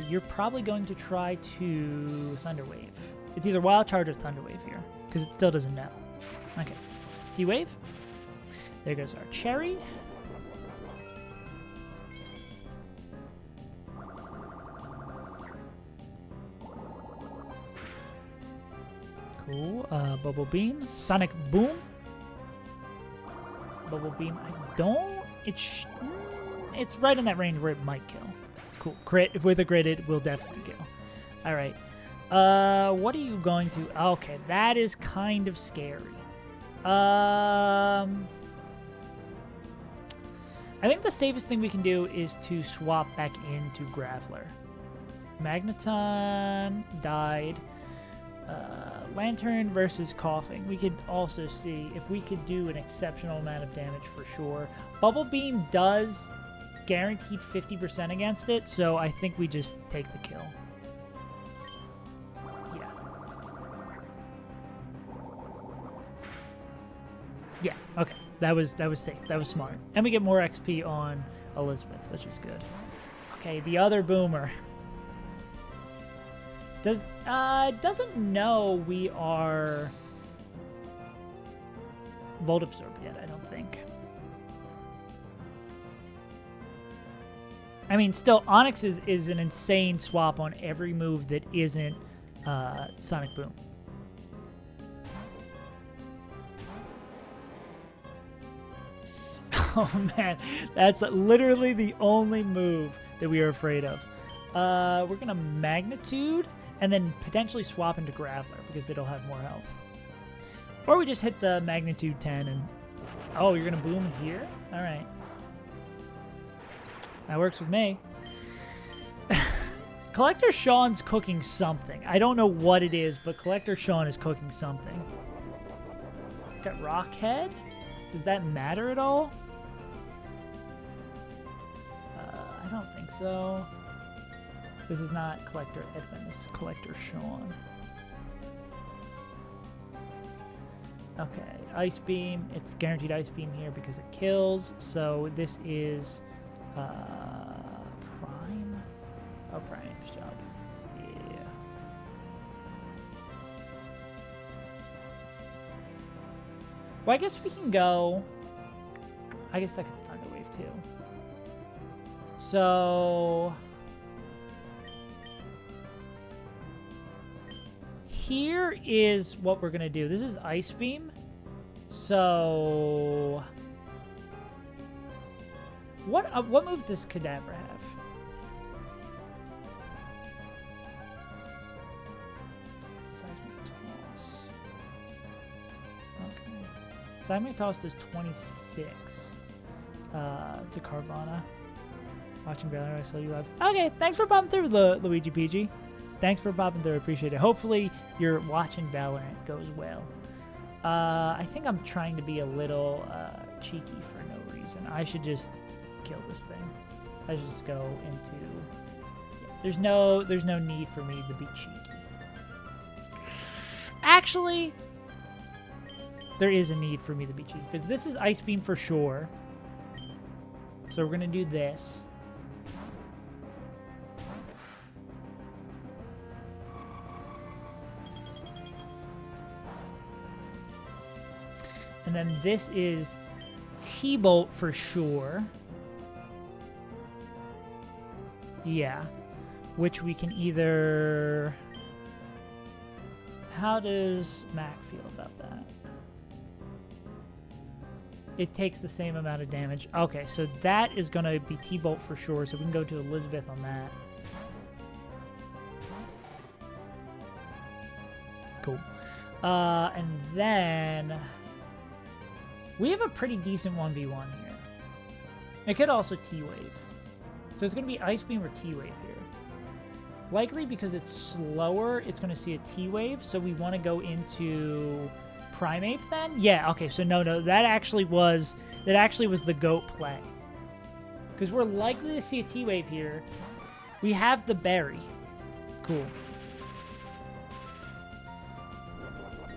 You're probably going to try to Thunder Wave. It's either Wild Charge or Thunder Wave here, because it still doesn't know. Okay. D-Wave. There goes our Cherry. Cool. Bubble Beam. Sonic Boom. Bubble Beam. I don't... It's right in that range where it might kill. Cool. Crit. If with a crit, it will definitely kill. All right. What are you going to... Okay, that is kind of scary. I think the safest thing we can do is to swap back into Graveler. Magneton died. Lantern versus Coughing. We could also see if we could do an exceptional amount of damage for sure. Bubble Beam does guaranteed 50% against it, so I think we just take the kill. Yeah. Yeah, okay. That was safe. That was smart. And we get more XP on Elizabeth, which is good. Okay, the other boomer. Doesn't know we are Volt Absorbed yet, I don't think. I mean, still, Onyx is an insane swap on every move that isn't Sonic Boom. Oh, man. That's literally the only move that we are afraid of. We're going to Magnitude and then potentially swap into Graveler because it'll have more health. Or we just hit the Magnitude 10 and... Oh, you're going to boom here? All right. That works with me. Collector Sean's cooking something. I don't know what it is, but Collector Sean is cooking something. It's got Rock Head. Does that matter at all? I don't think so. This is not Collector Edmund. This is Collector Sean. Okay, Ice Beam. It's guaranteed Ice Beam here because it kills. So this is Prime. Oh, Prime's job. Yeah. Well, I guess we can go. I guess that could Thunder Wave too. So here is what we're gonna do. This is Ice Beam. So what move does Kadabra have? Seismic Toss. Okay. Seismic Toss does 26 to Carvana. Watching Valorant, I saw you live. Okay, thanks for popping through, Luigi PG. Thanks for popping through. Appreciate it. Hopefully your watching Valorant goes well. I think I'm trying to be a little cheeky for no reason. I should just kill this thing. I should just go into... Yeah, there's no need for me to be cheeky. Actually, there is a need for me to be cheeky because this is Ice Beam for sure. So we're gonna do this. And then this is T-Bolt for sure. Yeah. Which we can either... How does Mac feel about that? It takes the same amount of damage. Okay, so that is going to be T-Bolt for sure, so we can go to Elizabeth on that. Cool. And then... We have a pretty decent 1v1 here. It could also T-Wave. So it's going to be Ice Beam or T-Wave here. Likely because it's slower, it's going to see a T-Wave, so we want to go into Primeape then? Yeah, okay, so no, that actually was the GOAT play. Because we're likely to see a T-Wave here. We have the berry. Cool.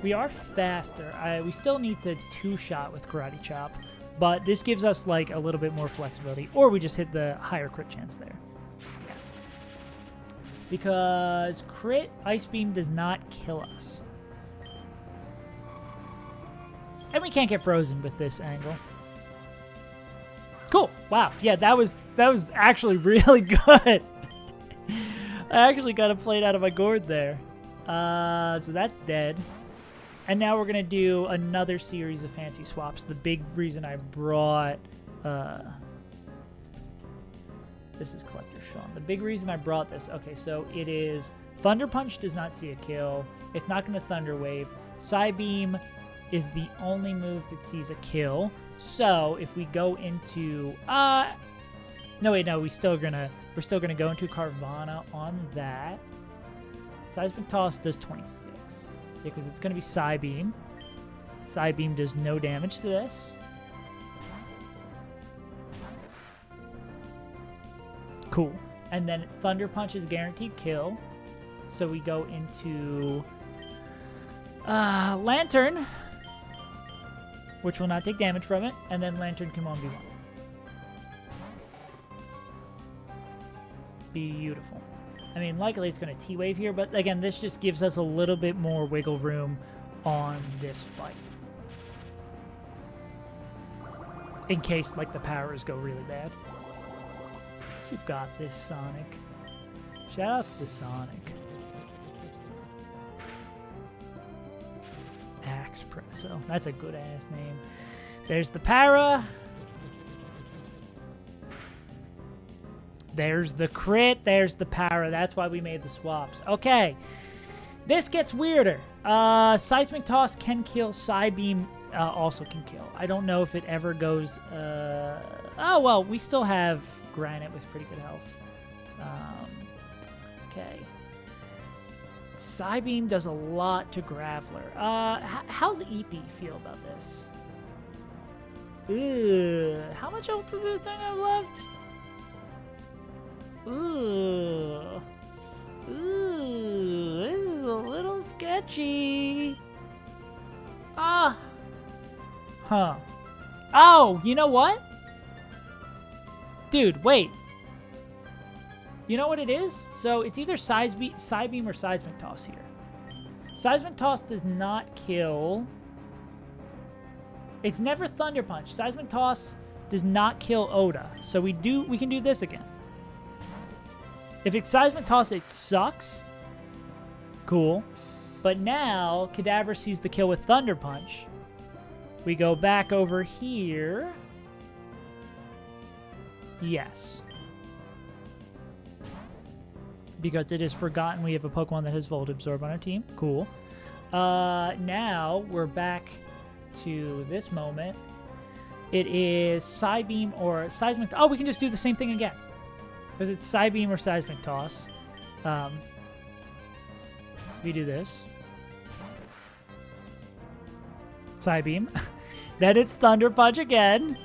We are faster. We still need to two-shot with Karate Chop, but this gives us like a little bit more flexibility, or we just hit the higher crit chance there. Yeah. Because crit Ice Beam does not kill us. And we can't get frozen with this angle. Cool. Wow. Yeah, that was actually really good. I actually got it played out of my gourd there. So that's dead. And now we're going to do another series of fancy swaps. The big reason I brought... this is Collector Sean. The big reason I brought this... Okay, so it is... Thunder Punch does not see a kill. It's not going to Thunder Wave. Psybeam is the only move that sees a kill. So if we go into... No, wait, no. We're still going to go into Carvana on that. Seismic Toss does 26. Yeah, because it's going to be Psybeam. Psybeam does no damage to this. Cool. And then Thunder Punch is guaranteed kill. So we go into Lantern, which will not take damage from it. And then Lantern can 1v1. Beautiful. I mean, likely it's going to T-Wave here, but again, this just gives us a little bit more wiggle room on this fight. In case, like, the powers go really bad. So you've got this, Sonic. Shoutouts to Sonic. Axpresso. That's a good-ass name. There's the para. There's the crit. There's the para. That's why we made the swaps. Okay. This gets weirder. Seismic Toss can kill. Psybeam also can kill. I don't know if it ever goes... oh, well, we still have Granite with pretty good health. Okay. Psybeam does a lot to Graveler. How's EP feel about this? Ugh. How much health does this thing have left? Ooh. Ooh. This is a little sketchy. Ah. Huh. Oh, you know what? Dude, wait. You know what it is? So it's either Psybeam or Seismic Toss here. Seismic Toss does not kill. It's never Thunder Punch. Seismic Toss does not kill Oda. So we can do this again. If it's Seismic Toss, it sucks. Cool. But now, Cadaver sees the kill with Thunder Punch. We go back over here. Yes. Because it is forgotten we have a Pokemon that has Volt Absorb on our team. Cool. Now, we're back to this moment. It is Psybeam or Seismic... Oh, we can just do the same thing again. Because it's Psybeam or Seismic Toss. We do this. Psybeam. Then it's Thunder Punch again.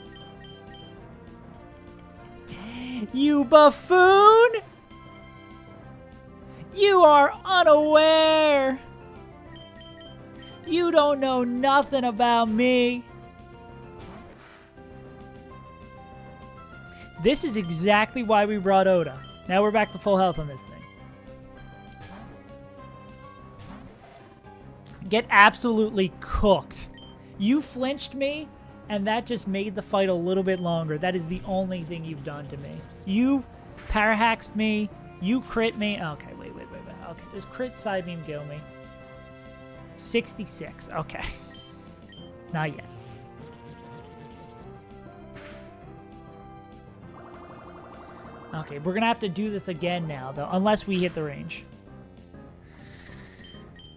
You buffoon! You are unaware! You don't know nothing about me! This is exactly why we brought Oda. Now we're back to full health on this thing. Get absolutely cooked. You flinched me, and that just made the fight a little bit longer. That is the only thing you've done to me. You parahaxed me. You crit me. Okay, wait. Okay, does crit side beam kill me? 66. Okay. Not yet. Okay, we're going to have to do this again now, though, unless we hit the range.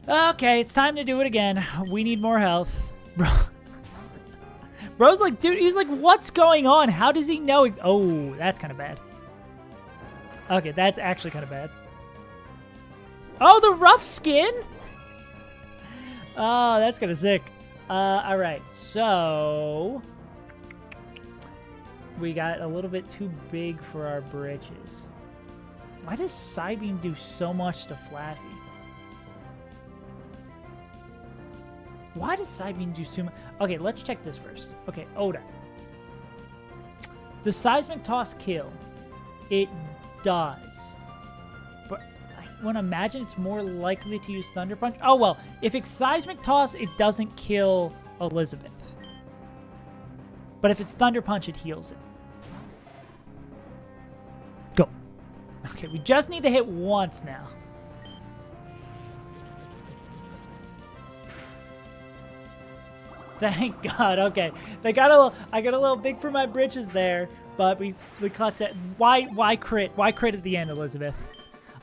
Okay, it's time to do it again. We need more health. Bro's like, dude, he's like, what's going on? How does he know? Oh, that's kind of bad. Okay, that's actually kind of bad. Oh, the rough skin? Oh, that's kind of sick. All right, so we got a little bit too big for our britches. Why does Psybeam do so much to Flaffy? Why does Psybeam do so much? Okay, let's check this first. Okay, Oda. Does Seismic Toss kill? It does. But I want to imagine it's more likely to use Thunder Punch. Oh, well, if it's Seismic Toss, it doesn't kill Elizabeth. But if it's Thunder Punch, it heals it. Go. Okay, we just need to hit once now. Thank God. Okay, I got a little big for my britches there, but we clutched that. Why crit? Why crit at the end, Elizabeth?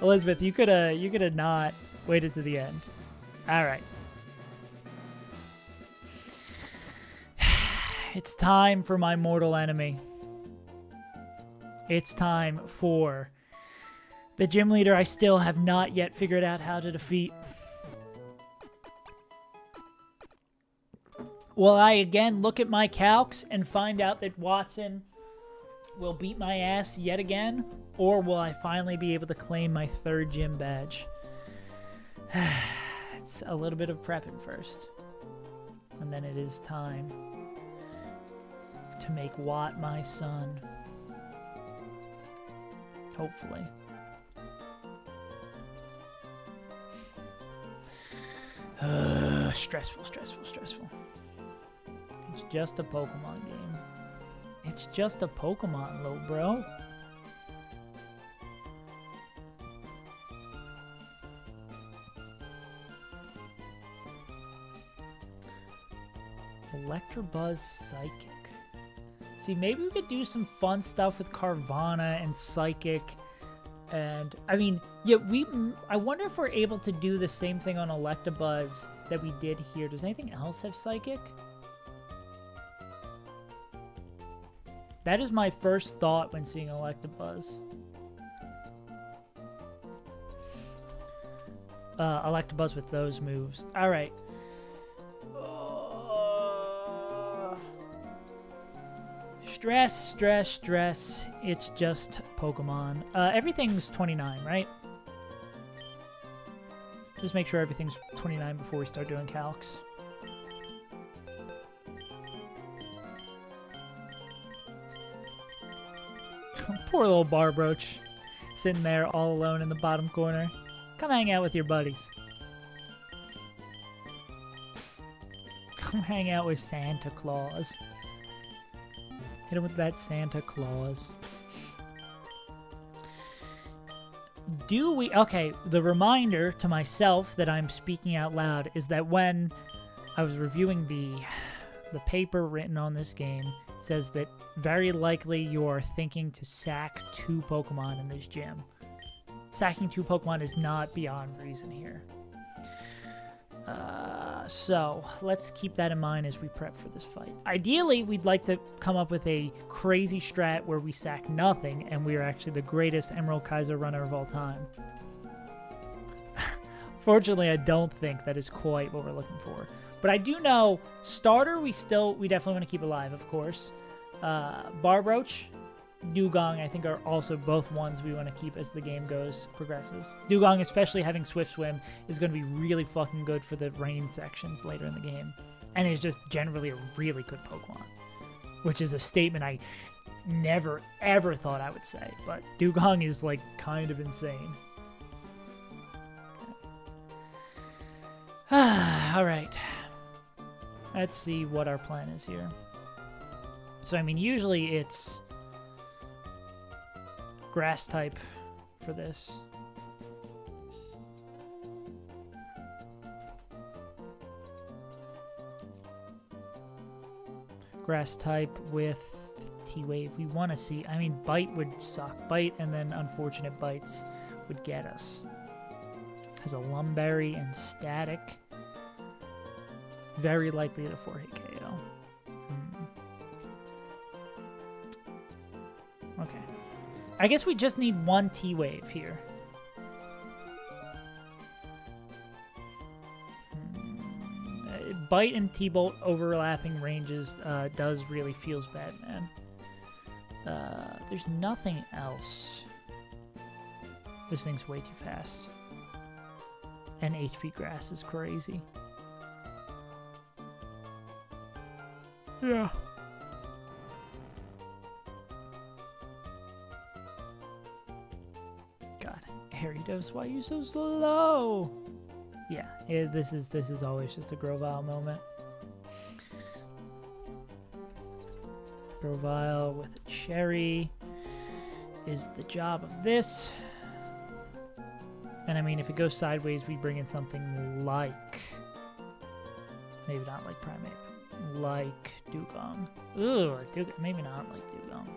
Elizabeth, you could have not waited to the end. All right. It's time for my mortal enemy. It's time for the gym leader I still have not yet figured out how to defeat. Will I again look at my calcs and find out that Watson will beat my ass yet again? Or will I finally be able to claim my third gym badge? It's a little bit of prepping first. And then it is time to make Watt my son. Hopefully. Stressful. It's just a Pokemon game. It's just a Pokemon, little bro. Electabuzz Psychic. See, maybe we could do some fun stuff with Carvana and Psychic. And, I mean, yeah, I wonder if we're able to do the same thing on Electabuzz that we did here. Does anything else have Psychic? That is my first thought when seeing Electabuzz. Electabuzz with those moves. All right. Stress. It's just Pokemon. Everything's 29, right? Just make sure everything's 29 before we start doing calcs. Poor little Barbroach, sitting there all alone in the bottom corner. Come hang out with your buddies. Come hang out with Santa Claus. Hit him with that Santa Claus. Okay, the reminder to myself that I'm speaking out loud is that when I was reviewing the paper written on this game, it says that very likely you are thinking to sack 2 Pokemon in this gym. Sacking 2 Pokemon is not beyond reason here. So let's keep that in mind as we prep for this fight. Ideally, we'd like to come up with a crazy strat where we sack nothing and we are actually the greatest Emerald Kaizo runner of all time. Fortunately, I don't think that is quite what we're looking for. But I do know starter we definitely want to keep alive, of course. Barbroach, Dugong, I think are also both ones we want to keep as the game progresses. Dugong, especially having Swift Swim, is going to be really fucking good for the rain sections later in the game. And is just generally a really good Pokemon. Which is a statement I never, ever thought I would say. But Dugong is, like, kind of insane. Alright. Let's see what our plan is here. So, I mean, usually it's grass type for this. Grass type with T-Wave. We want to see... I mean, Bite would suck. Bite and then Unfortunate Bites would get us. Has a Lumberry and Static. Very likely to 4-hit KO. Okay. I guess we just need one T-Wave here. Bite and T-Bolt overlapping ranges does really feels bad, man. There's nothing else. This thing's way too fast. And HP Grass is crazy. Yeah. God, Ariados, why are you so slow? Yeah, this is always just a Grovyle moment. Grovyle with a Cherry is the job of this. And I mean, if it goes sideways, we bring in something like... Maybe not like Primeape. Like Dugong. Ooh, maybe not like Dugong.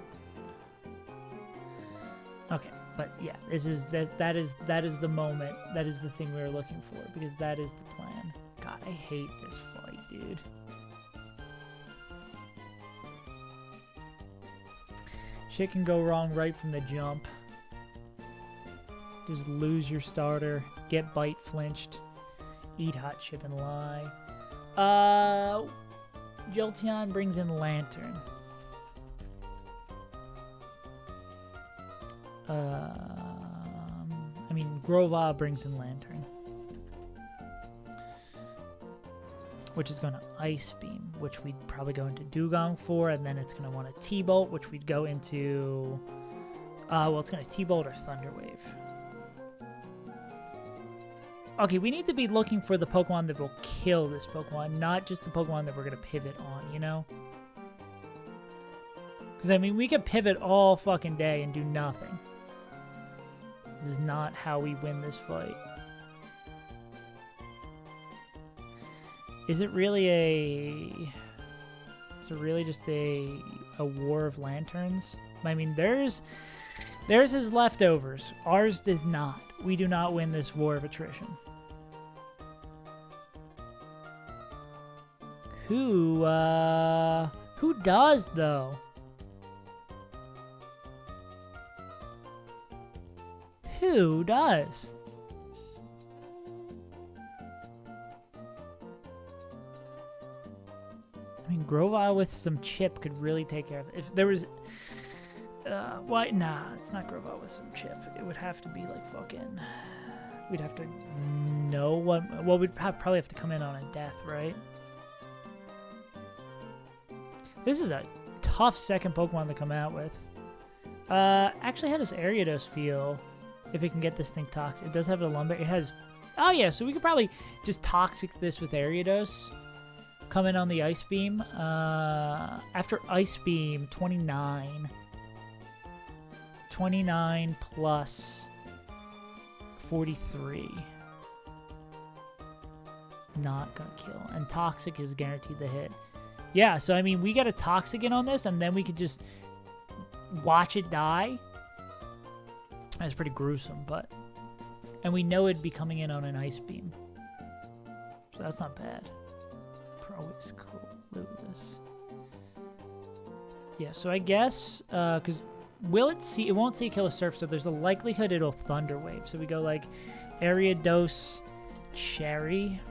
Okay, but yeah, this is that is the moment. That is the thing we were looking for, because that is the plan. God, I hate this fight, dude. Shit can go wrong right from the jump. Just lose your starter, get Bite flinched, eat Hot Chip and lie. Jolteon brings in Lantern. I mean, Grovyle brings in Lantern, which is going to Ice Beam, which we'd probably go into Dugong for, and then it's going to want a T-Bolt, which we'd go into... well, it's going to T-Bolt or Thunder Wave. Okay, we need to be looking for the Pokemon that will kill this Pokemon, not just the Pokemon that we're going to pivot on, you know? Because, I mean, we could pivot all fucking day and do nothing. This is not how we win this fight. Is it really Is it really just a war of lanterns? I mean, theirs is leftovers. Ours does not. We do not win this war of attrition. Who does, though? Who does? I mean, Grovyle with some chip could really take care of it. If there was... why? Nah, it's not Grovyle with some chip. It would have to be like fucking... We'd have to know what... Well, we'd probably have to come in on a death, right? This is a tough second Pokemon to come out with. Actually, how does Ariados feel if it can get this thing toxic? It does have a Lumberry. It has... Oh, yeah, so we could probably just toxic this with Ariados. Come in on the Ice Beam. After Ice Beam, 29. 29 plus 43. Not gonna kill. And Toxic is guaranteed to hit. Yeah, so I mean, we got a Toxic in on this, and then we could just watch it die. That's pretty gruesome, but... And we know it'd be coming in on an Ice Beam. So that's not bad. Pro is clueless. Yeah, so I guess, because will it see... It won't see a Killer Surf, so there's a likelihood it'll Thunder Wave. So we go like Ariados, Cherry...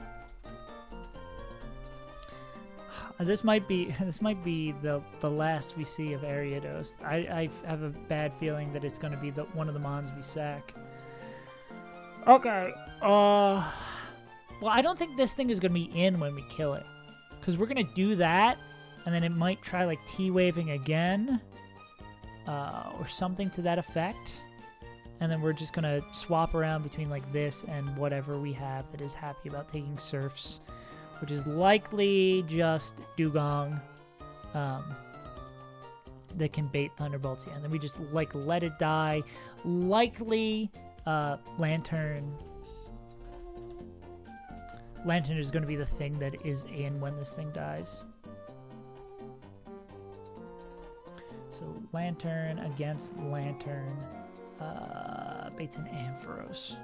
This might be the last we see of Ariados. I have a bad feeling that it's going to be one of the mons we sack. Okay. Well, I don't think this thing is going to be in when we kill it, because we're going to do that, and then it might try like T-waving again, or something to that effect, and then we're just going to swap around between like this and whatever we have that is happy about taking Surfs which is likely just Dugong that can bait Thunderbolts. Yeah, and then we just like let it die. Likely Lantern. Lantern is going to be the thing that is in when this thing dies. So Lantern against Lantern. Baits an Ampharos.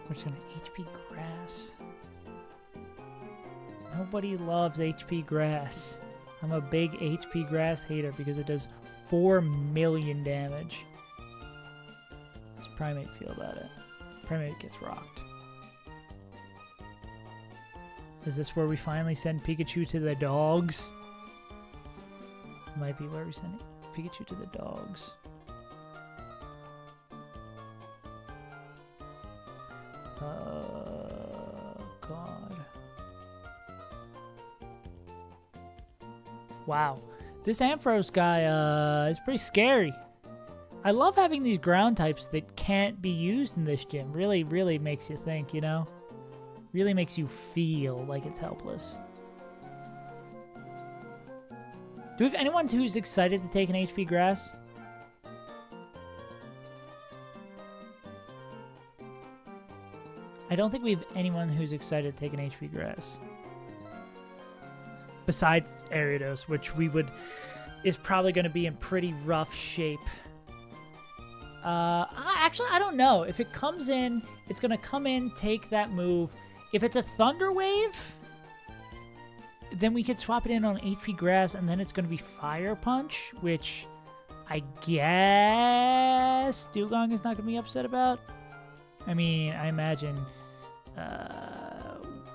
We're just gonna HP Grass. Nobody loves HP Grass. I'm a big HP Grass hater because it does 4 million damage. What's Primate feel about it? Primate gets rocked. Is this where we finally send Pikachu to the dogs? Might be where we send Pikachu to the dogs. God. Wow. This Ampharos guy is pretty scary. I love having these ground types that can't be used in this gym. Really, really makes you think, you know? Really makes you feel like it's helpless. Do we have anyone who's excited to take an HP Grass? I don't think we have anyone who's excited to take an HP Grass. Besides Ariados, which is probably going to be in pretty rough shape. Actually, I don't know. If it comes in, it's going to come in, take that move. If it's a Thunder Wave, then we could swap it in on HP Grass, and then it's going to be Fire Punch, which I guess Dugong is not going to be upset about. I mean, I imagine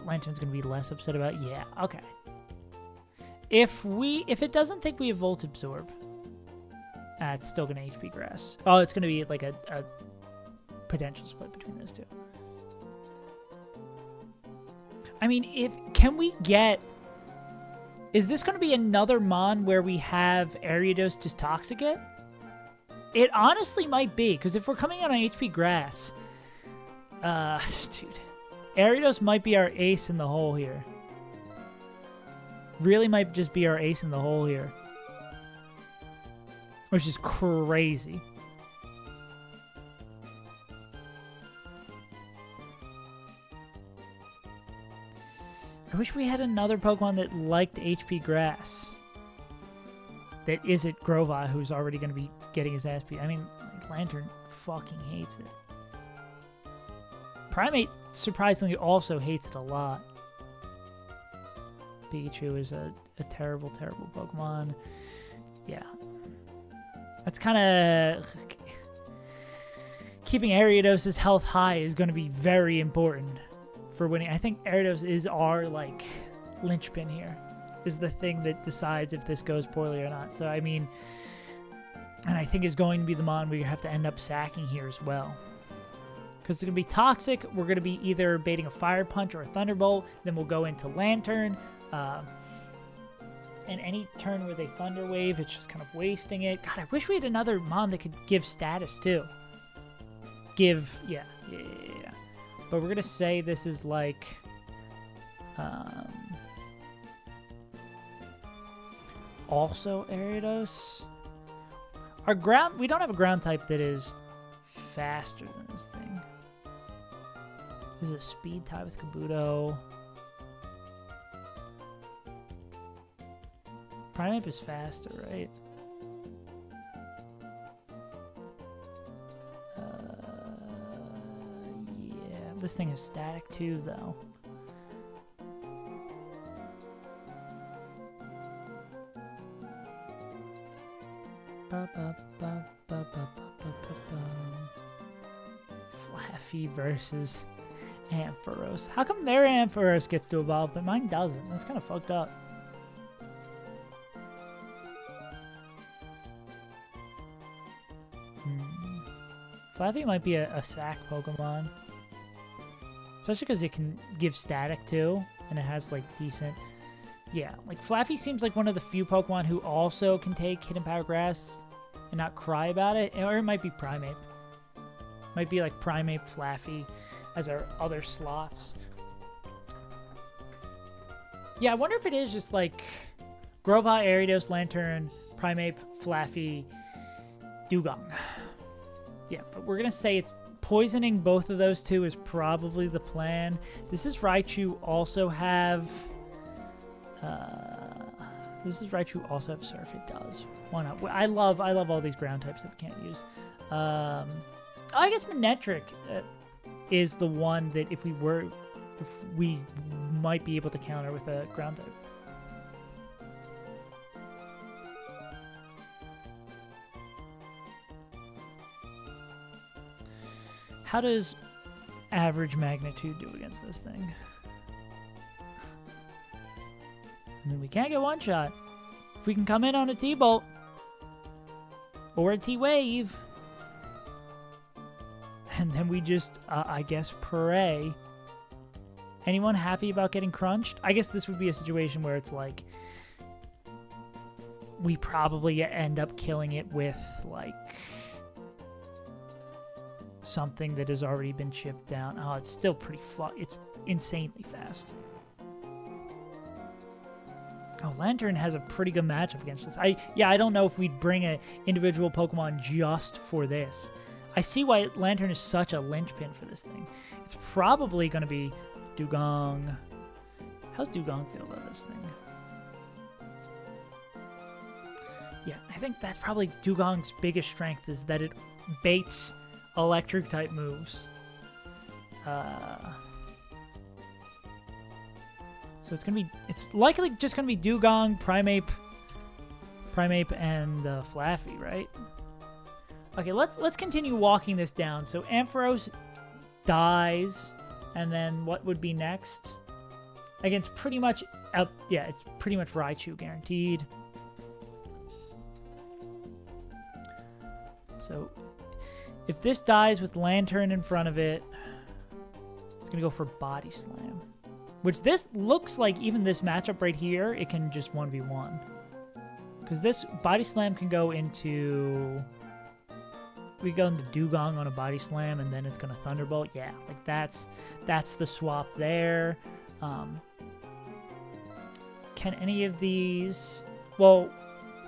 Lantern's going to be less upset about. Yeah, okay. If it doesn't think we have Volt Absorb, it's still going to HP Grass. Oh, it's going to be like a potential split between those two. I mean, is this going to be another Mon where we have Ariados just Toxic it? It honestly might be, because if we're coming out on HP Grass, dude, Ariados might be our ace in the hole here. Really might just be our ace in the hole here. Which is crazy. I wish we had another Pokemon that liked HP Grass. That isn't Grovyle, who's already going to be getting his ass beat. I mean, Lantern fucking hates it. Primate, surprisingly, also hates it a lot. Pikachu is a terrible, terrible Pokemon. Yeah. That's kind of... Keeping Ariados' health high is going to be very important for winning. I think Ariados is our, like, linchpin here. Is the thing that decides if this goes poorly or not. So, I mean... And I think is going to be the Mon we have to end up sacking here as well. Because it's going to be Toxic. We're going to be either baiting a Fire Punch or a Thunderbolt. Then we'll go into Lantern. And any turn where they Thunder Wave, it's just kind of wasting it. God, I wish we had another Mon that could give status too. Yeah. But we're going to say this is like... also Ariados. Our ground... We don't have a ground type that is faster than this thing. This is a speed tie with Kabuto. Primeape is faster, right? Yeah, this thing is static too, though. Flaffy versus Ampharos. How come their Ampharos gets to evolve, but mine doesn't? That's kind of fucked up. Flaffy might be a sack Pokemon. Especially because it can give static too, and it has like decent... Yeah, like Flaffy seems like one of the few Pokemon who also can take Hidden Power Grass and not cry about it. Or it might be Primeape. Might be like Primeape, Flaffy as our other slots. Yeah, I wonder if it is just like Grovyle, Ariados, Lantern, Primeape, Flaffy, Dugong. Yeah, but we're going to say it's poisoning both of those two is probably the plan. Does this Raichu also have... does this Raichu also have Surf? It does. Why not? I love all these ground types that we can't use. I guess Manectric is the one that if we might be able to counter with a ground type. How does average magnitude do against this thing? I mean, we can't get one shot. If we can come in on a T-Bolt or a T-Wave, and then we just, I guess, pray. Anyone happy about getting crunched? I guess this would be a situation where it's like we probably end up killing it with like something that has already been chipped down. Oh, it's still pretty it's insanely fast. Oh, Lantern has a pretty good matchup against this. I don't know if we'd bring an individual Pokemon just for this. I see why Lantern is such a linchpin for this thing. It's probably going to be Dugong. How's Dugong feel about this thing? Yeah, I think that's probably Dugong's biggest strength is that it baits electric type moves. So it's likely just gonna be Dugong, Primeape, and Flaffy, right? Okay, let's continue walking this down. So Ampharos dies, and then what would be next? Again, it's pretty much it's pretty much Raichu guaranteed. So if this dies with Lantern in front of it, it's gonna go for Body Slam. Which this looks like even this matchup right here, it can just 1v1. Because this Body Slam can go into... We go into Dugong on a Body Slam, and then it's going to Thunderbolt. Yeah, like that's the swap there. Can any of these... Well,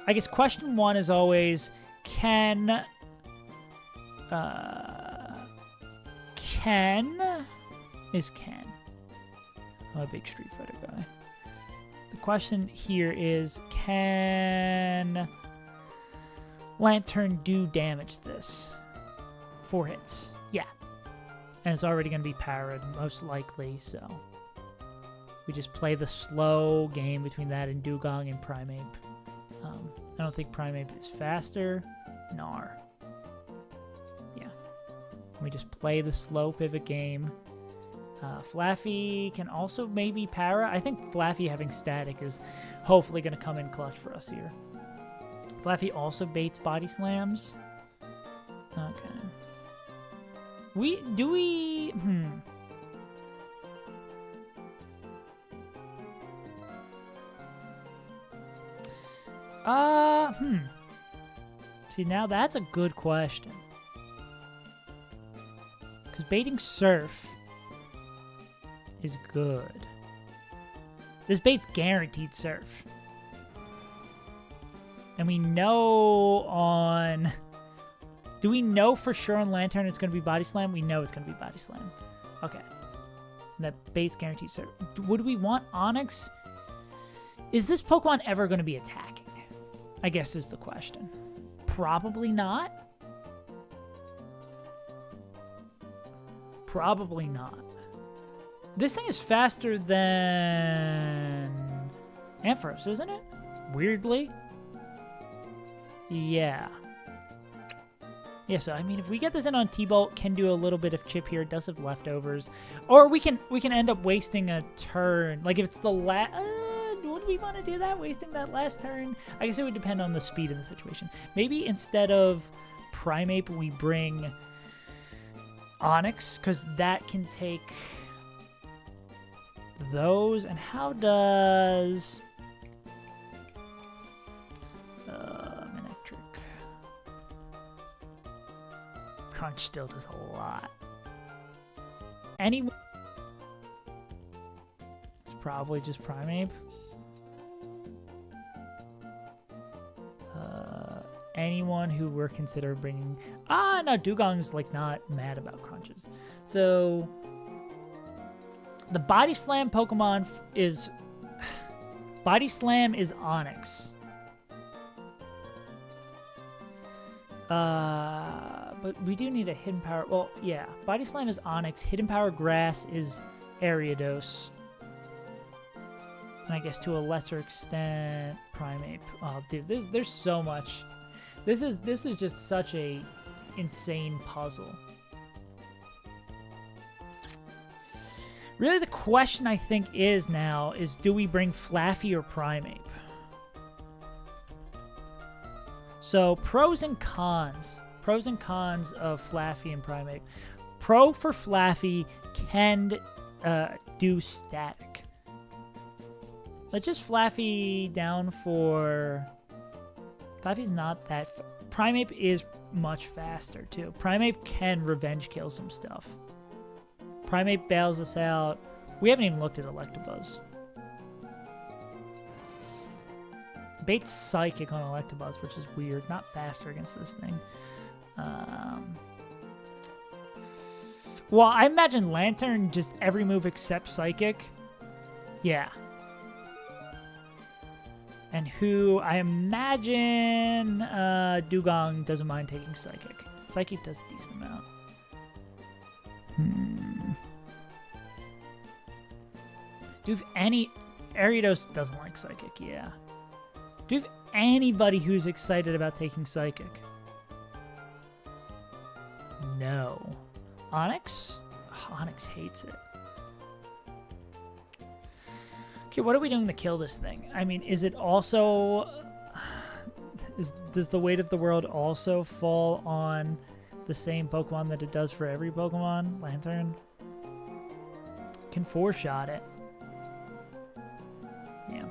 I guess question one is always, Ken is Ken. I'm a big Street Fighter guy. The question here is, can Lantern do damage this? 4 hits. Yeah. And it's already going to be parried, most likely, so. We just play the slow game between that and Dugong and Primeape. I don't think Primeape is faster. Nar. Yeah. We just play the slow pivot game. Flaffy can also maybe para. I think Flaffy having static is hopefully going to come in clutch for us here. Flaffy also baits Body Slams. Okay. See, now that's a good question. Because baiting Surf is good. This bait's guaranteed Surf. And we know on... Do we know for sure on Lantern it's going to be Body Slam? We know it's going to be Body Slam. Okay. And that bait's guaranteed Surf. Would we want Onix? Is this Pokemon ever going to be attacking? I guess is the question. Probably not. Probably not. This thing is faster than Ampharos, isn't it? Weirdly. Yeah. Yeah, so I mean, if we get this in on T-Bolt, can do a little bit of chip here. It does have leftovers, or we can end up wasting a turn. Like if it's the last, would we want to do that? Wasting that last turn? I guess it would depend on the speed of the situation. Maybe instead of Primeape, we bring Onix, because that can take those. And how does Manectric? Crunch still does a lot. Anyone... It's probably just Primeape. Anyone who we're considering bringing... No, Dugong's, like, not mad about Crunches. So, the Body Slam Pokemon is... Body Slam is Onix. But we do need a Hidden Power... Well, yeah. Body Slam is Onix. Hidden Power Grass is Ariados. And I guess to a lesser extent, Primeape. Oh, dude, there's so much... This is just such a insane puzzle. Really, the question I think is now is, do we bring Flaffy or Primeape? So pros and cons of Flaffy and Primeape. Pro for Flaffy can do static. Let's just Flaffy down for... Flaffy's not that... Primeape is much faster, too. Primeape can revenge kill some stuff. Primeape bails us out. We haven't even looked at Electabuzz. Bait's Psychic on Electabuzz, which is weird. Not faster against this thing. Well, I imagine Lantern just every move except Psychic. Yeah. And who I imagine Dugong doesn't mind taking Psychic. Psychic does a decent amount. Do you have any... Ariados doesn't like Psychic, yeah. Do you have anybody who's excited about taking Psychic? No. Onix? Onix hates it. Okay, what are we doing to kill this thing? I mean, is it also... Does the weight of the world also fall on the same Pokemon that it does for every Pokemon? Lantern? Can four-shot it. Yeah.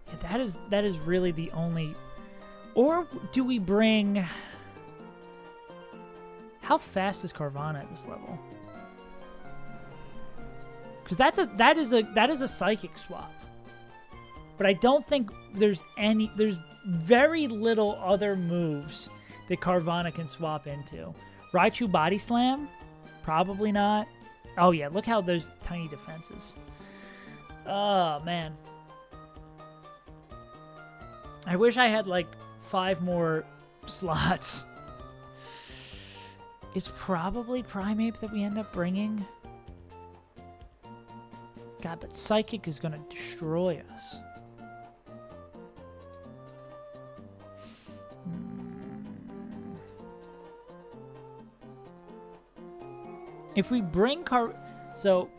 Yeah, that is really the only... Or do we bring... How fast is Carvana at this level? Because that is a Psychic swap. But I don't think there's very little other moves that Carvana can swap into. Raichu Body Slam? Probably not. Oh yeah, look how those tiny defenses. Oh man. I wish I had like 5 more slots. It's probably Primeape that we end up bringing. God, but Psychic is going to destroy us. If we bring So,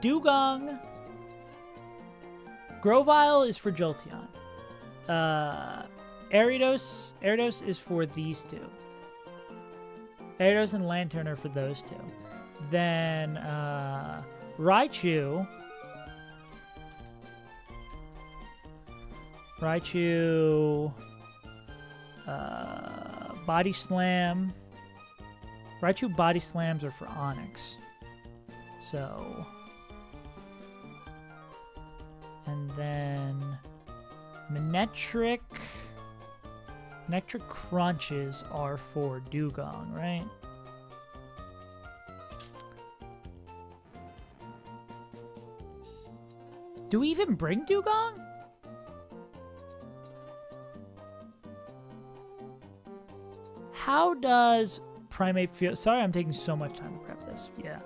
Dugong... Grovyle is for Jolteon. Ariados is for these two. Ariados and Lantern are for those two. Then, Raichu, Body Slam. Raichu Body Slams are for Onix. So, and then Manectric Crunches are for Dugong, right? Do we even bring Dugong? How does Primeape feel? Sorry, I'm taking so much time to prep this. Yeah.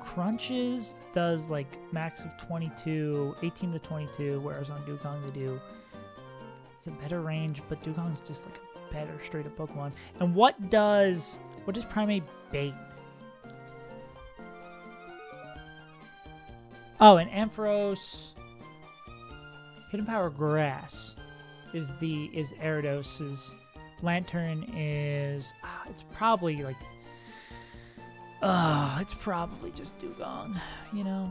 Crunches does like max of 22, 18 to 22, whereas on Dugong they do. It's a better range, but Dugong's just like a better straight up Pokemon. And what does Primeape bait? Oh, and Ampharos Hidden Power Grass is Aridos's. Lantern is it's probably like it's probably just Dugong, you know.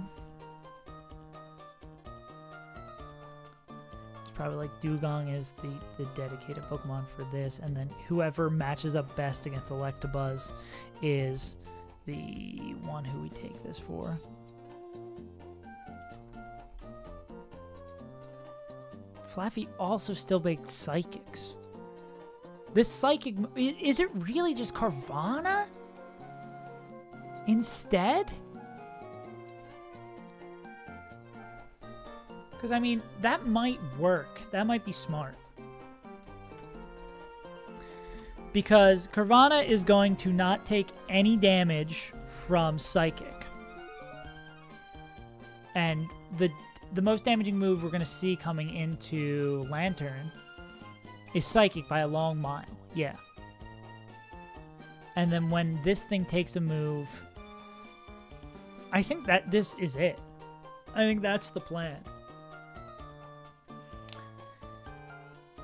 It's probably like Dugong is the dedicated Pokemon for this, and then whoever matches up best against Electabuzz is the one who we take this for. Flaffy also still baked Psychics. This Psychic... Is it really just Carvana? Instead? Because, I mean, that might work. That might be smart. Because Carvana is going to not take any damage from Psychic. And the most damaging move we're going to see coming into Lantern is Psychic by a long mile. Yeah. And then when this thing takes a move, I think that this is it. I think that's the plan.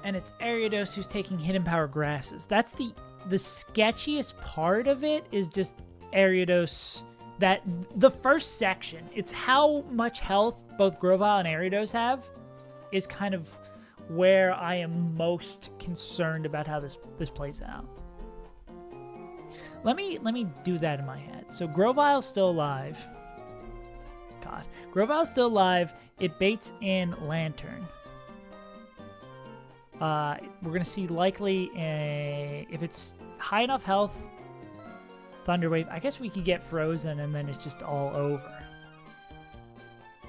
And it's Ariados who's taking Hidden Power Grasses. That's the sketchiest part of it, is just Ariados. That the first section, it's how much health both Grovyle and Ariados have, is kind of where I am most concerned about how this plays out. Let me do that in my head. So Grovyle's still alive. God, Grovyle's still alive. It baits in Lantern. We're gonna see likely if it's high enough health, Thunder Wave. I guess we could get frozen and then it's just all over.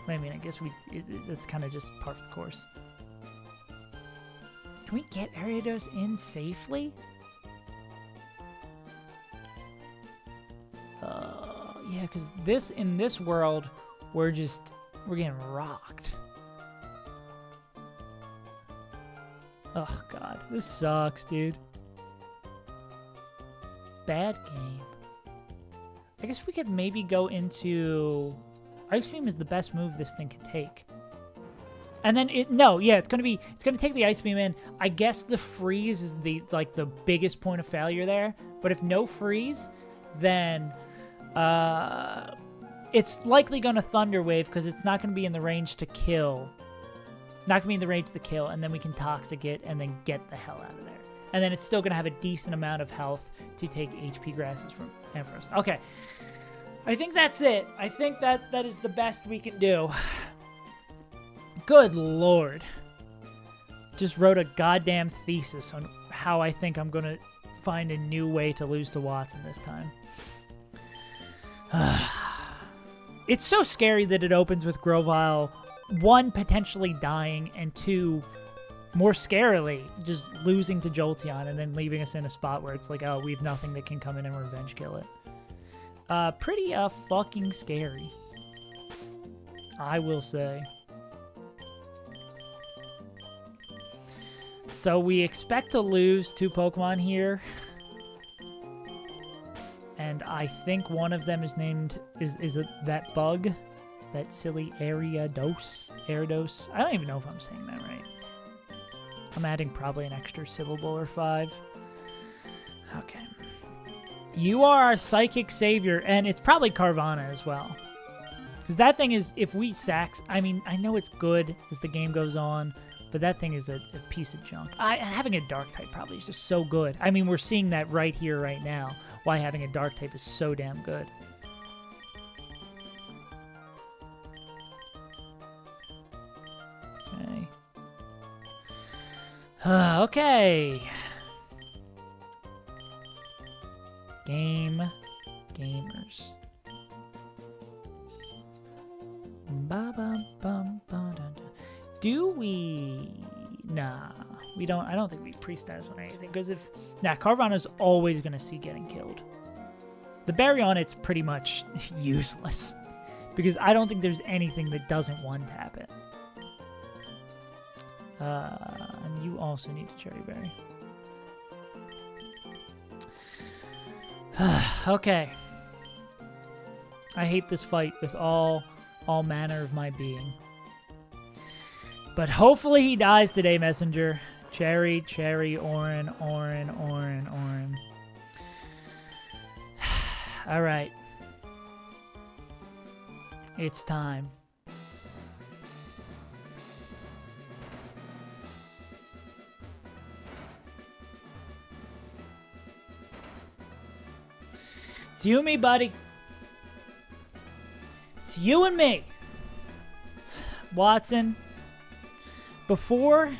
I mean, I guess it's kind of just par for the course. Can we get Ariados in safely? Yeah, because in this world, we're getting rocked. Oh, God. This sucks, dude. Bad game. I guess we could maybe go into... Ice Beam is the best move this thing can take. And then it's gonna take the Ice Beam in. I guess the freeze is the biggest point of failure there. But if no freeze, then it's likely gonna Thunder Wave because it's not gonna be in the range to kill. Not gonna be in the range to kill, and then we can Toxic it and then get the hell out of there. And then it's still gonna have a decent amount of health to take HP Grasses from Ampharos. Okay. I think that's it. I think that is the best we can do. Good Lord. Just wrote a goddamn thesis on how I think I'm gonna find a new way to lose to Watson this time. It's so scary that it opens with Grovyle, 1, potentially dying, and 2, more scarily, just losing to Jolteon and then leaving us in a spot where it's like, oh, we have nothing that can come in and revenge kill it. Pretty fucking scary, I will say. So we expect to lose 2 Pokemon here. And I think one of them is named... Is it that bug? That silly Ariados? Ariados? I don't even know if I'm saying that right. I'm adding probably an extra syllable or 5. Okay. You are our Psychic Savior, and it's probably Carvana as well. Because that thing is... If we sax... I mean, I know it's good as the game goes on, but that thing is a piece of junk. And having a Dark type probably is just so good. I mean, we're seeing that right here, right now. Why having a Dark type is so damn good. Okay. Okay. Gamers. Do we... Nah. We don't... I don't think we pre-status on anything. Because if... Nah, Carvana's always going to see getting killed. The Berry on it's pretty much useless. Because I don't think there's anything that doesn't one-tap it. And you also need a Cherry Berry. Okay. I hate this fight with all manner of my being. But hopefully he dies today, Messenger. Cherry, Orin. Alright. It's time. It's you and me, buddy. It's you and me. Watson, before,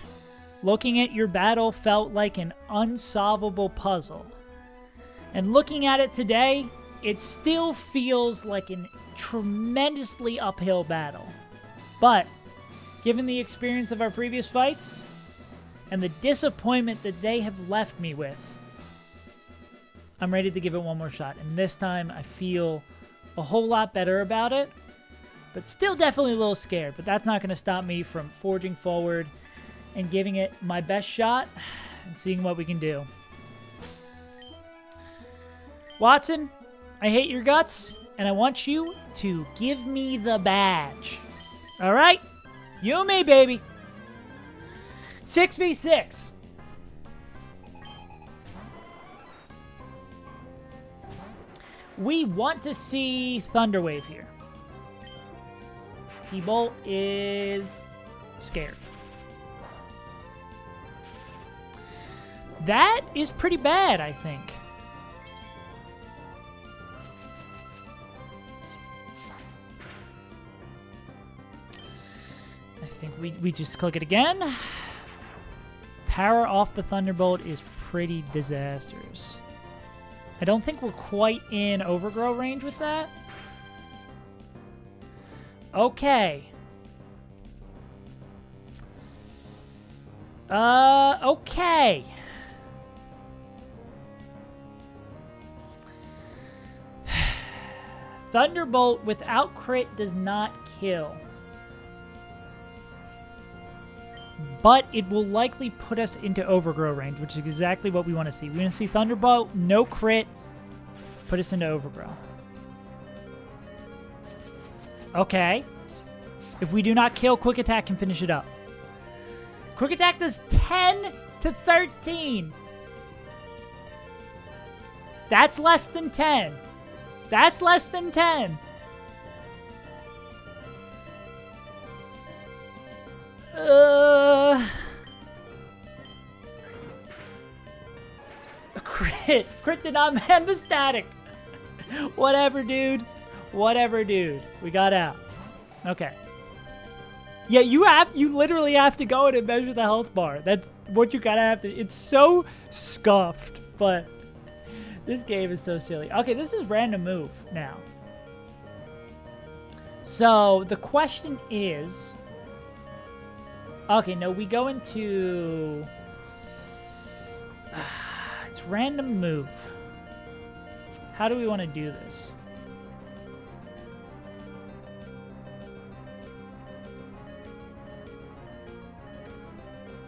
looking at your battle felt like an unsolvable puzzle. And looking at it today, it still feels like a tremendously uphill battle. But, given the experience of our previous fights, and the disappointment that they have left me with, I'm ready to give it one more shot. And this time, I feel a whole lot better about it. But still definitely a little scared. But that's not going to stop me from forging forward and giving it my best shot and seeing what we can do. Watson, I hate your guts, and I want you to give me the badge. All right? You and me, baby. 6v6. We want to see Thunderwave here. T-Bolt is scared. That is pretty bad, I think. I think we just click it again. Power off the Thunderbolt is pretty disastrous. I don't think we're quite in overgrow range with that. Okay. Okay. Thunderbolt without crit does not kill. But it will likely put us into overgrow range, which is exactly what we want to see. We want to see Thunderbolt, no crit, put us into overgrow. Okay. If we do not kill, Quick Attack can finish it up. Quick Attack does 10 to 13. That's less than 10. That's less than 10. Crit. Crit did not man the static. Whatever, dude. Whatever, dude. We got out. Okay. Yeah, you literally have to go in and measure the health bar. That's what you gotta have to. It's so scuffed, but this game is so silly. Okay, this is random move now. So the question is, okay, no, we go into it's random move. How do we want to do this?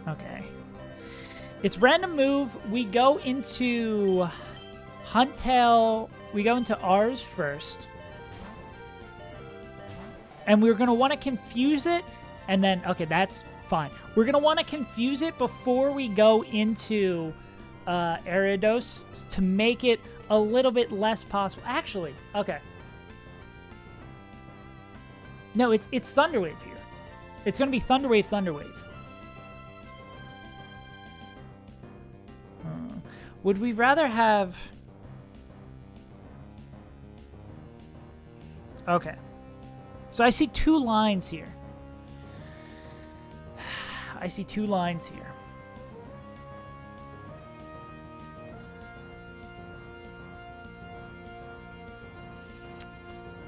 Okay. It's random move. We go into Huntail. We go into ours first. And we're going to want to confuse it. And then, okay, that's fine. We're going to want to confuse it before we go into Ariados to make it a little bit less possible. Actually, okay. No, it's Thunderwave here. It's going to be Thunderwave, Thunderwave. Would we rather have... Okay. So I see two lines here. I see two lines here.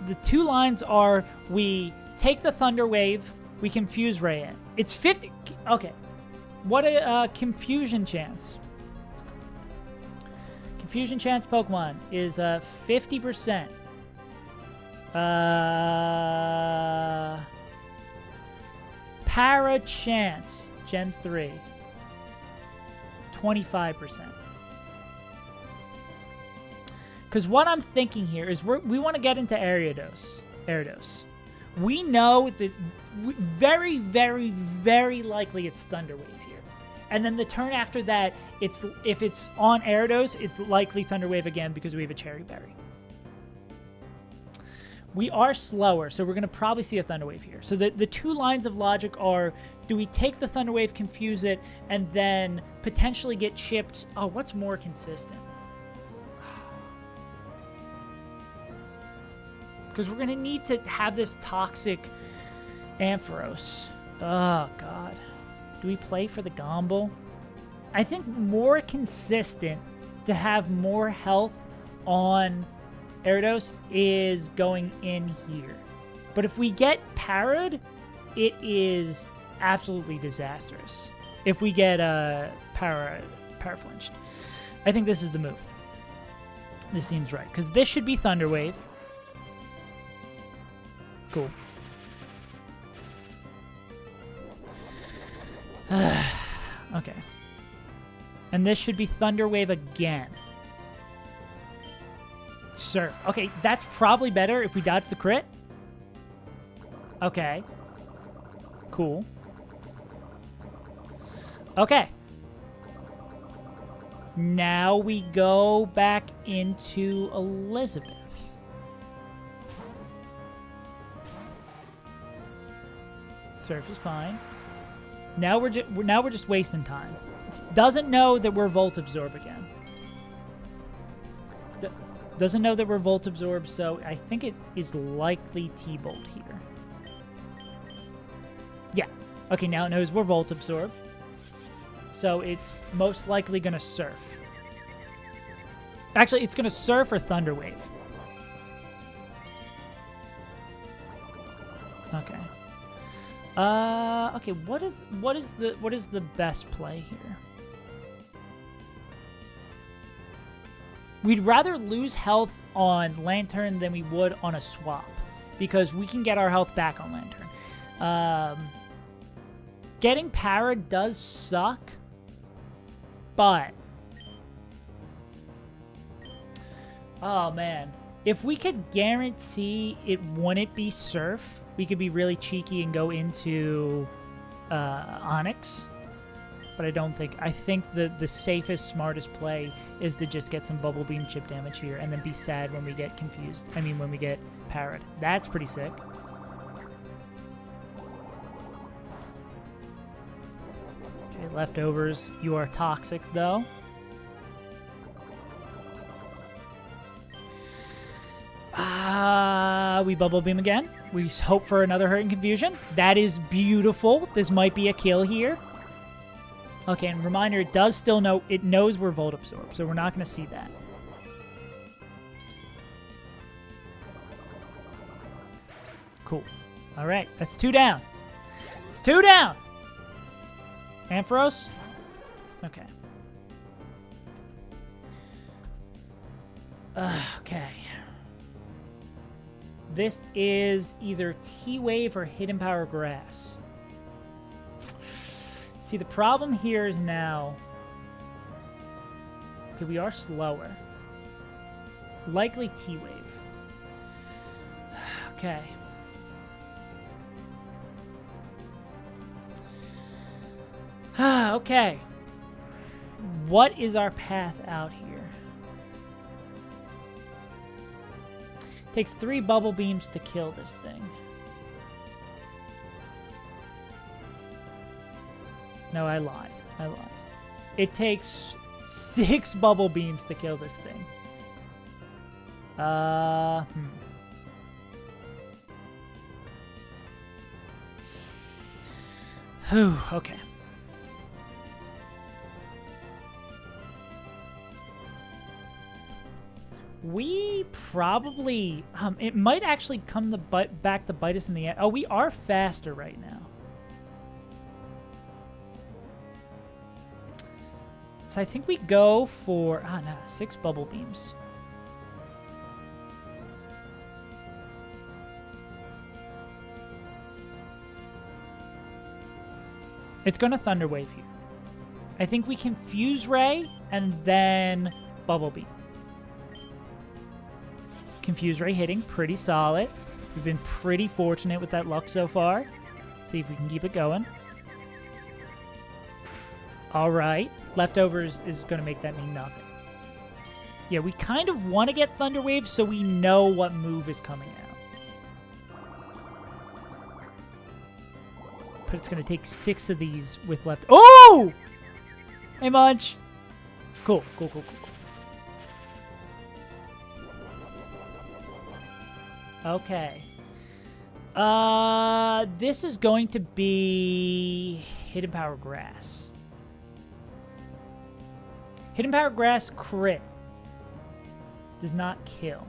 The two lines are, we take the Thunder Wave, we confuse Rayan. It's 50... Okay. What a confusion chance. Confusion chance Pokemon is 50%. Para chance Gen 3. 25%. Because what I'm thinking here is we want to get into Ariados. We know that very, very, very likely it's Thunderwave here. And then the turn after that, if it's on Ariados, it's likely Thunderwave again because we have a Cherry Berry. We are slower, so we're going to probably see a Thunderwave here. So the two lines of logic are, do we take the Thunderwave, confuse it, and then potentially get chipped? Oh, what's more consistent? Because we're going to need to have this toxic Ampharos. Oh, God. Do we play for the Gomble? I think more consistent to have more health on Gyarados is going in here. But if we get Parried, it is absolutely disastrous. If we get Paraflinched. I think this is the move. This seems right. Because this should be Thunder Wave. Cool. Okay. And this should be Thunder Wave again. Surf. Okay, that's probably better if we dodge the crit. Okay. Cool. Okay. Now we go back into Elizabeth. Surf is fine. Now we're just wasting time. It doesn't know that we're Volt Absorb again. Doesn't know that we're Volt Absorb, so I think it is likely T-Bolt here. Yeah. Okay, now it knows we're Volt Absorb. So it's most likely going to Surf. Actually, it's going to Surf or Thunder Wave. Okay. Okay, what is the best play here? We'd rather lose health on Lantern than we would on a swap, because we can get our health back on Lantern. Getting Para does suck, but oh man, if we could guarantee it wouldn't be Surf, we could be really cheeky and go into Onyx. But I don't think. I think the safest, smartest play is to just get some Bubble Beam chip damage here and then be sad when we get confused. I mean, when we get Parrot. That's pretty sick. Okay, leftovers. You are toxic, though. We Bubble Beam again. We hope for another Hurt and Confusion. That is beautiful. This might be a kill here. Okay, and reminder, it does still know, it knows we're Volt Absorb, so we're not going to see that. Cool. All right, that's 2 down. It's 2 down. Ampharos? Okay. Okay. This is either T-Wave or Hidden Power Grass. See, the problem here is now... Okay, we are slower. Likely T-Wave. Okay. Okay. What is our path out here? Takes 3 Bubble Beams to kill this thing. No, I lied. I lied. It takes 6 Bubble Beams to kill this thing. Whew, okay. We probably... it might actually come back to bite us in the end. Oh, we are faster right now. So I think we go for... no, 6 Bubble Beams. It's going to Thunder Wave here. I think we Confuse Ray and then Bubble Beam. Confuse Ray hitting, pretty solid. We've been pretty fortunate with that luck so far. Let's see if we can keep it going. All right. Leftovers is going to make that mean nothing. Yeah, we kind of want to get Thunder Wave so we know what move is coming out. But it's going to take 6 of these with left. Oh! Hey, Munch. Cool, cool, cool, cool, cool. Okay. This is going to be Hidden Power Grass. Hidden Power Grass crit. Does not kill.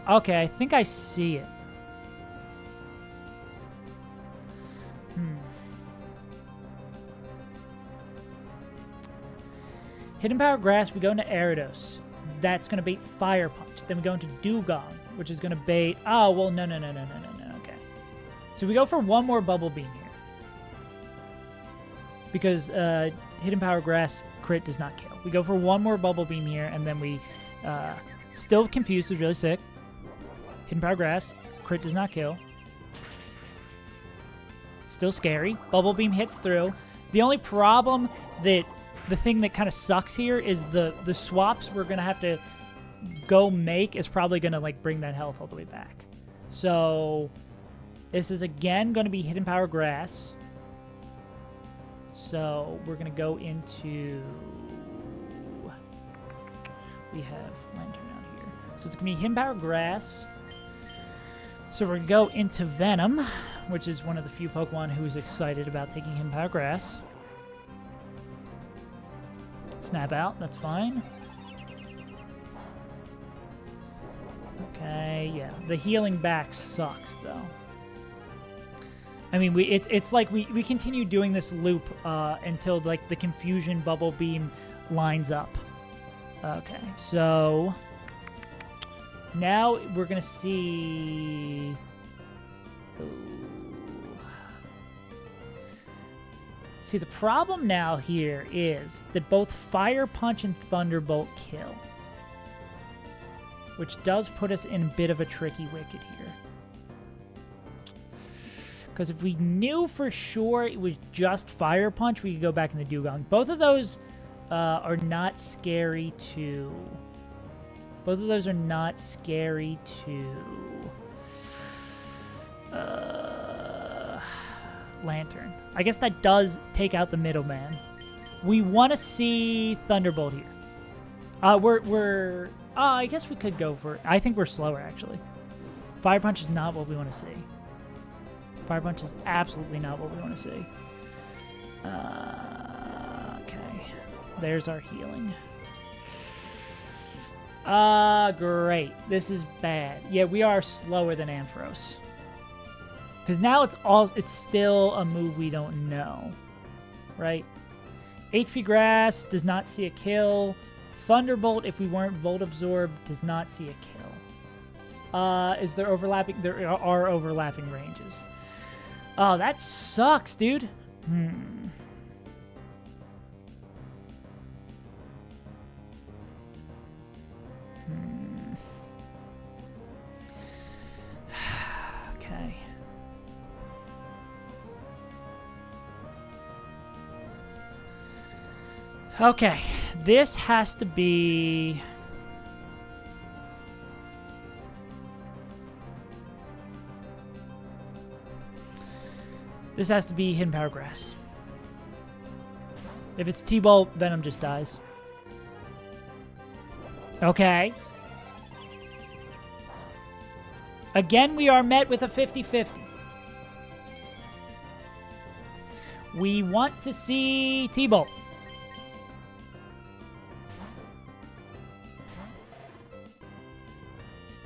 Okay, I think I see it. Hidden Power Grass, we go into Gyarados. That's going to bait Fire Punch. Then we go into Dugong, which is going to bait... Oh, well, no. Okay. So we go for one more Bubble Beam here. Because Hidden Power Grass crit does not kill. We go for one more Bubble Beam here, and then we... still Confused is really sick. Hidden Power Grass, crit does not kill. Still scary. Bubble Beam hits through. The only problem that... The thing that kind of sucks here is the swaps we're going to have to go make is probably going to, like, bring that health all the way back. So, this is, again, going to be Hidden Power Grass. So, we're going to go into... We have Lantern out here. So, it's going to be Hidden Power Grass. So, we're going to go into Venom, which is one of the few Pokemon who's excited about taking Hidden Power Grass. Snap out, that's fine. Okay, yeah. The healing back sucks, though. I mean, it's like we continue doing this loop until, like, the Confusion Bubble Beam lines up. Okay, so... Now we're going to see... See, the problem now here is that both Fire Punch and Thunderbolt kill. Which does put us in a bit of a tricky wicket here. Because if we knew for sure it was just Fire Punch, we could go back in the Dugong. Both of those are not scary to... Both of those are not scary to... Lantern. I guess that does take out the middleman. We want to see Thunderbolt here. I guess we could go for... I think we're slower, actually. Fire Punch is not what we want to see. Fire Punch is absolutely not what we want to see. Okay. There's our healing. Great. This is bad. Yeah, we are slower than Ampharos. Because now it's still a move we don't know. Right? HP Grass does not see a kill. Thunderbolt, if we weren't Volt Absorbed, does not see a kill. Is there overlapping? There are overlapping ranges. Oh, that sucks, dude. Okay. Okay, this has to be... This has to be Hidden Power Grass. If it's T-Bolt, Venom just dies. Okay. Again, we are met with a 50-50. We want to see T-Bolt.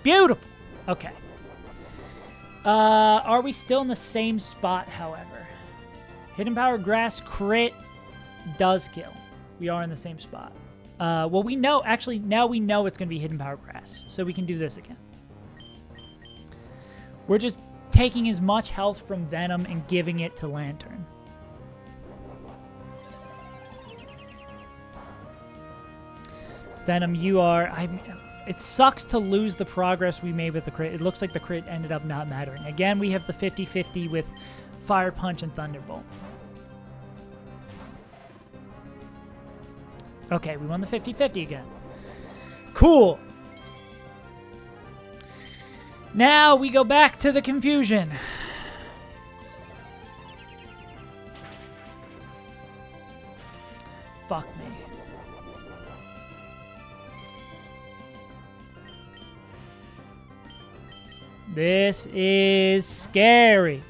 Beautiful. Okay. Are we still in the same spot, however? Hidden Power Grass crit does kill. We are in the same spot. Well, we know, actually, now we know it's going to be Hidden Power Grass, so we can do this again. We're just taking as much health from Venom and giving it to Lantern. Venom, you are... It sucks to lose the progress we made with the crit. It looks like the crit ended up not mattering. Again, we have the 50-50 with Fire Punch and Thunderbolt. Okay, we won the 50-50 again. Cool. Now we go back to the confusion. fuck me. This is scary.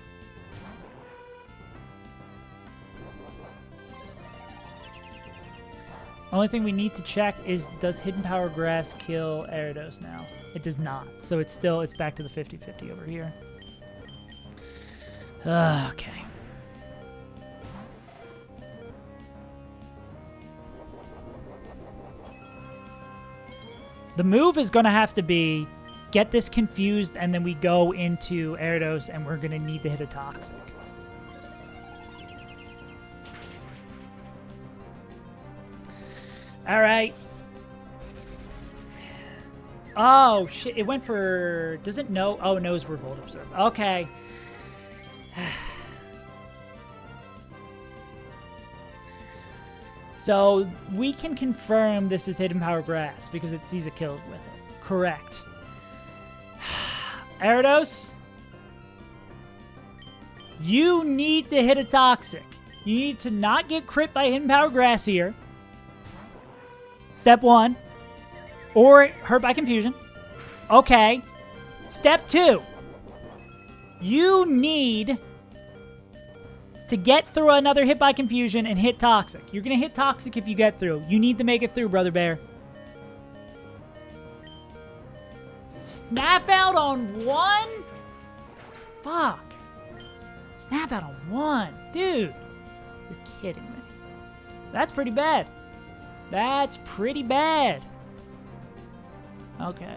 Only thing we need to check is, does Hidden Power Grass kill Gyarados now? It does not. So it's back to the 50-50 over here. Okay. The move is going to have to be get this confused, and then we go into Gyarados, and we're going to need to hit a Toxic. All right. Oh, shit. It went for... Does it know? Oh, it knows Revolt Observe. Okay. So, we can confirm this is Hidden Power Grass because it sees a kill with it. Correct. Gyarados, you need to hit a Toxic. You need to not get crit by Hidden Power Grass here. Step 1. Or hurt by Confusion. Okay. Step 2. You need to get through another hit by Confusion and hit Toxic. You're going to hit Toxic if you get through. You need to make it through, Brother Bear. Snap out on 1? Fuck. Snap out on 1. Dude. You're kidding me. That's pretty bad. That's pretty bad. Okay.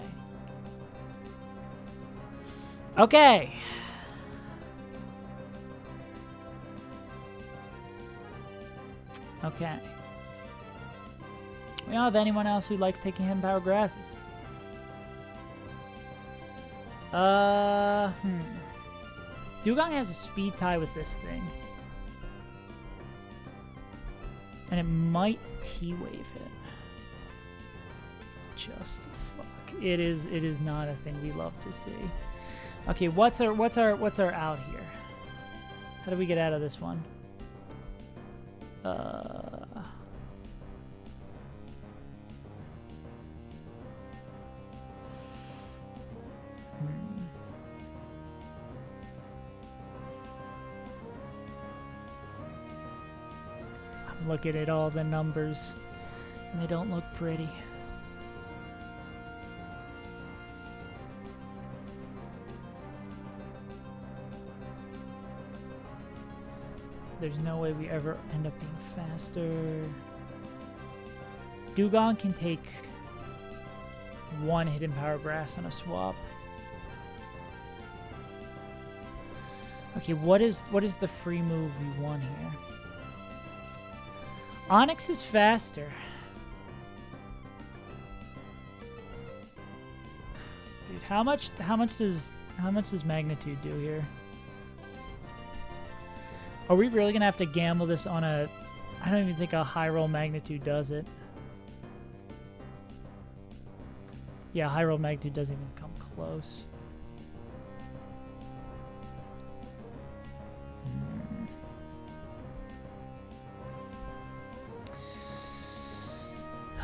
Okay. Okay. We don't have anyone else who likes taking Hidden Power Grasses. Dugong has a speed tie with this thing. And it might T-Wave it. Just fuck. It is not a thing we love to see. Okay, what's our out here? How do we get out of this one? I'm looking at all the numbers, and they don't look pretty. There's no way we ever end up being faster. Dugong can take 1 Hidden Power Grass on a swap. Okay, what is the free move we want here? Onix is faster. Dude, how much does Magnitude do here? Are we really gonna have to gamble this on a... I don't even think a high roll Magnitude does it. Yeah, high roll Magnitude doesn't even come close.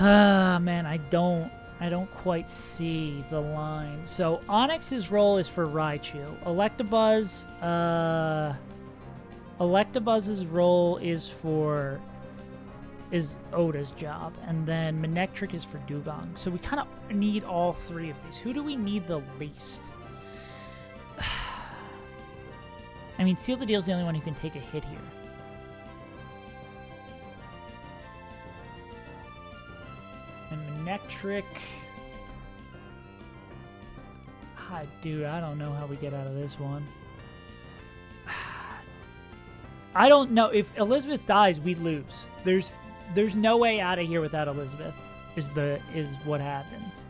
Ah, man, I don't quite see the line. So Onix's role is for Raichu. Electabuzz's role is Oda's job, and then Manectric is for Dugong. So we kind of need all 3 of these. Who do we need the least? I mean, Seal the Deal's the only one who can take a hit here. And Manectric... Ah, dude, I don't know how we get out of this one. I don't know. If Elizabeth dies, we lose. There's no way out of here without Elizabeth. Is what happens.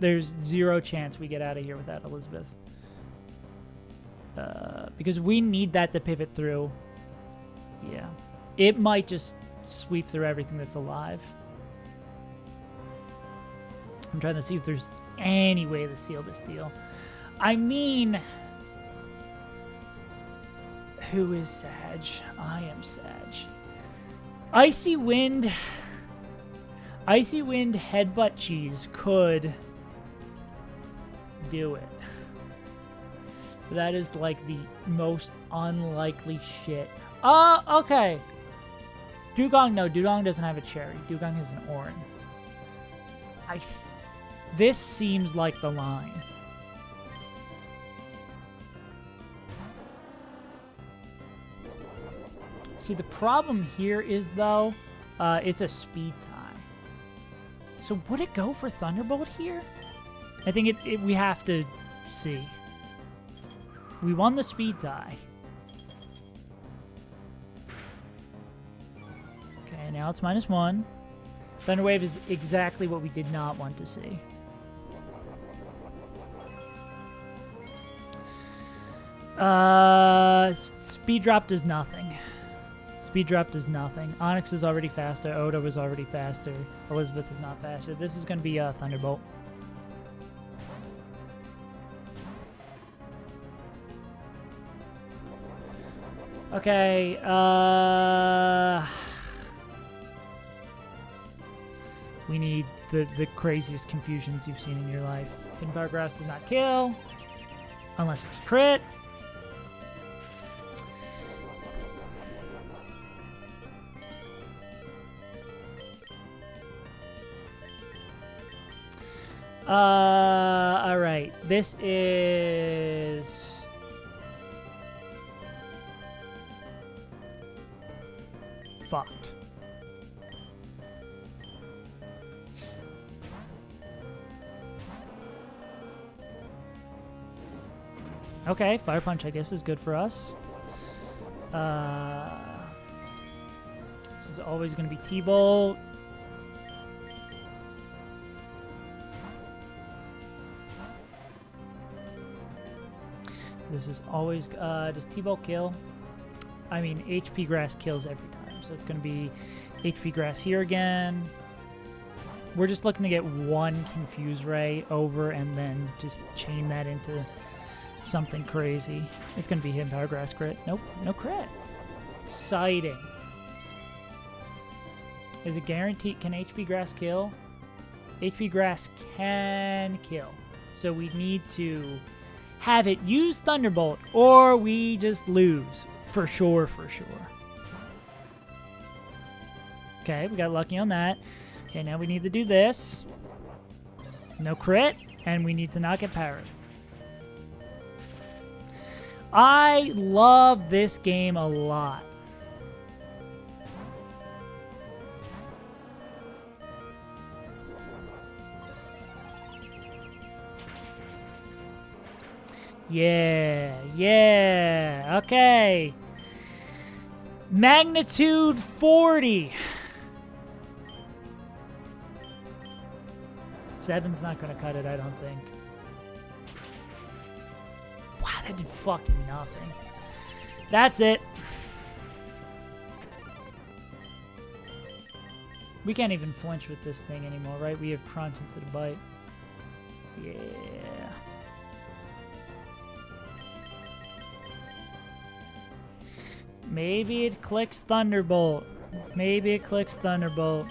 There's 0 chance we get out of here without Elizabeth. Because we need that to pivot through. Yeah. It might just sweep through everything that's alive. I'm trying to see if there's any way to seal this deal. I mean... Who is Sag? I am Sag. Icy Wind Icy Wind Headbutt Cheese could do it. That is like the most unlikely shit. Oh, okay. Dugong, no, Dugong doesn't have a cherry. Dugong has an orange. This seems like the line. See, the problem here is, though, it's a speed tie. So would it go for Thunderbolt here? I think we have to see. We won the speed tie. Okay, now it's -1. Thunder Wave is exactly what we did not want to see. Speed Drop does nothing. Speed Drop does nothing. Onyx is already faster. Oda was already faster. Elizabeth is not faster. This is going to be Thunderbolt. Okay, we need the craziest confusions you've seen in your life. Hidden Power Grass does not kill. Unless it's a crit. Alright. This is... fucked. Okay, Fire Punch I guess is good for us. This is always going to be T-Bolt. This is always, does T-Bolt kill? I mean, HP Grass kills every time, so it's going to be HP Grass here again. We're just looking to get one Confuse Ray over and then just chain that into something crazy. It's going to be Hidden Power Grass crit. Nope, no crit. Exciting. Is it guaranteed? Can HP Grass kill? HP Grass can kill. So we need to have it use Thunderbolt or we just lose. For sure, for sure. Okay, we got lucky on that. Okay, now we need to do this. No crit, and we need to not get parried. I love this game a lot. Yeah, okay. Magnitude 40. 7's not going to cut it, I don't think. Wow, that did fucking nothing. That's it. We can't even flinch with this thing anymore, right? We have crunch instead of bite. Yeah. Maybe it clicks Thunderbolt. Maybe it clicks Thunderbolt.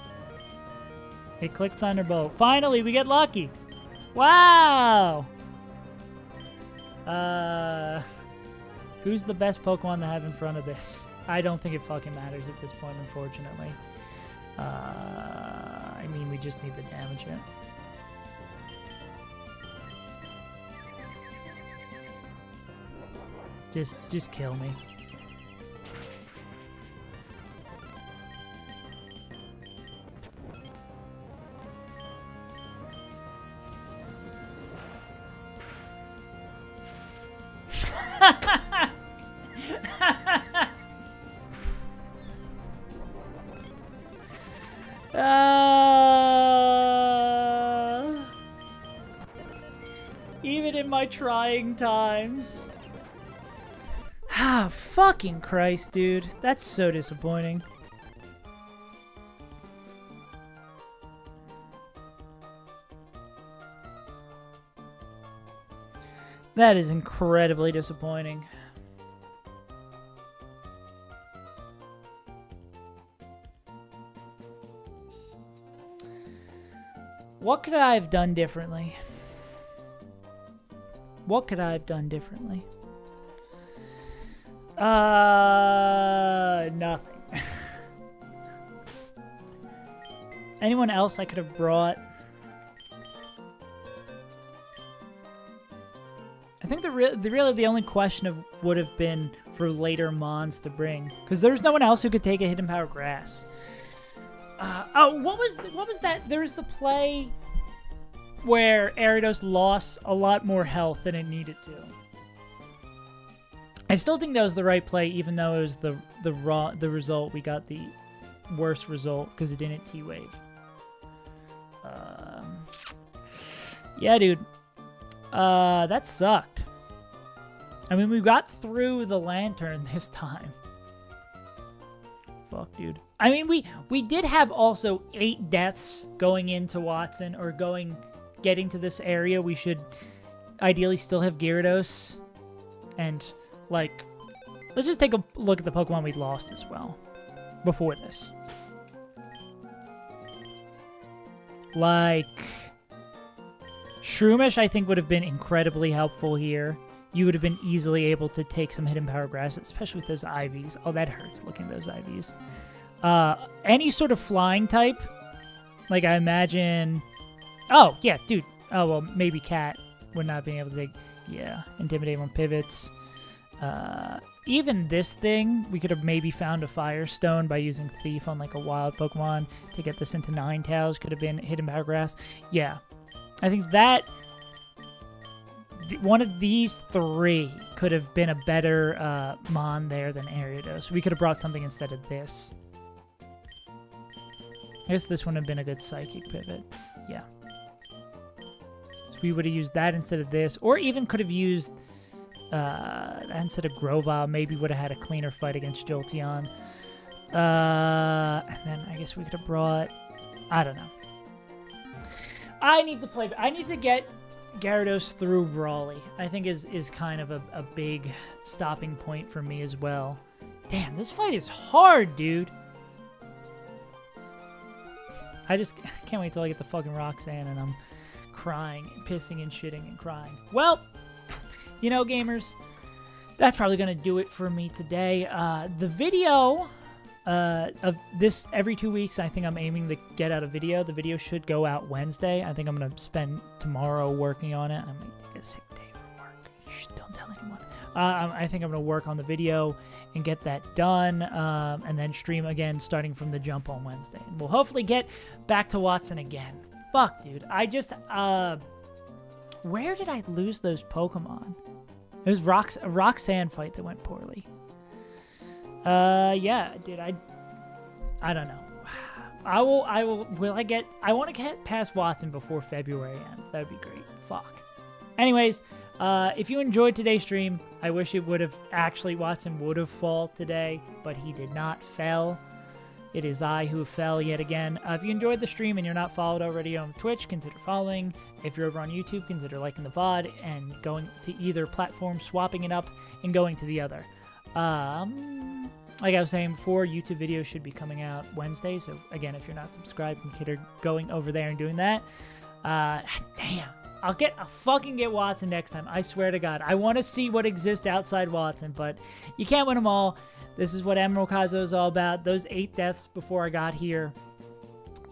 It clicked Thunderbolt. Finally, we get lucky. Wow! Who's the best Pokemon to have in front of this? I don't think it fucking matters at this point, unfortunately. I mean, we just need to damage it. Just kill me. Even in my trying times. Ah, fucking Christ, dude. That's so disappointing. That is incredibly disappointing. What could I have done differently? What could I have done differently? Nothing. Anyone else I could have brought? I think really the only question would have been for later Mons to bring, because there's no one else who could take a Hidden Power Grass. What was that? There's the play where Ariados lost a lot more health than it needed to. I still think that was the right play, even though it was the result. We got the worst result because it didn't T-Wave. Yeah, dude. That sucked. I mean, we got through the lantern this time. Fuck, dude. I mean, we did have also 8 deaths going into Watson, or getting to this area. We should ideally still have Gyarados. And, like, let's just take a look at the Pokemon we lost as well before this. Like, Shroomish, I think, would have been incredibly helpful here. You would have been easily able to take some Hidden Power Grass, especially with those IVs. Oh, that hurts looking at those IVs. Any sort of flying type, like I imagine... Oh, yeah, dude. Oh, well, maybe Cat would not be able to take... Yeah, Intimidate on pivots. Even this thing, we could have maybe found a Firestone by using Thief on, like, a wild Pokemon to get this into Ninetales. Could have been Hidden Power Grass. Yeah. I think that... One of these 3 could have been a better Mon there than Ariados. We could have brought something instead of this. I guess this wouldn't have been a good Psychic pivot. Yeah. So we would have used that instead of this. Or even could have used that instead of Grovyle. Maybe would have had a cleaner fight against Jolteon. And then I guess we could have brought... I don't know. I need to get Gyarados through Brawly, I think is kind of a big stopping point for me as well. Damn, this fight is hard, dude. I just can't wait till I get the fucking Roxanne and I'm crying, and pissing and shitting and crying. Well, you know, gamers, that's probably going to do it for me today. The video of this every 2 weeks, I think I'm aiming to get out a video. The video should go out Wednesday. I think I'm going to spend tomorrow working on it. I might take a sick day from work. Shh, don't tell anyone. I think I'm going to work on the video and get that done, and then stream again starting from the jump on Wednesday. And we'll hopefully get back to Watson again. Fuck, dude. I just, where did I lose those Pokemon? It was a Roxanne fight that went poorly. Yeah, dude, I don't know. I want to get past Watson before February ends. That would be great. Fuck. Anyways, if you enjoyed today's stream, I wish it would have actually, Watson would have fall today, but he did not fell. It is I who fell yet again. If you enjoyed the stream and you're not followed already on Twitch, consider following. If you're over on YouTube, consider liking the VOD and going to either platform, swapping it up, and going to the other. Like I was saying before, YouTube videos should be coming out Wednesday. So again, if you're not subscribed, consider going over there and doing that. Damn, I'll fucking get Watson next time. I swear to God, I want to see what exists outside Watson, but you can't win them all. This is what Emerald Kaizo is all about. Those 8 deaths before I got here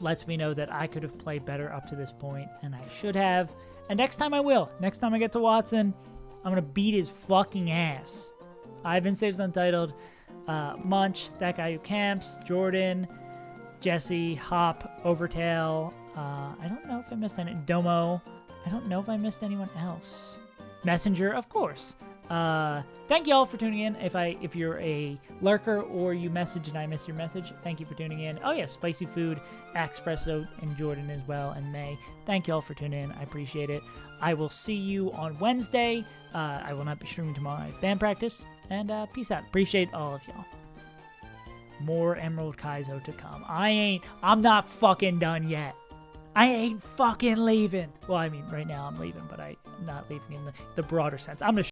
lets me know that I could have played better up to this point, and I should have. And next time I will. Next time I get to Watson, I'm going to beat his fucking ass. I've been Saves Untitled, Munch, That Guy Who Camps, Jordan, Jesse, Hop, Overtail. I don't know if I missed any. Domo. I don't know if I missed anyone else. Messenger, of course. Thank you all for tuning in. If you're a lurker or you message and I missed your message, thank you for tuning in. Oh yeah, Spicy Food, Axpresso, and Jordan as well, and May. Thank you all for tuning in. I appreciate it. I will see you on Wednesday. I will not be streaming tomorrow. I have band practice. And peace out. Appreciate all of y'all. More Emerald Kaizo to come. I'm not fucking done yet. I ain't fucking leaving. Well, I mean, right now I'm leaving, but I'm not leaving in the broader sense. I'm gonna